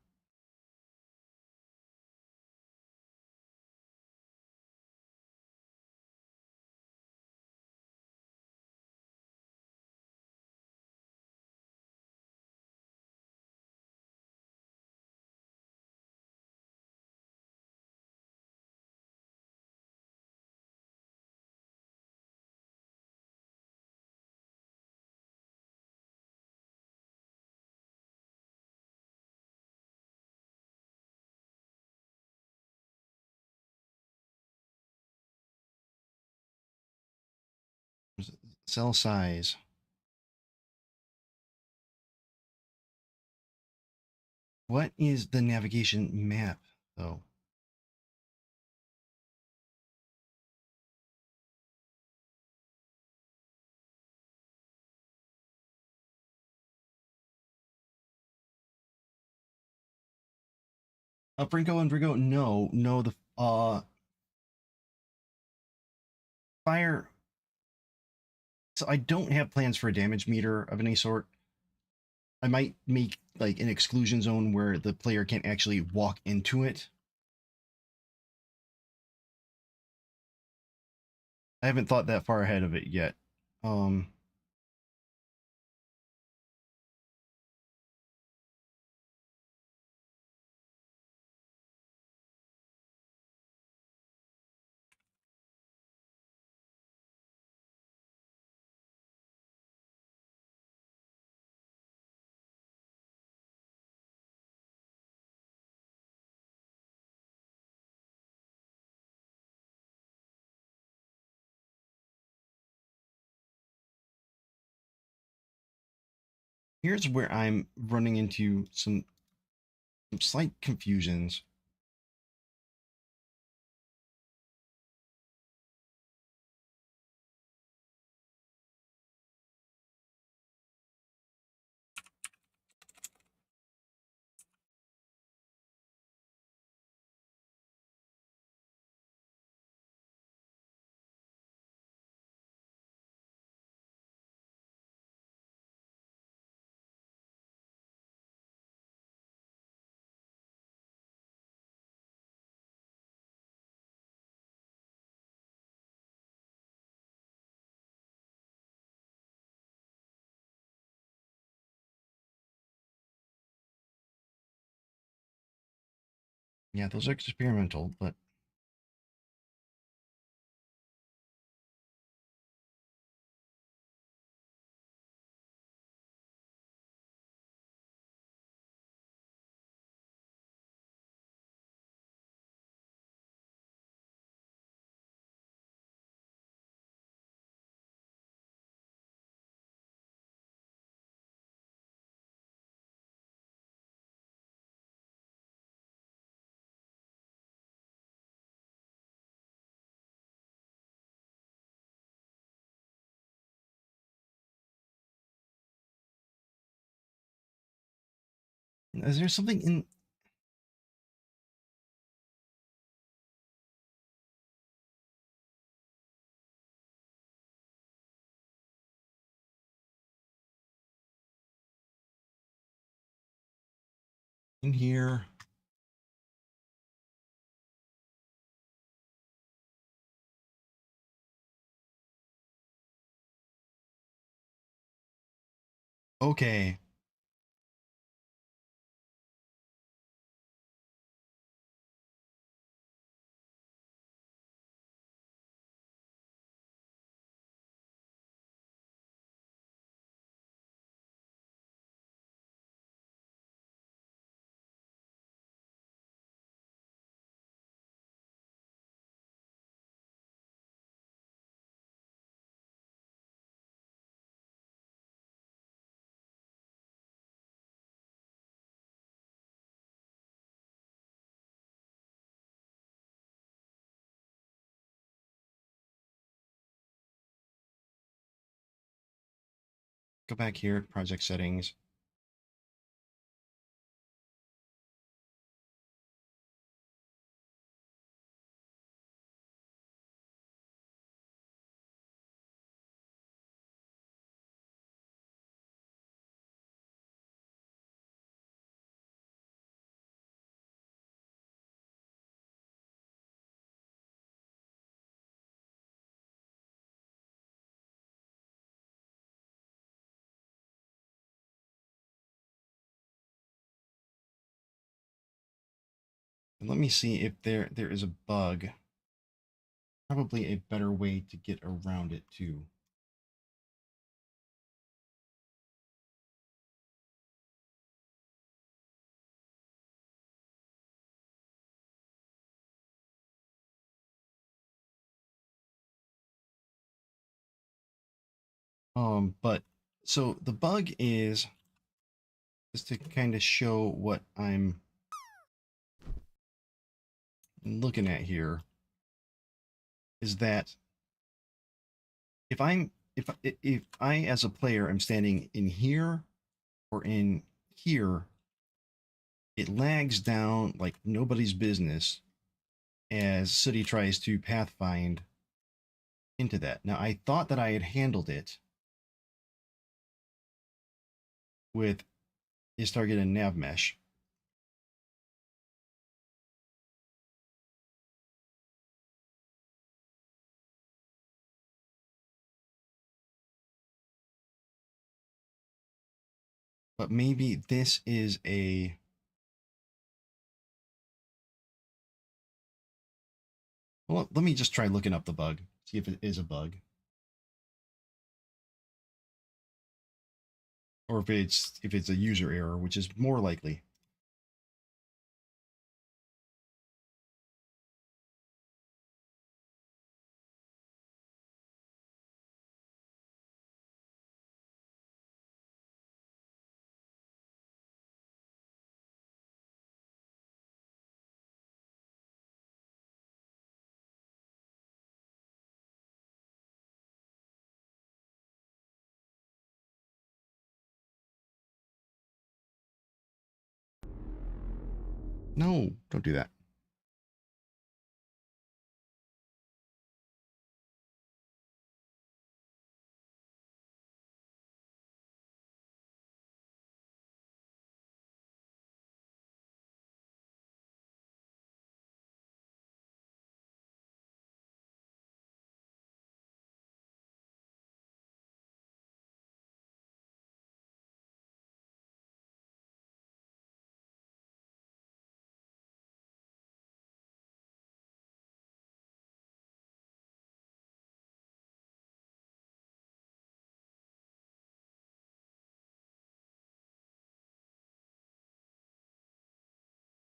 Cell size. What is the navigation map, though? Brinko and Brigo, no, the fire. So I don't have plans for a damage meter of any sort. I might make like an exclusion zone where the player can't actually walk into it. I haven't thought that far ahead of it yet. Here's where I'm running into some slight confusions. Yeah, those are experimental, but is there something in here? Okay. Go back here, project settings. Let me see if there is a bug. Probably a better way to get around it too. But so the bug is just to kind of show what I'm looking at here is that if I as a player am standing in here or in here, it lags down like nobody's business as City tries to pathfind into that. Now I thought that I had handled it with is target and nav mesh. But maybe this is a well, let me just try looking up the bug, see if it is a bug. Or if it's a user error, which is more likely. No, don't do that.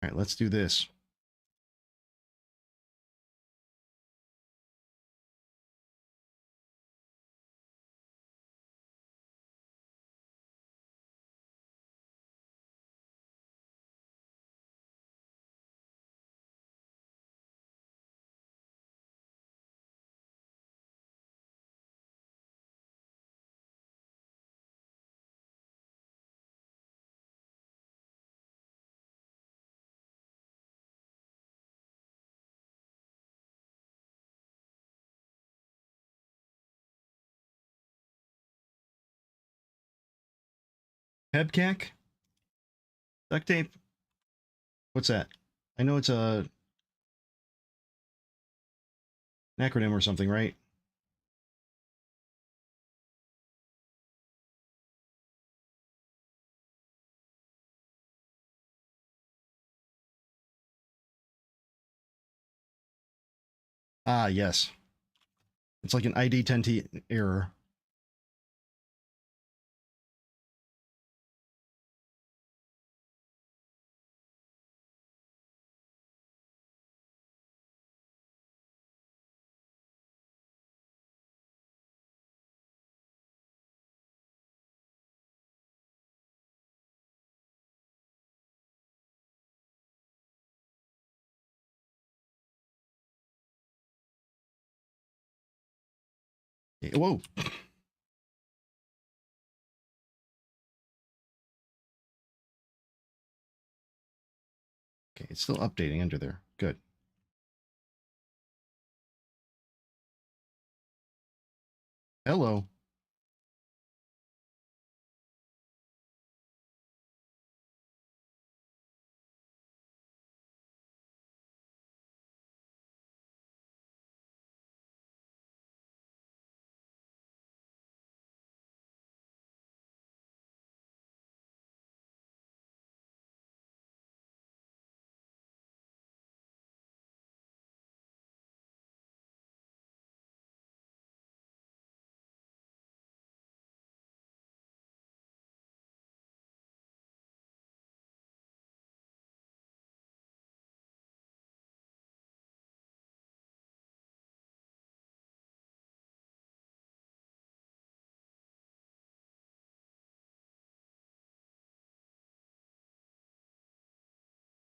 All right, let's do this. Pebcac? Duct tape? What's that? I know it's an acronym or something, right? Ah, yes. It's like an ID10T error. Whoa. Okay, it's still updating under there. Good. Hello.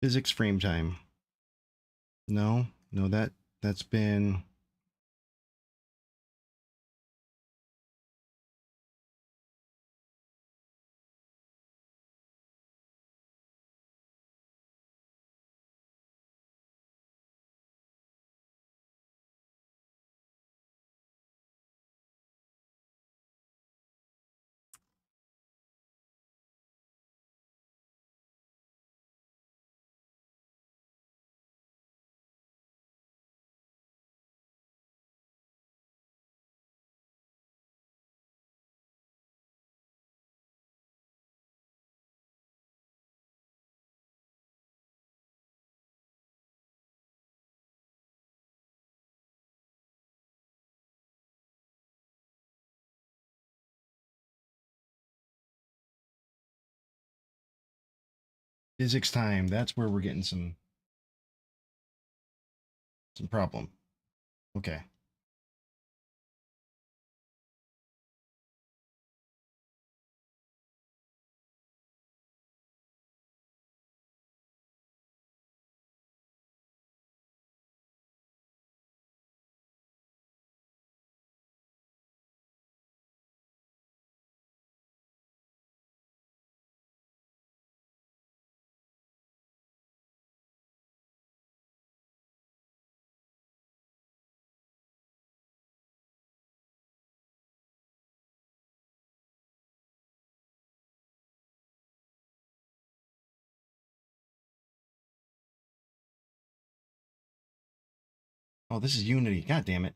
Physics frame time. No, no, that's been. Physics time. That's where we're getting some problem. Okay. Oh, this is Unity. God damn it.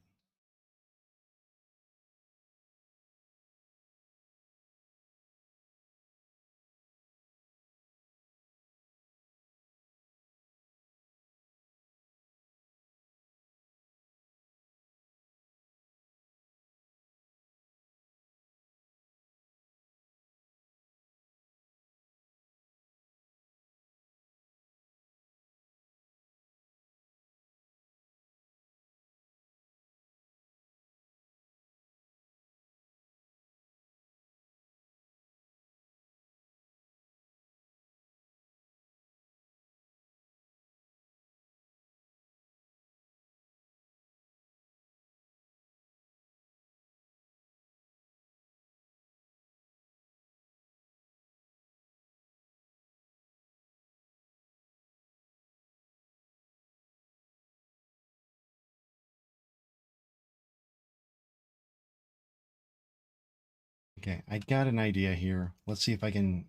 Okay, I got an idea here. Let's see if I can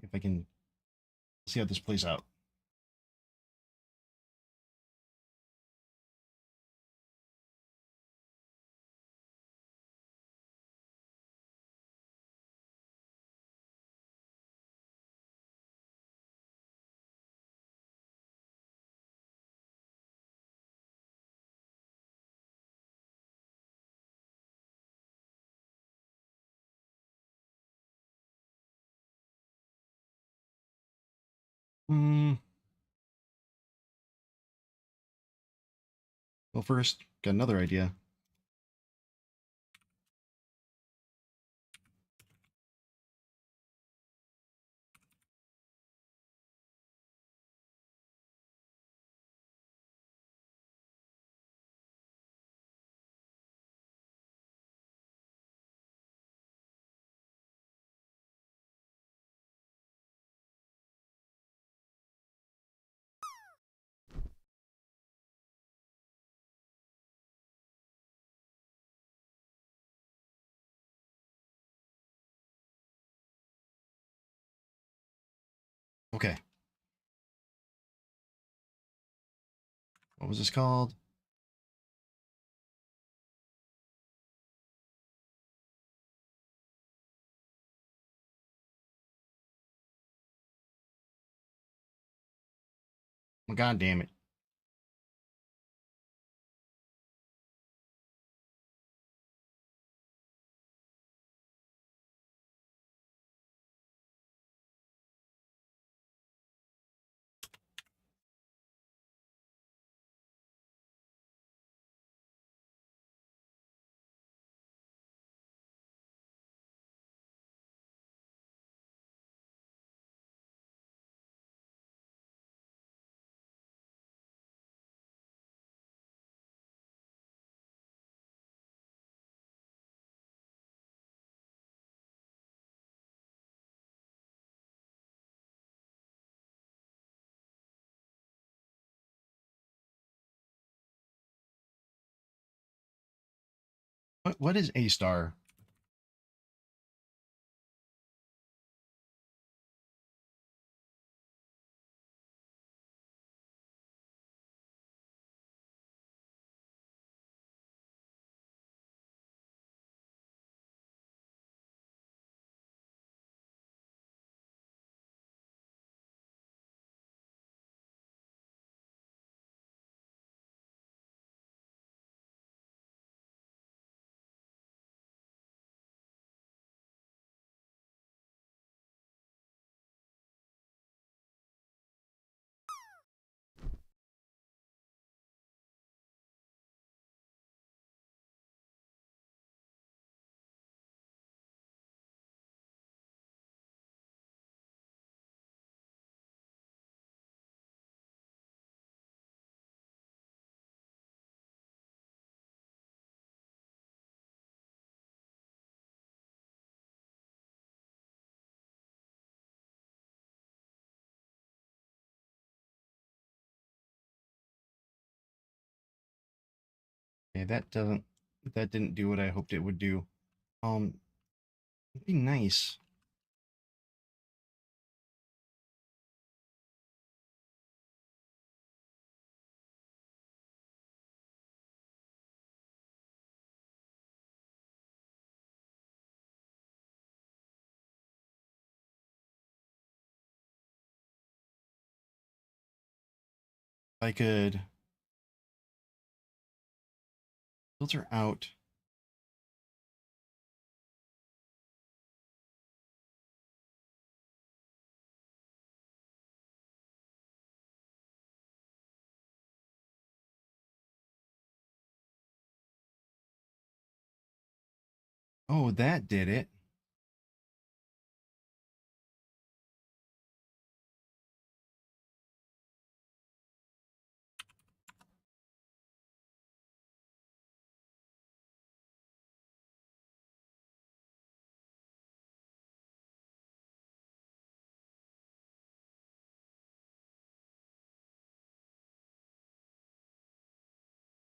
see how this plays out. Hmm. Well, first, got another idea. Okay. What was this called? Oh, God damn it. What is A star? Okay, that didn't do what I hoped it would do. It'd be nice. If I could filter out. Oh, that did it.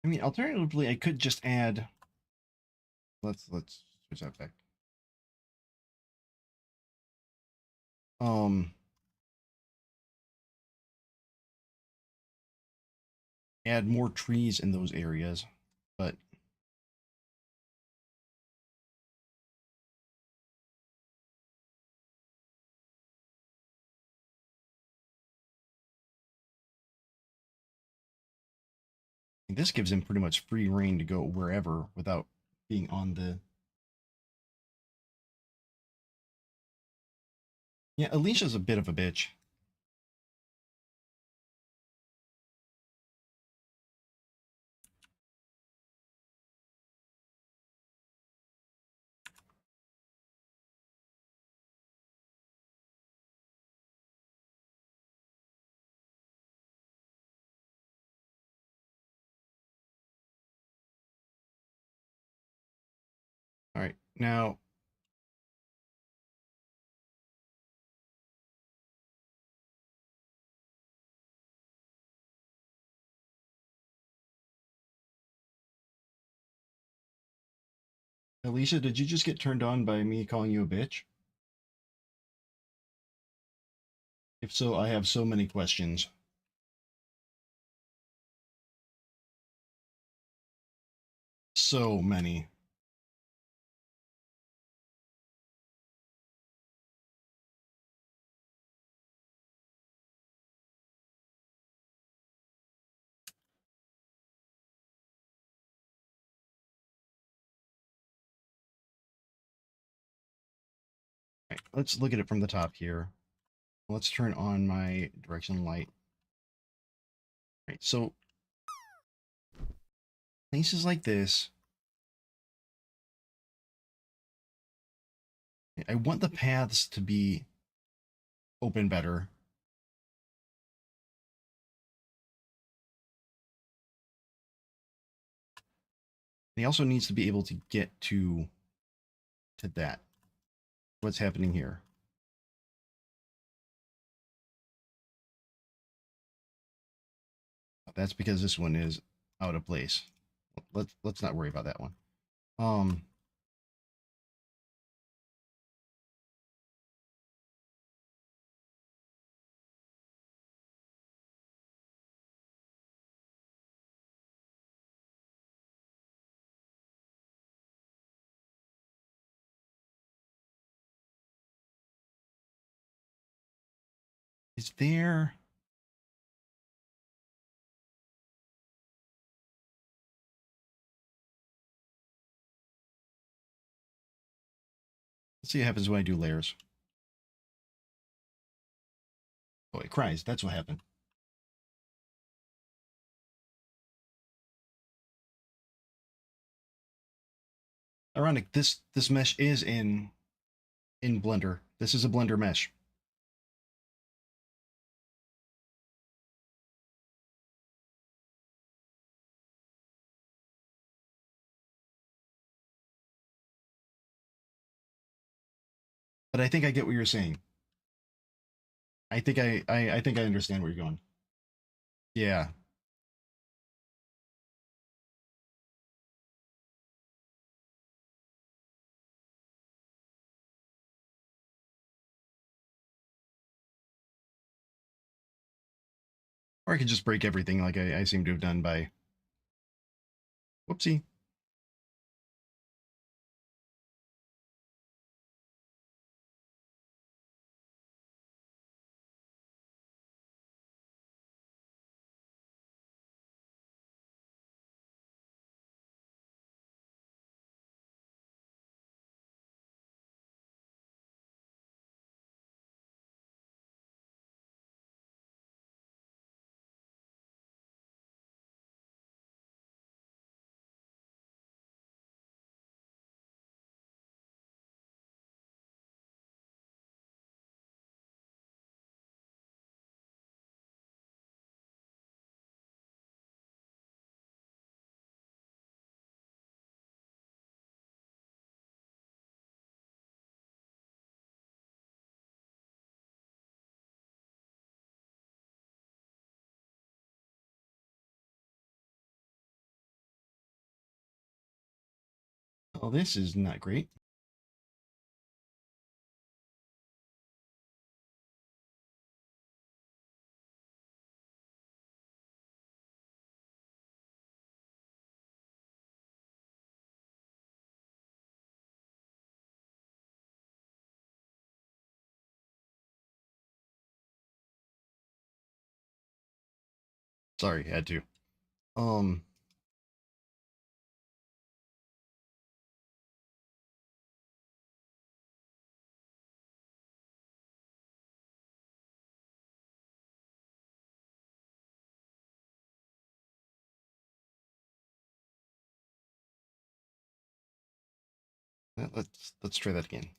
I mean, alternatively, I could just add. Let's switch that back. Um, Add more trees in those areas, but this gives him pretty much free reign to go wherever without being on the. Yeah, Alicia's a bit of a bitch. All right, now Alicia, did you just get turned on by me calling you a bitch? If so, I have so many questions. So many. All right, let's look at it from the top here. Let's turn on my direction light. All right, so places like this, I want the paths to be open better. He also needs to be able to get to that. What's happening here? That's because this one is out of place. Let's not worry about that one. Um, is there? Let's see what happens when I do layers. Oh, it cries. That's what happened. Ironic. This mesh is in Blender. This is a Blender mesh. But I think I get what you're saying. I think I think I understand where you're going. Yeah. Or I could just break everything like I seem to have done by... Whoopsie. Oh, this is not great. Sorry, had to. Um, 'Let's try that again.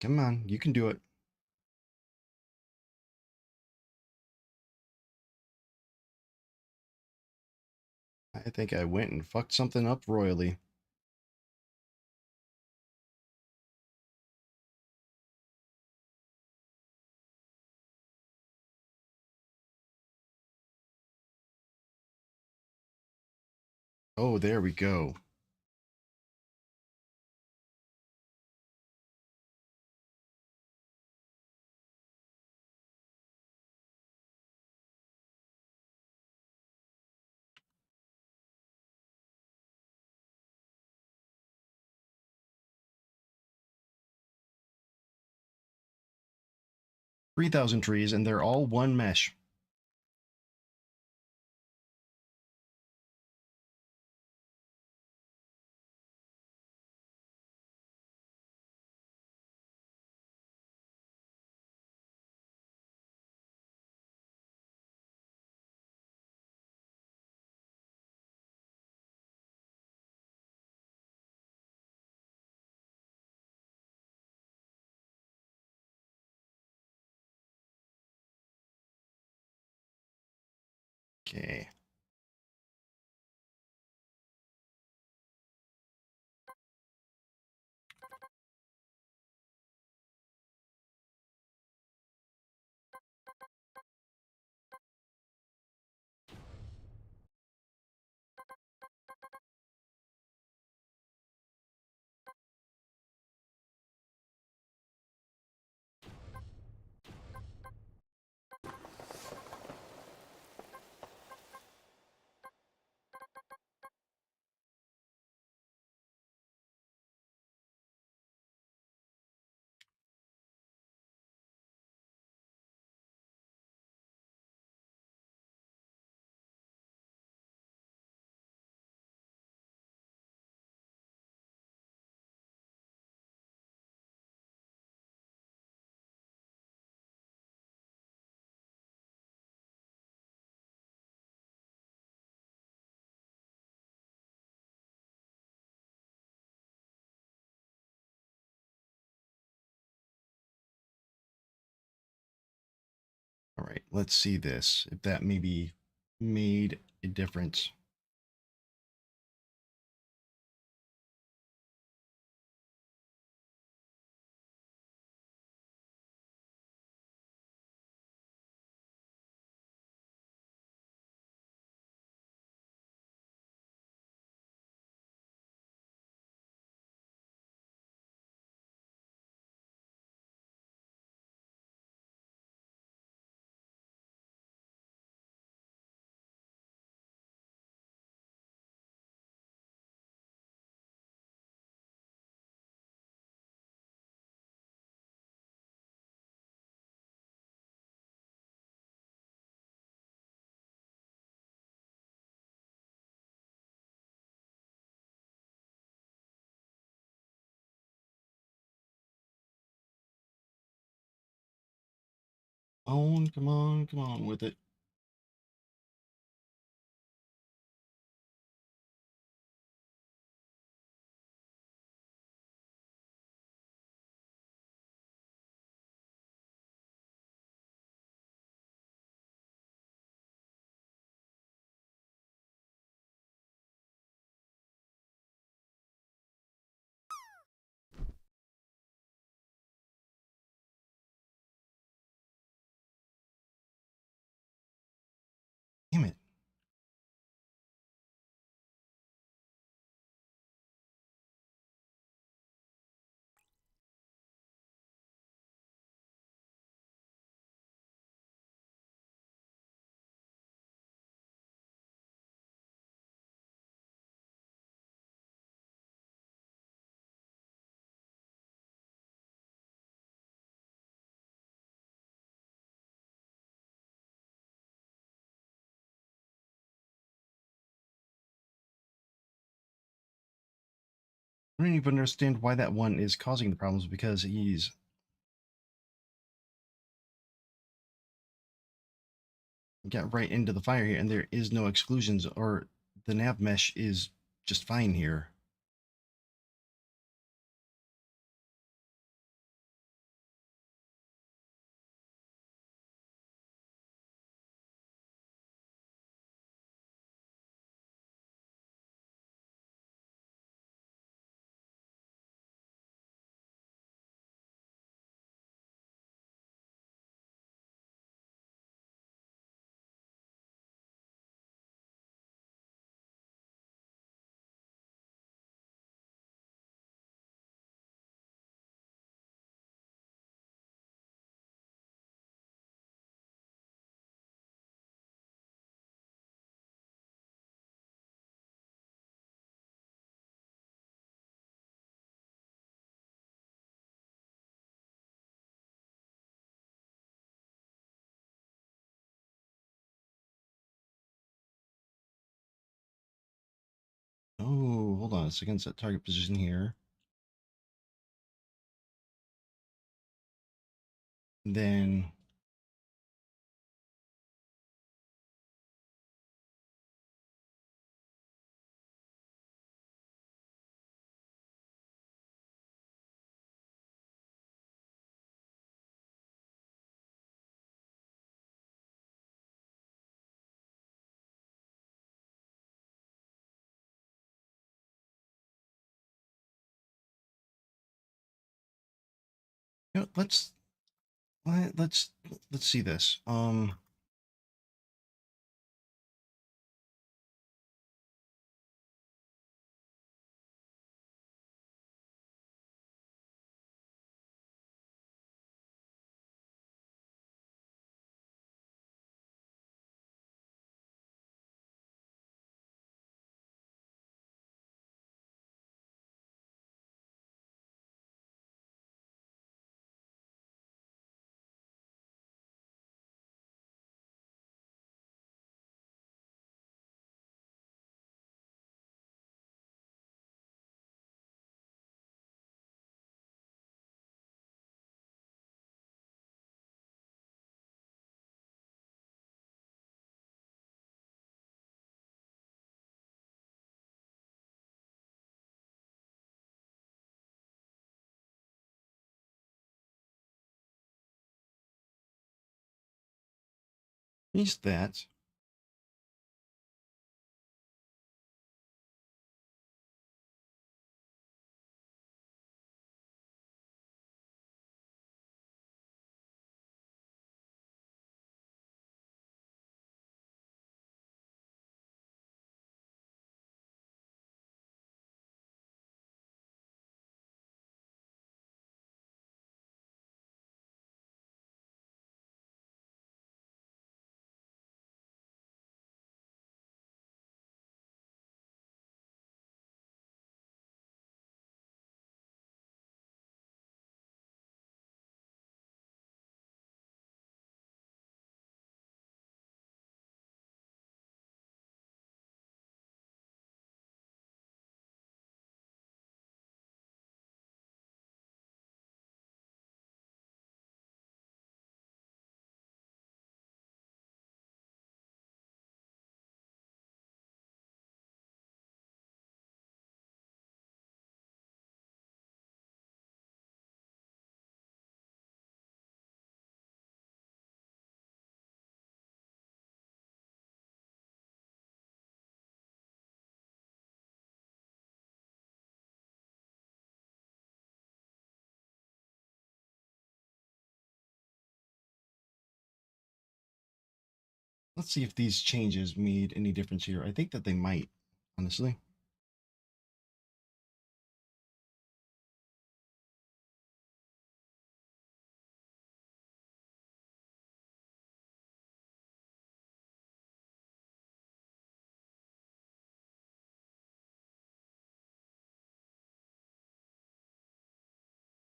Come on, you can do it. I think I went and fucked something up royally. Oh, there we go. $3,000 trees, and they're all one mesh. Okay. All right, let's see this. If that maybe made a difference. Come on, come on with it. Damn it. I don't even understand why that one is causing the problems because he's got right into the fire here and there is no exclusions or the nav mesh is just fine here. Oh, hold on a second. Set target position here. Then You know, let's see this. Is that? Let's see if these changes made any difference here. I think that they might, honestly.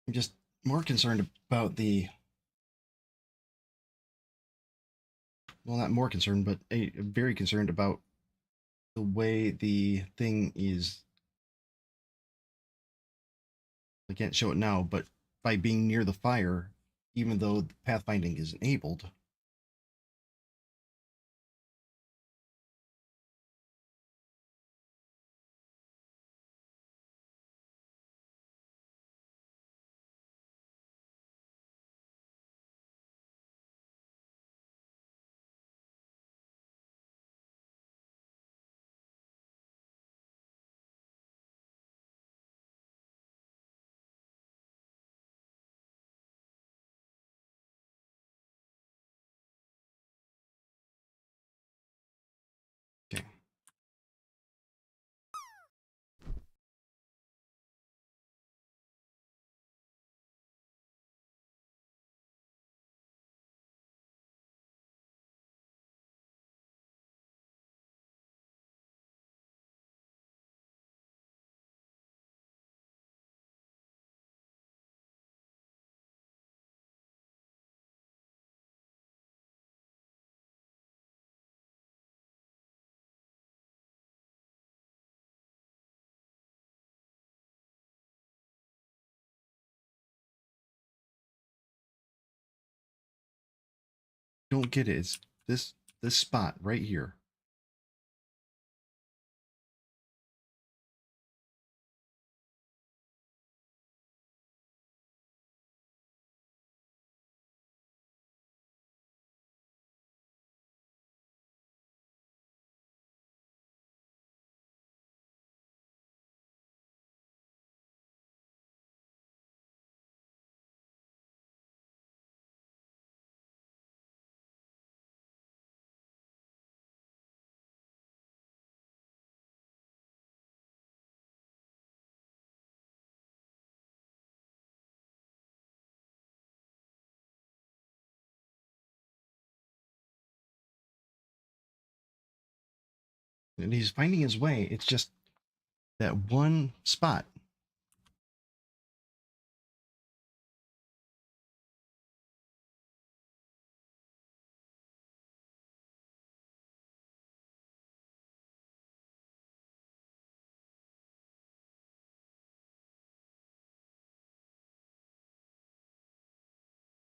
I'm just more concerned about the, well, not more concerned, but very concerned about the way the thing is. I can't show it now, but by being near the fire, even though pathfinding is enabled, okay. Don't get it. It's this spot right here. And he's finding his way. It's just that one spot.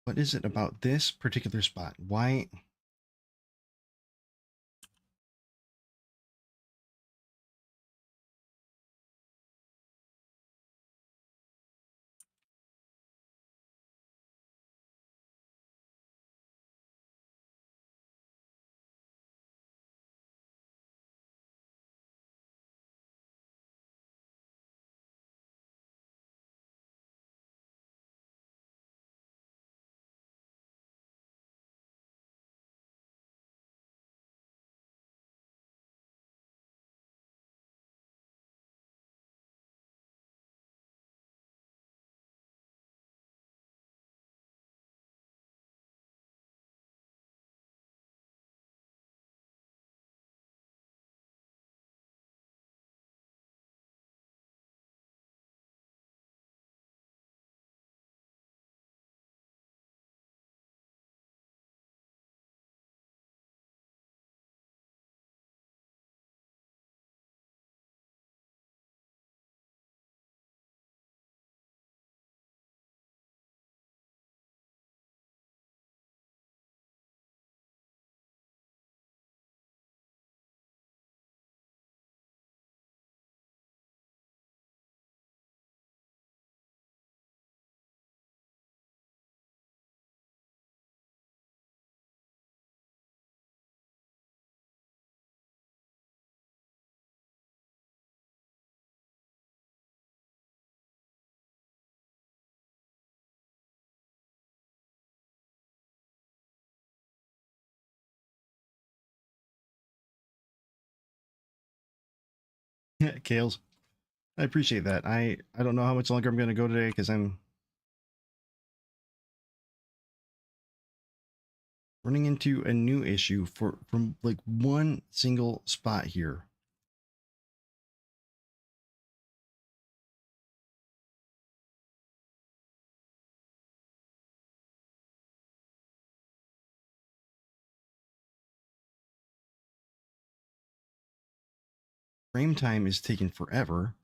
What is it about this particular spot? Why? Kales. I appreciate that. I don't know how much longer I'm going to go today because I'm running into a new issue from like one single spot here. Frame time is taking forever.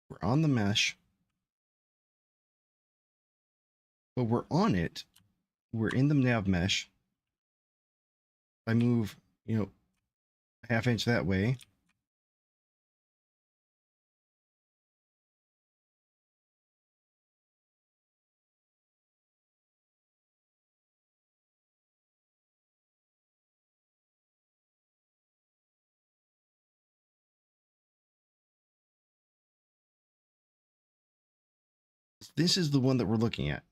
We're on the mesh, but we're on it. We're in the nav mesh. I move, a half inch that way. This is the one that we're looking at.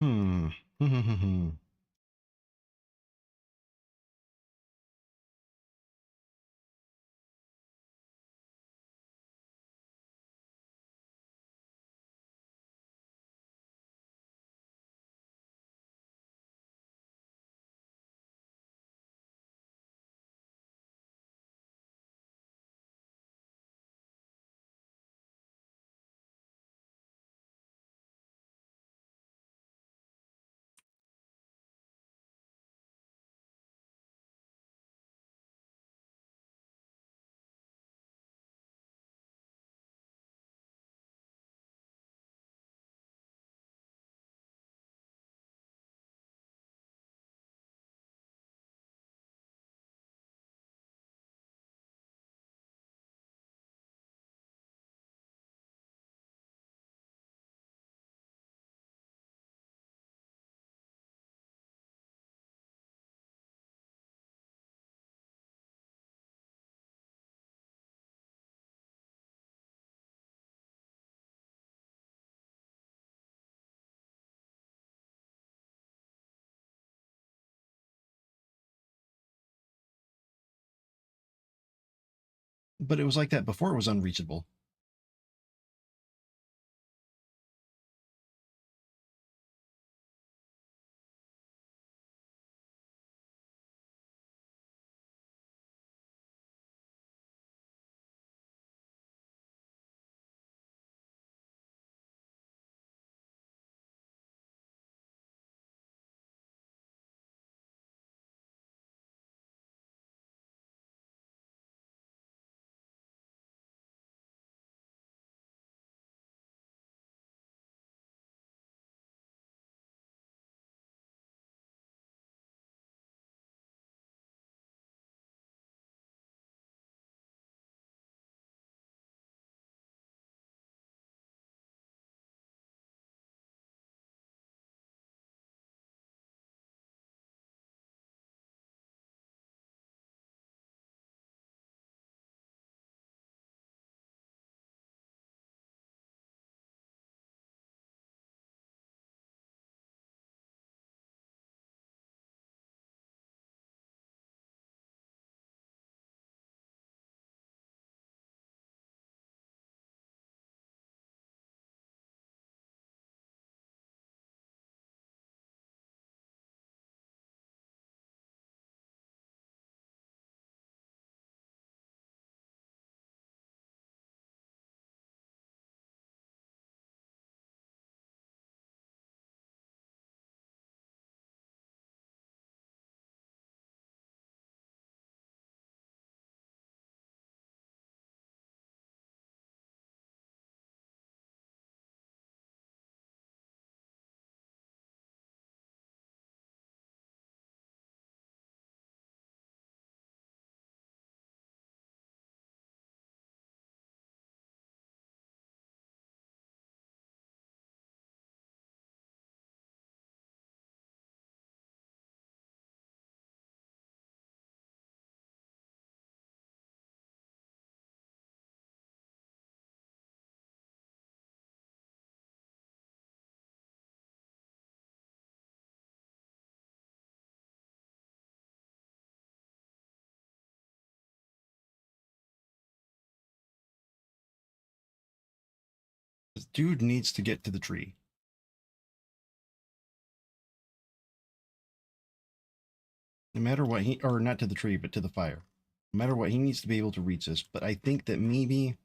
Hmm. But it was like that before it was unreachable. This dude needs to get to the tree. No matter what he, or not to the tree, but to the fire. No matter what, he needs to be able to reach this. But I think that maybe...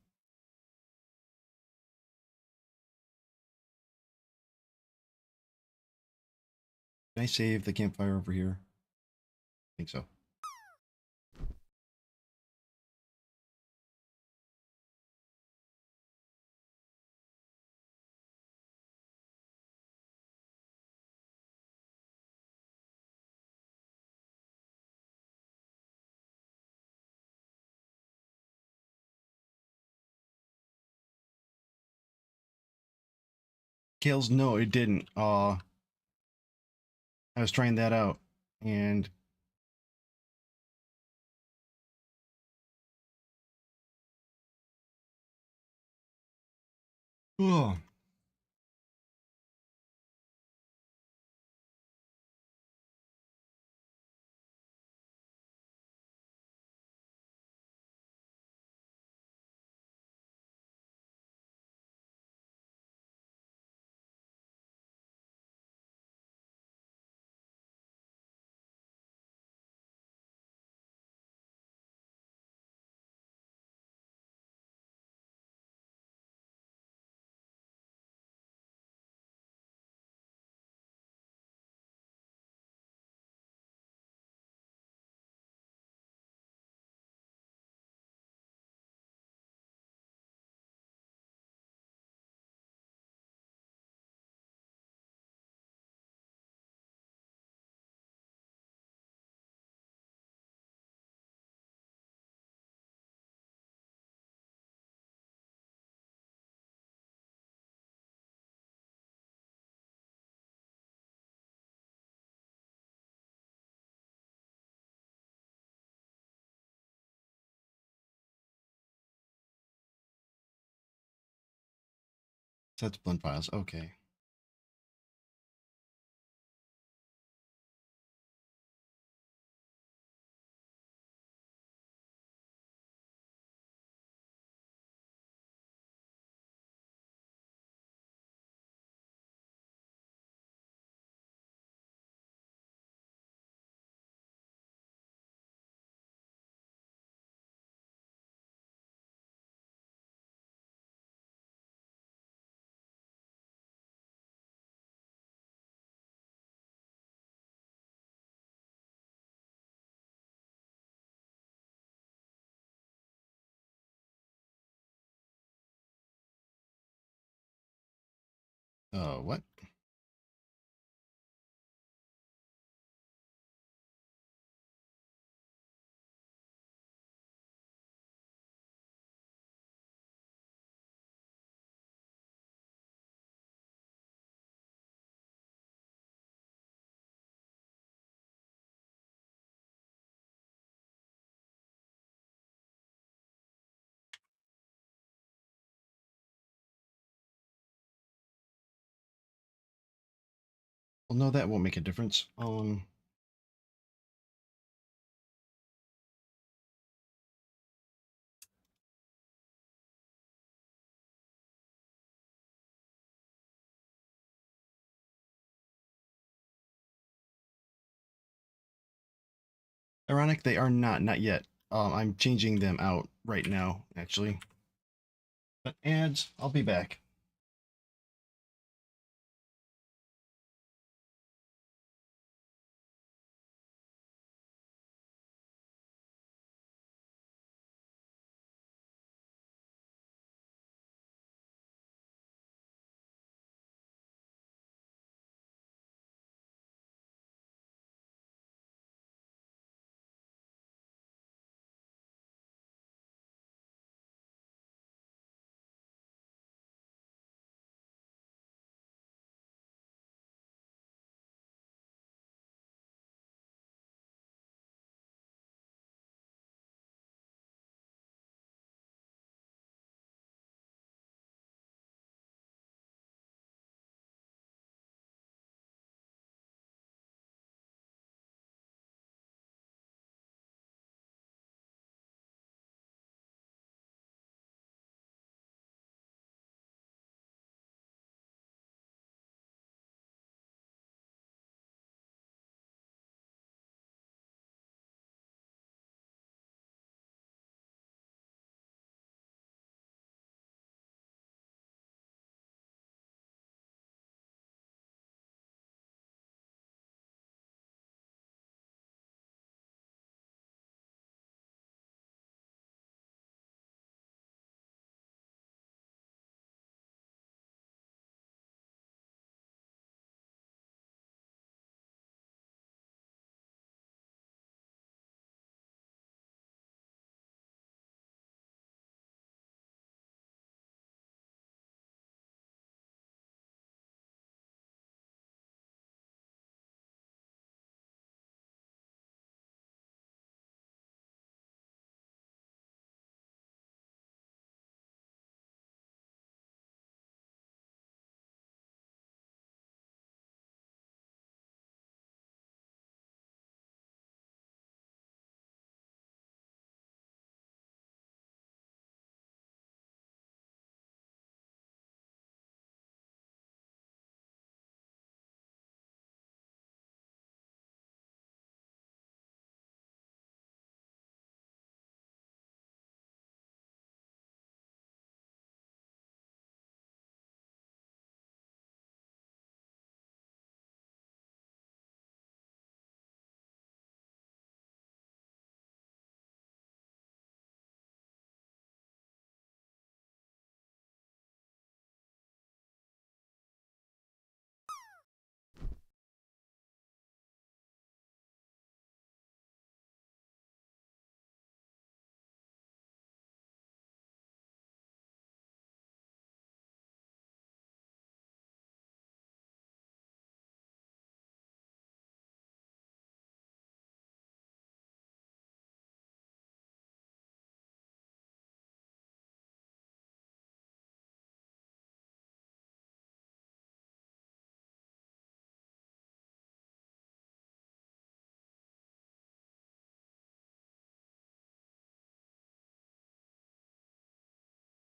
Can I save the campfire over here? I think so. Kales, no, it didn't. I was trying that out, and oh, set blend files. Okay. What? Well, no, that won't make a difference. Ironic, they are not yet. I'm changing them out right now, actually. But ads, I'll be back.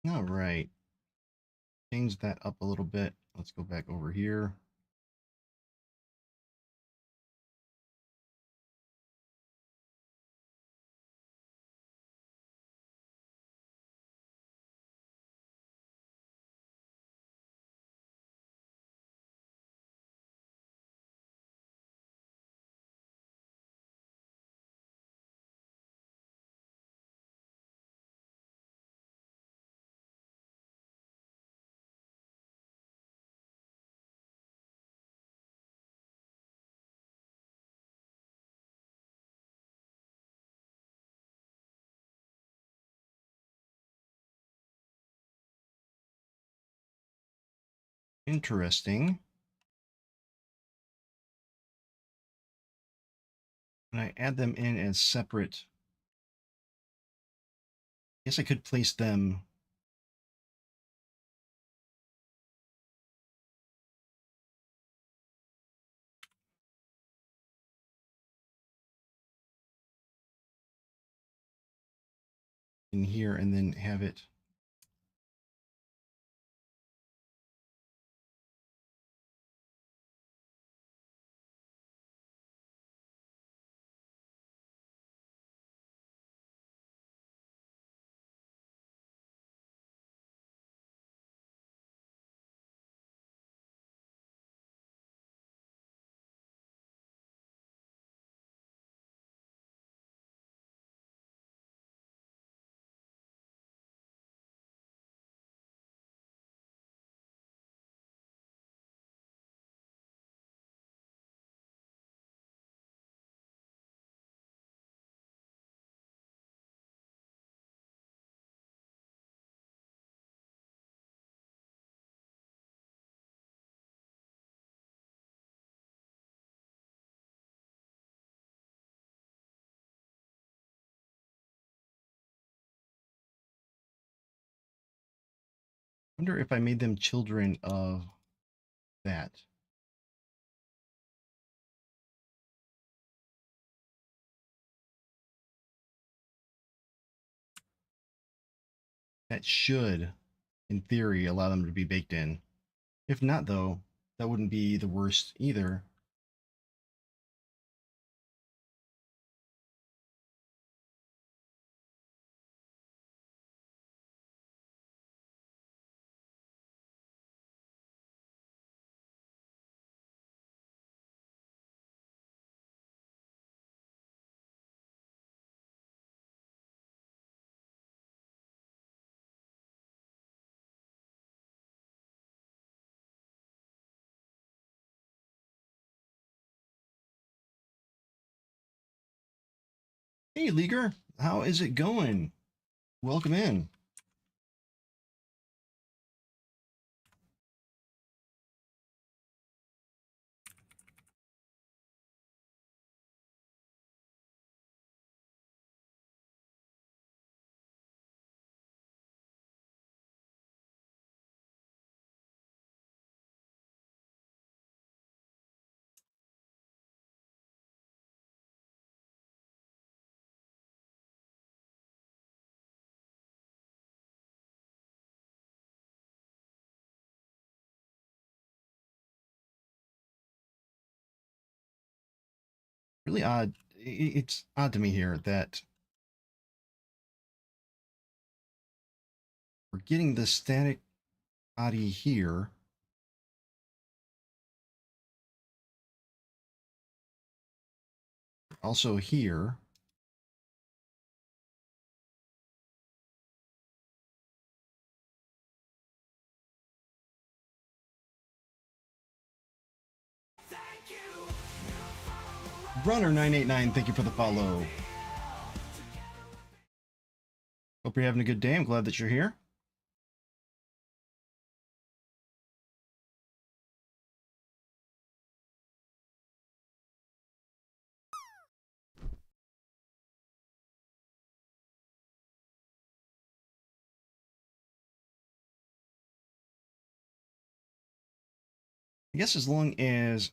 All right. Change that up a little bit. Let's go back over here. Interesting. And I add them in as separate. I guess I could place them. In here and then have it. Wonder if I made them children of that. That should, in theory, allow them to be baked in. If not, though, that wouldn't be the worst either. Hey, Leaguer, how is it going? Welcome in. Really odd. It's odd to me here that we're getting the static body here. Also here. Runner989, thank you for the follow. Hope you're having a good day. I'm glad that you're here. I guess as long as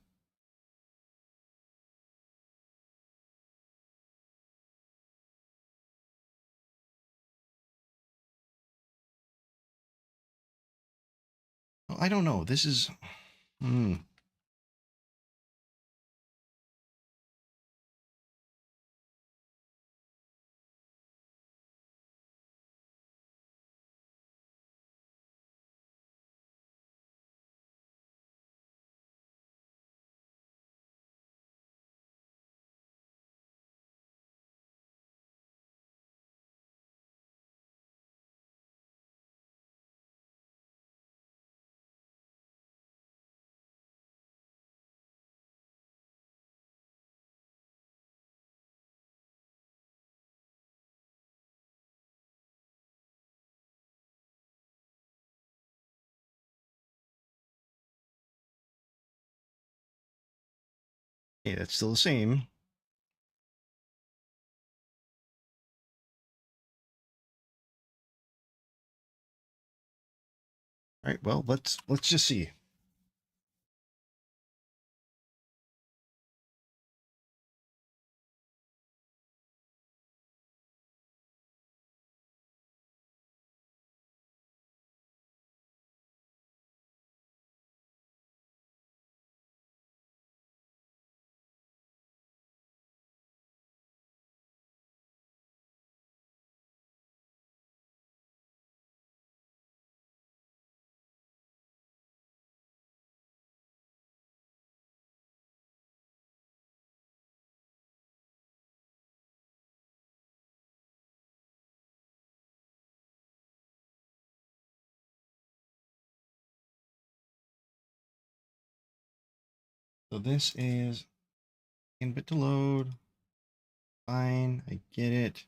I don't know. This is Okay, that's still the same. All right, well, let's just see. So this is a bit to load. Fine, I get it.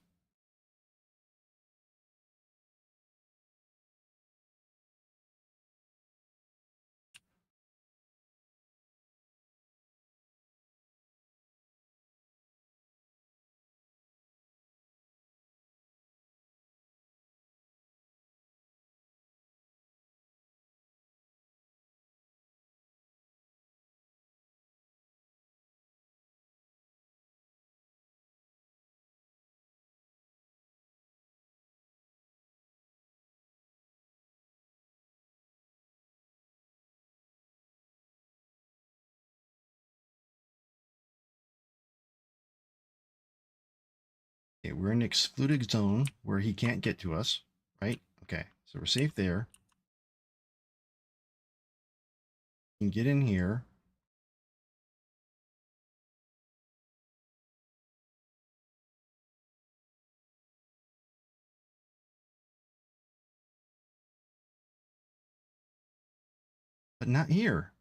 Okay, we're in the excluded zone where he can't get to us, right? Okay, so we're safe there. We can get in here. But not here.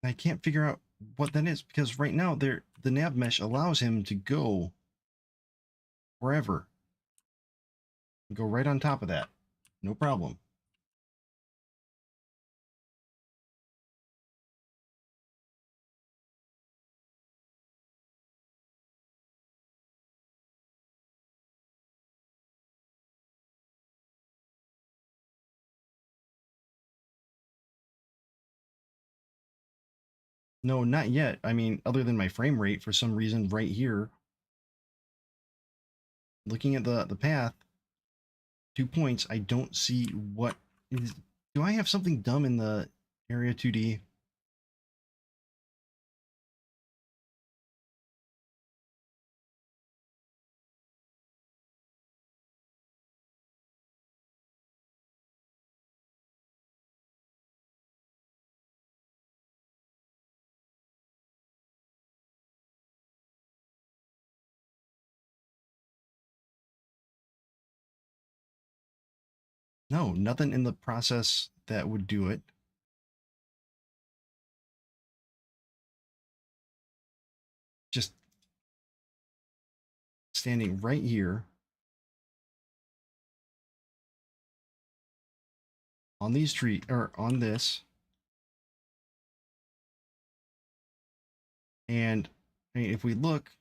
I can't figure out what that is because right now the nav mesh allows him to go wherever. Go right on top of that. No problem. No, not yet. I mean, other than my frame rate, for some reason, right here, looking at the path, 2 points, I don't see what is. Do I have something dumb in the area 2D? No, nothing in the process that would do it. Just standing right here on these tree or on this. And I mean, if we look,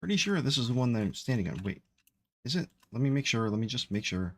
pretty sure this is the one that I'm standing on. Wait, is it? Let me make sure. Let me just make sure.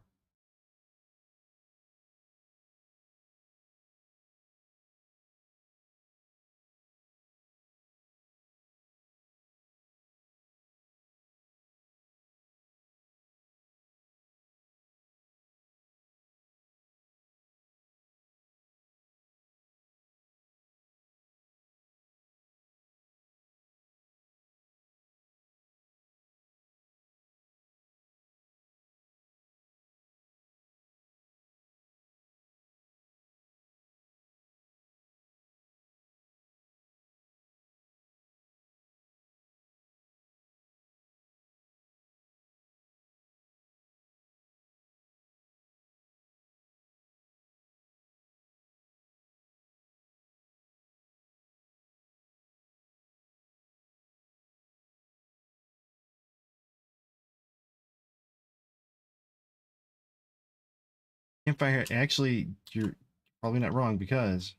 Campfire, actually, you're probably not wrong because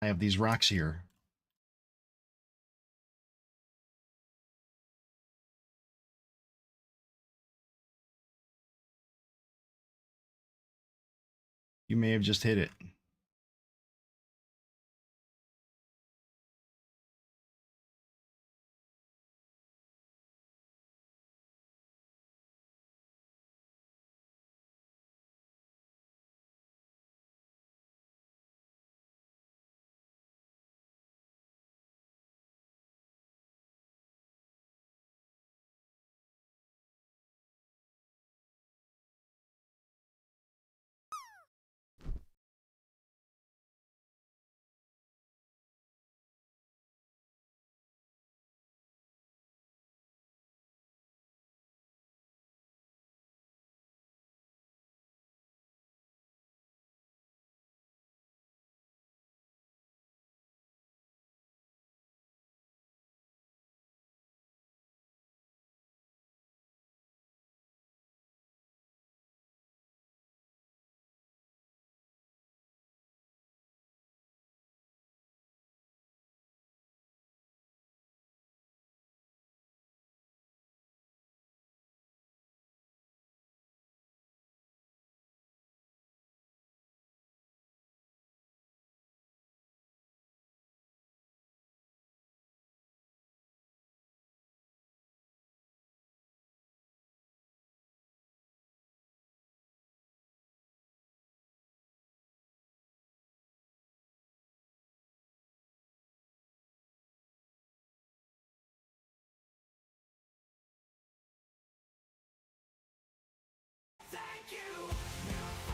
I have these rocks here. You may have just hit it.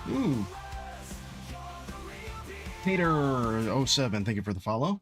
Ooh. Peter07, thank you for the follow.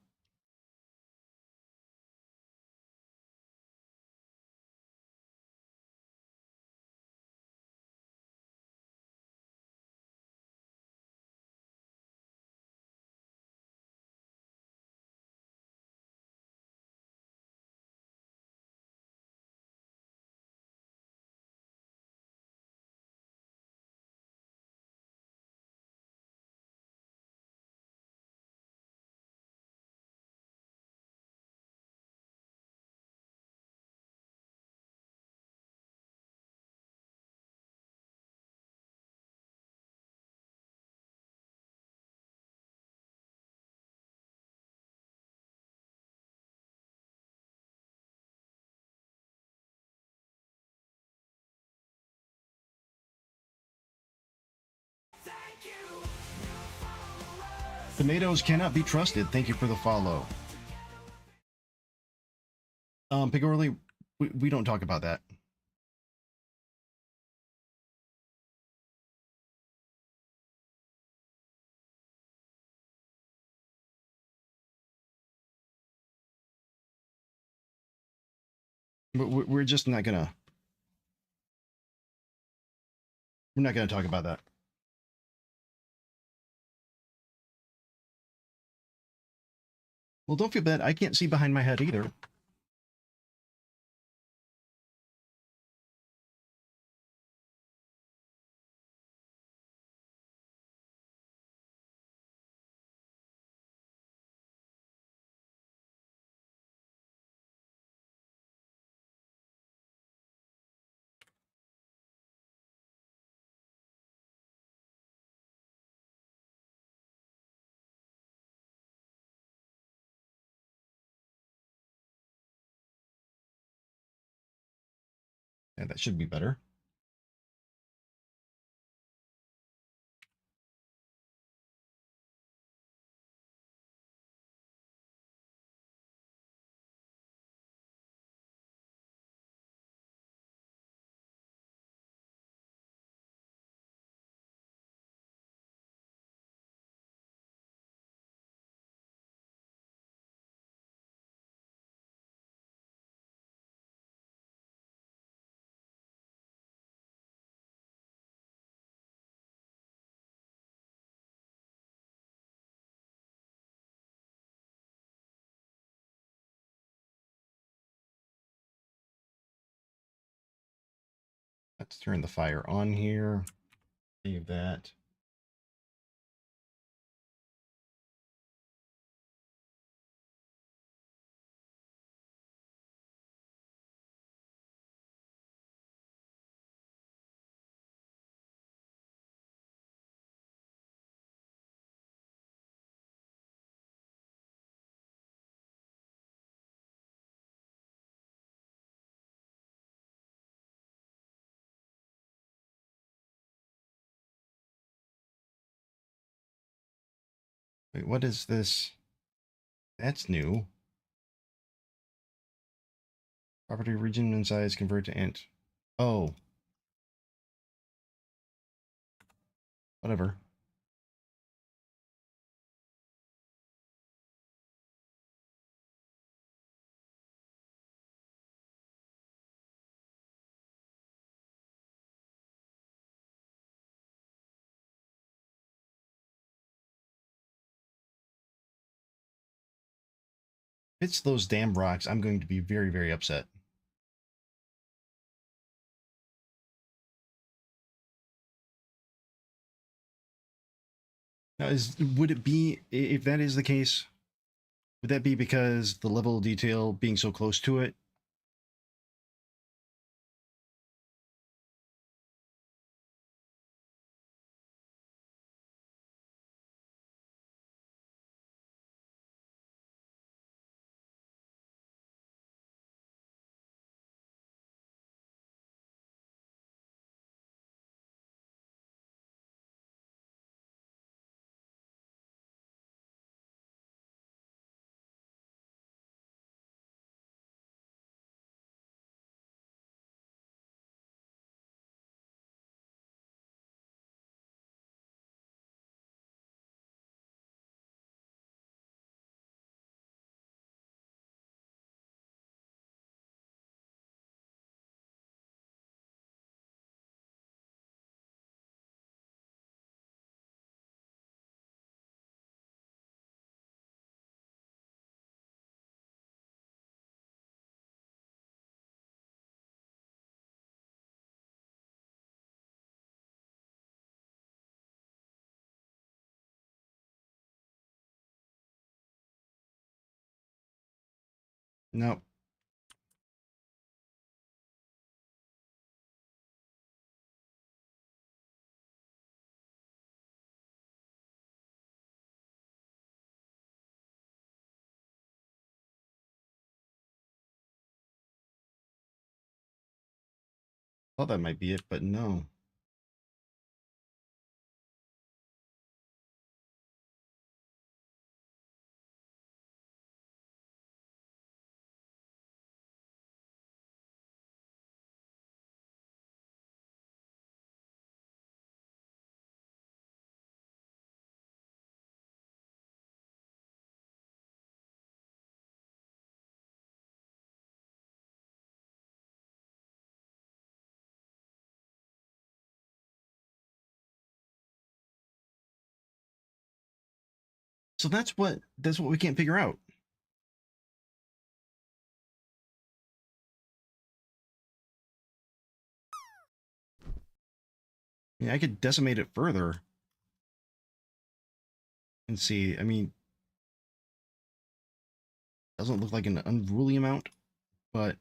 Tomatoes cannot be trusted. Thank you for the follow. Pigorly, we don't talk about that. But we're just not gonna. We're not gonna talk about that. Well, don't feel bad. I can't see behind my head either. Yeah, that should be better. Let's turn the fire on here. Save that. Wait, what is this? That's new. Property region and size convert to int. Oh, whatever. If it's those damn rocks, I'm going to be very, very upset. Now, would it be, if that is the case, would that be because the level of detail being so close to it? No. Thought that might be it, but no. So that's what we can't figure out. Yeah, I could decimate it further and see. I mean, doesn't look like an unruly amount, but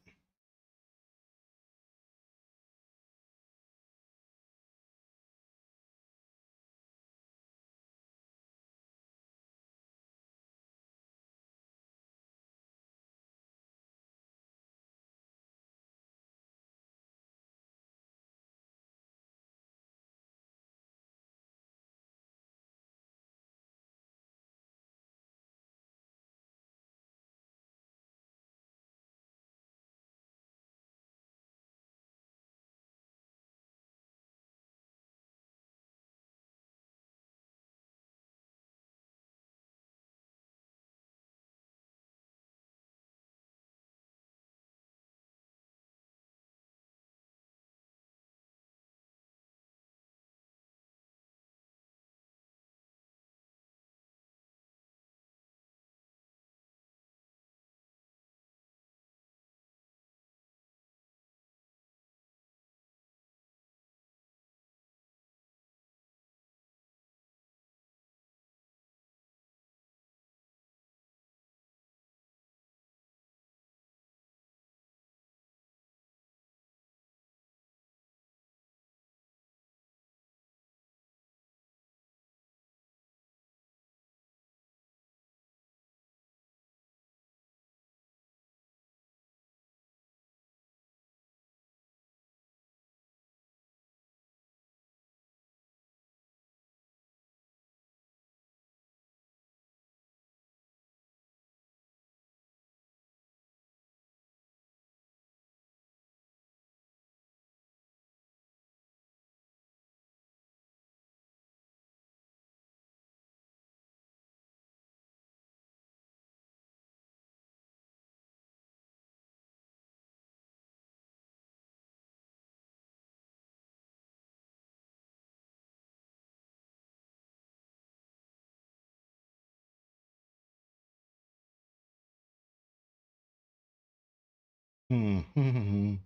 Hmm.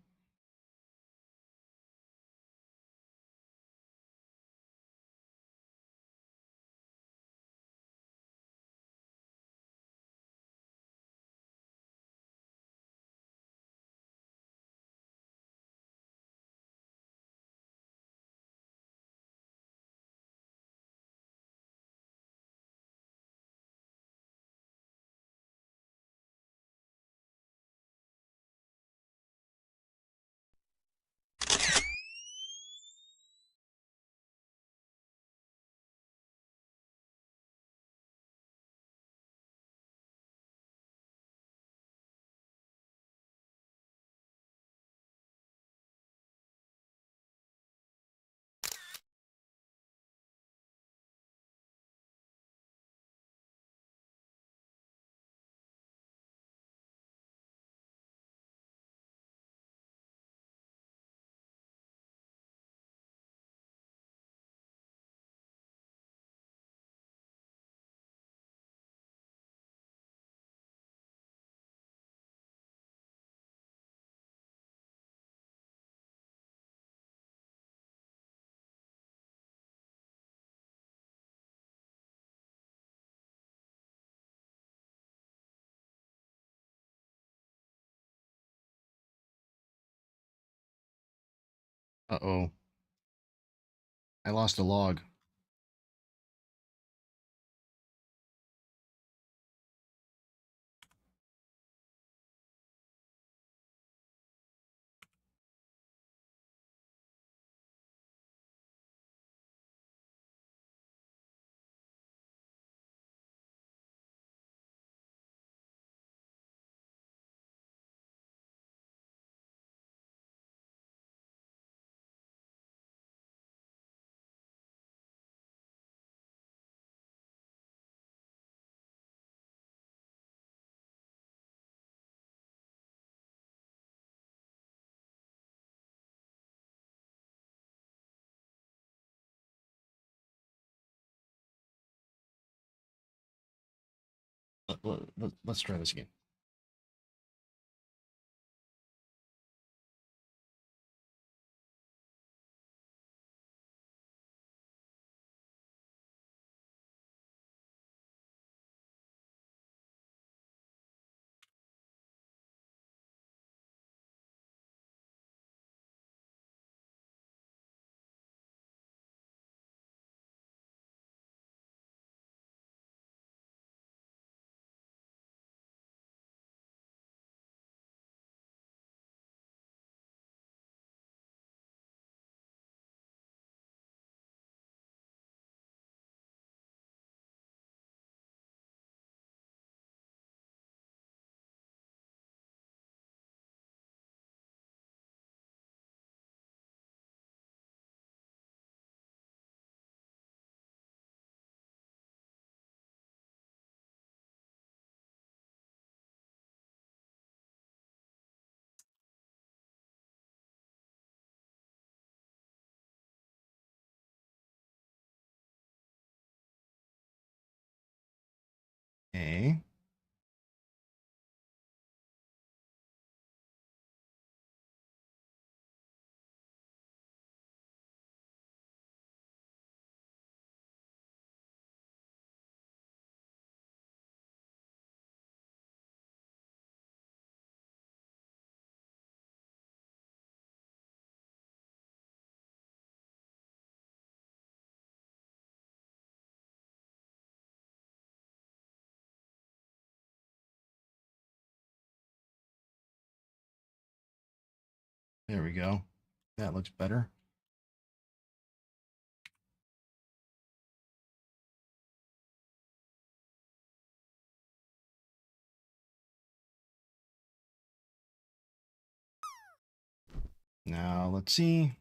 Uh-oh. I lost a log. Let's try this again. Okay. There we go. That looks better. Now let's see.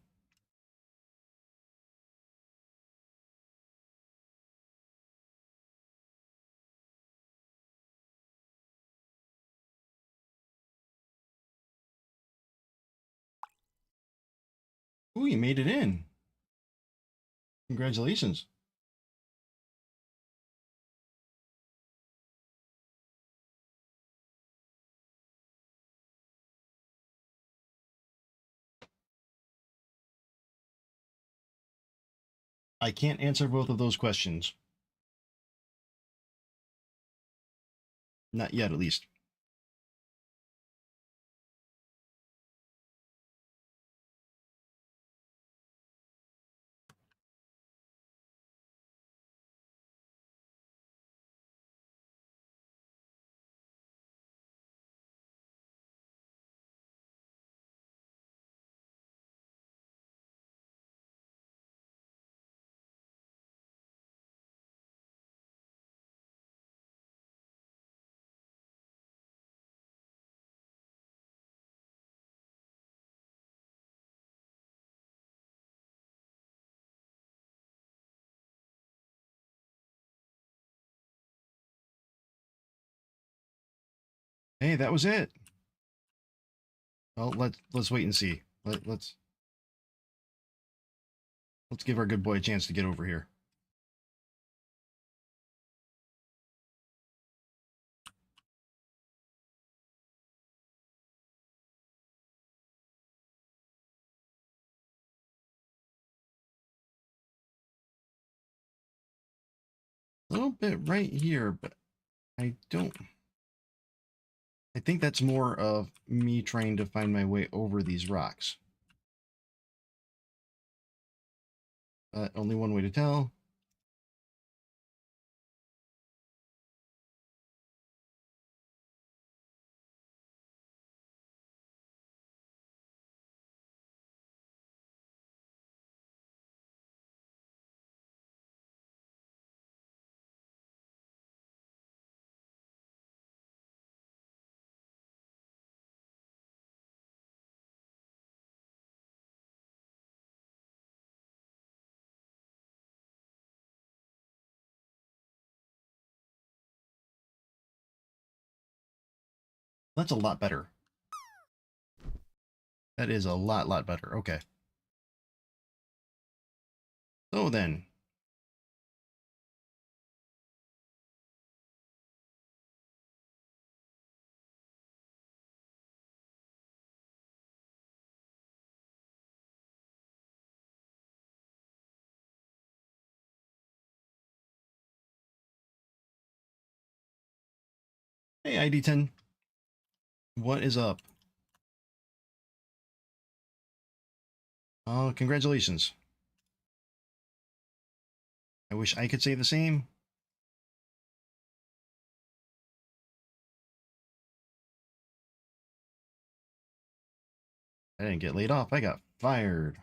Ooh, you made it in. Congratulations. I can't answer both of those questions. Not yet, at least. Hey, that was it. Well, let's wait and see. Let's give our good boy a chance to get over here. A little bit right here, but I don't. I think that's more of me trying to find my way over these rocks. Only one way to tell. That's a lot better. That is a lot better. Okay. So then. Hey, ID10. What is up? Oh, congratulations. I wish I could say the same. I didn't get laid off. I got fired.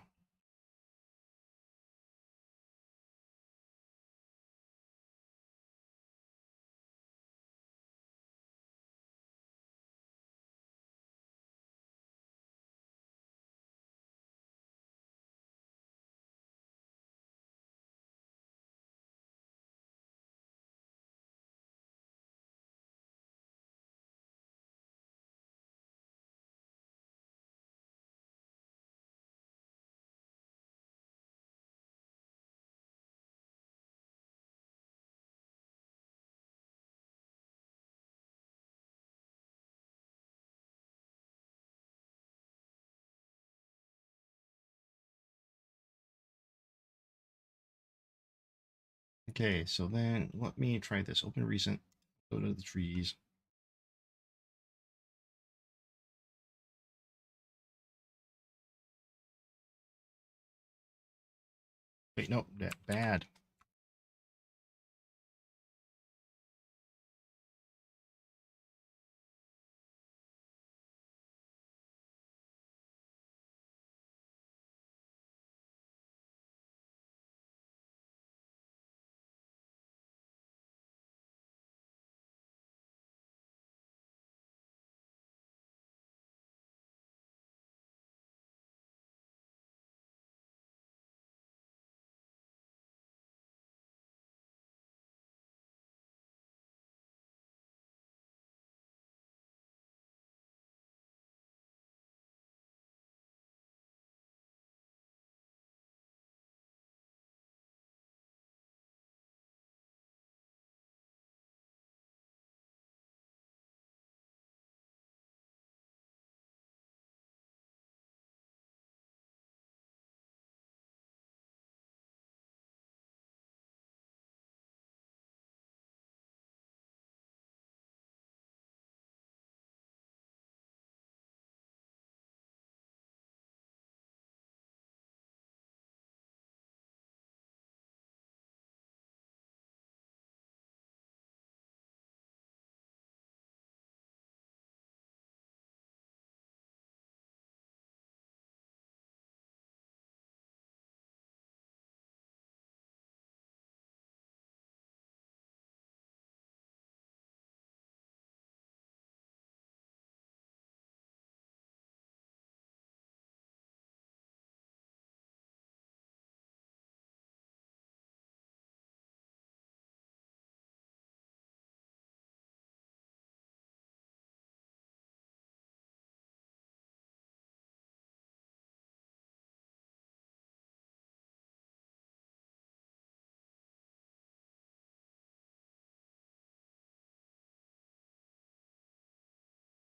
Okay, so then let me try this. Open recent. Go to the trees. Wait, no, that bad.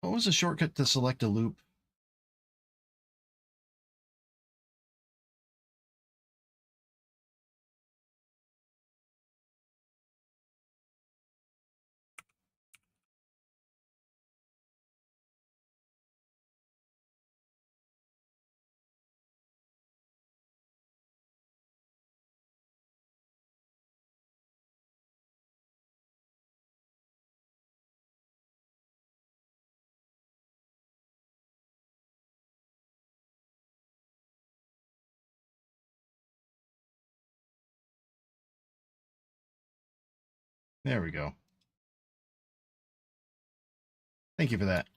What was the shortcut to select a loop? There we go. Thank you for that.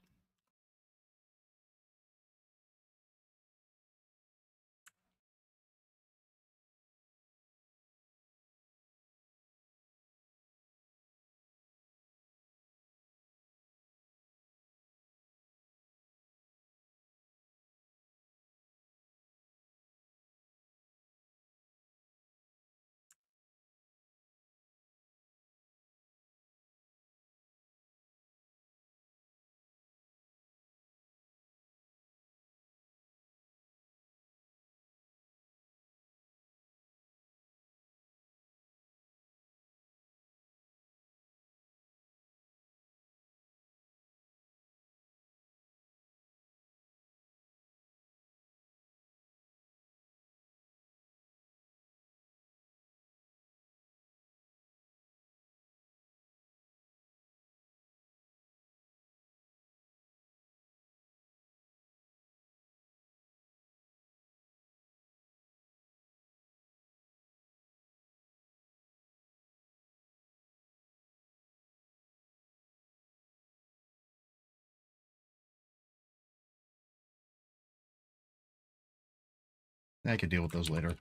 I could deal with those later.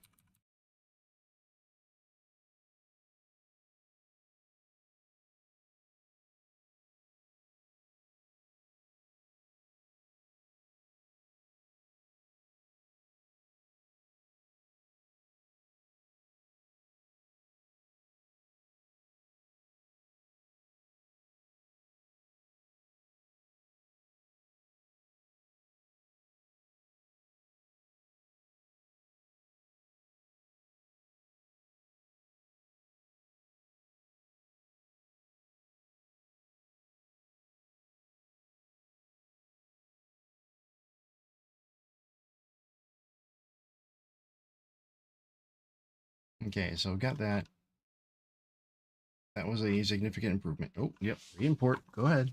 Okay, so got that. That was a significant improvement. Oh, yep. Re-import. Go ahead.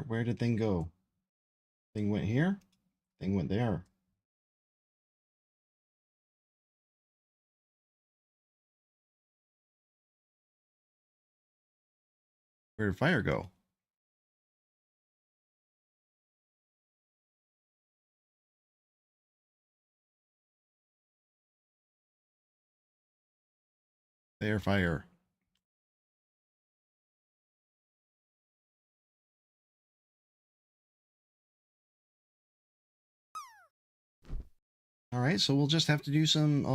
Where did thing go? Thing went here. Thing went there. Where did fire go? There, fire. All right, so we'll just have to do some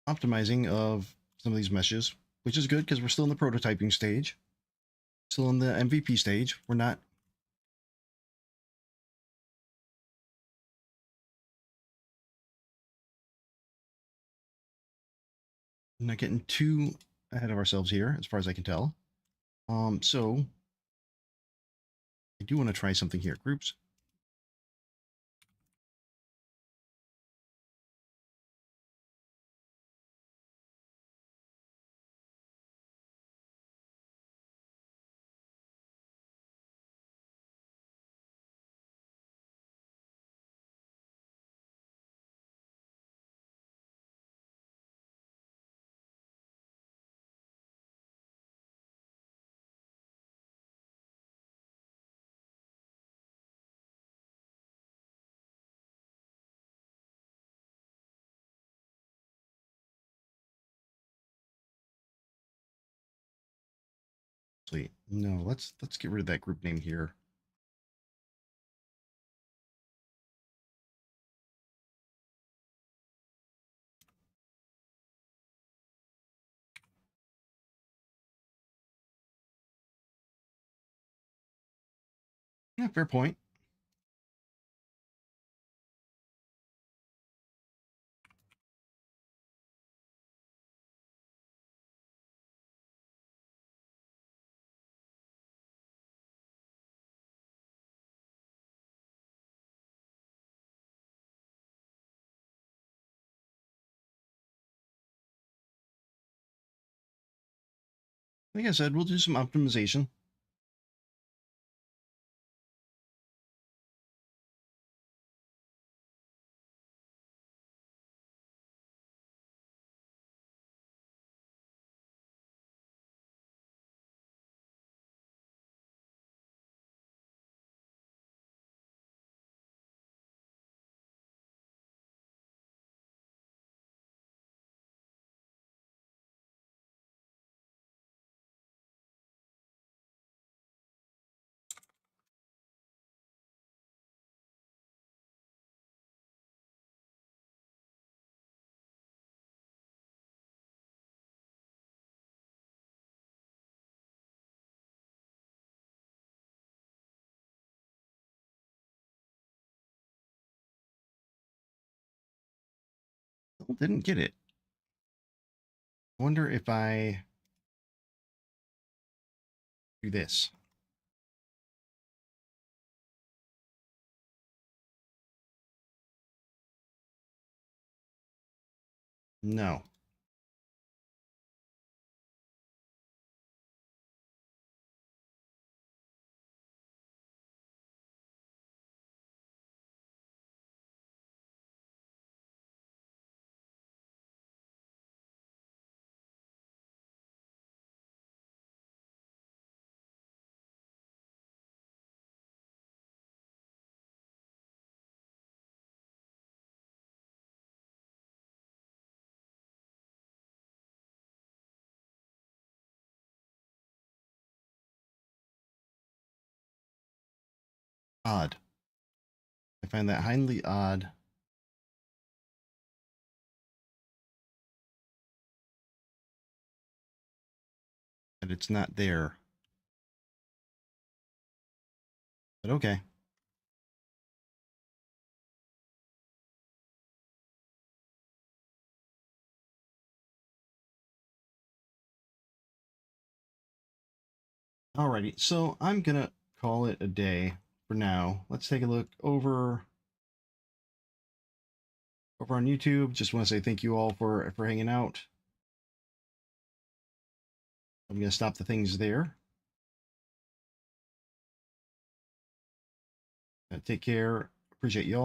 optimizing of some of these meshes, which is good because we're still in the prototyping stage, still in the MVP stage. We're not getting too ahead of ourselves here, as far as I can tell. So I do want to try something here. Groups. Actually, no, let's get rid of that group name here. Yeah, fair point. Like I said, we'll do some optimization. Still didn't get it. Wonder if I do this. No. Odd. I find that highly odd. That it's not there. But okay. Alrighty, so I'm gonna call it a day for now. Let's take a look over on YouTube. Just want to say thank you all for hanging out. I'm gonna stop the things there. Take care. Appreciate you all.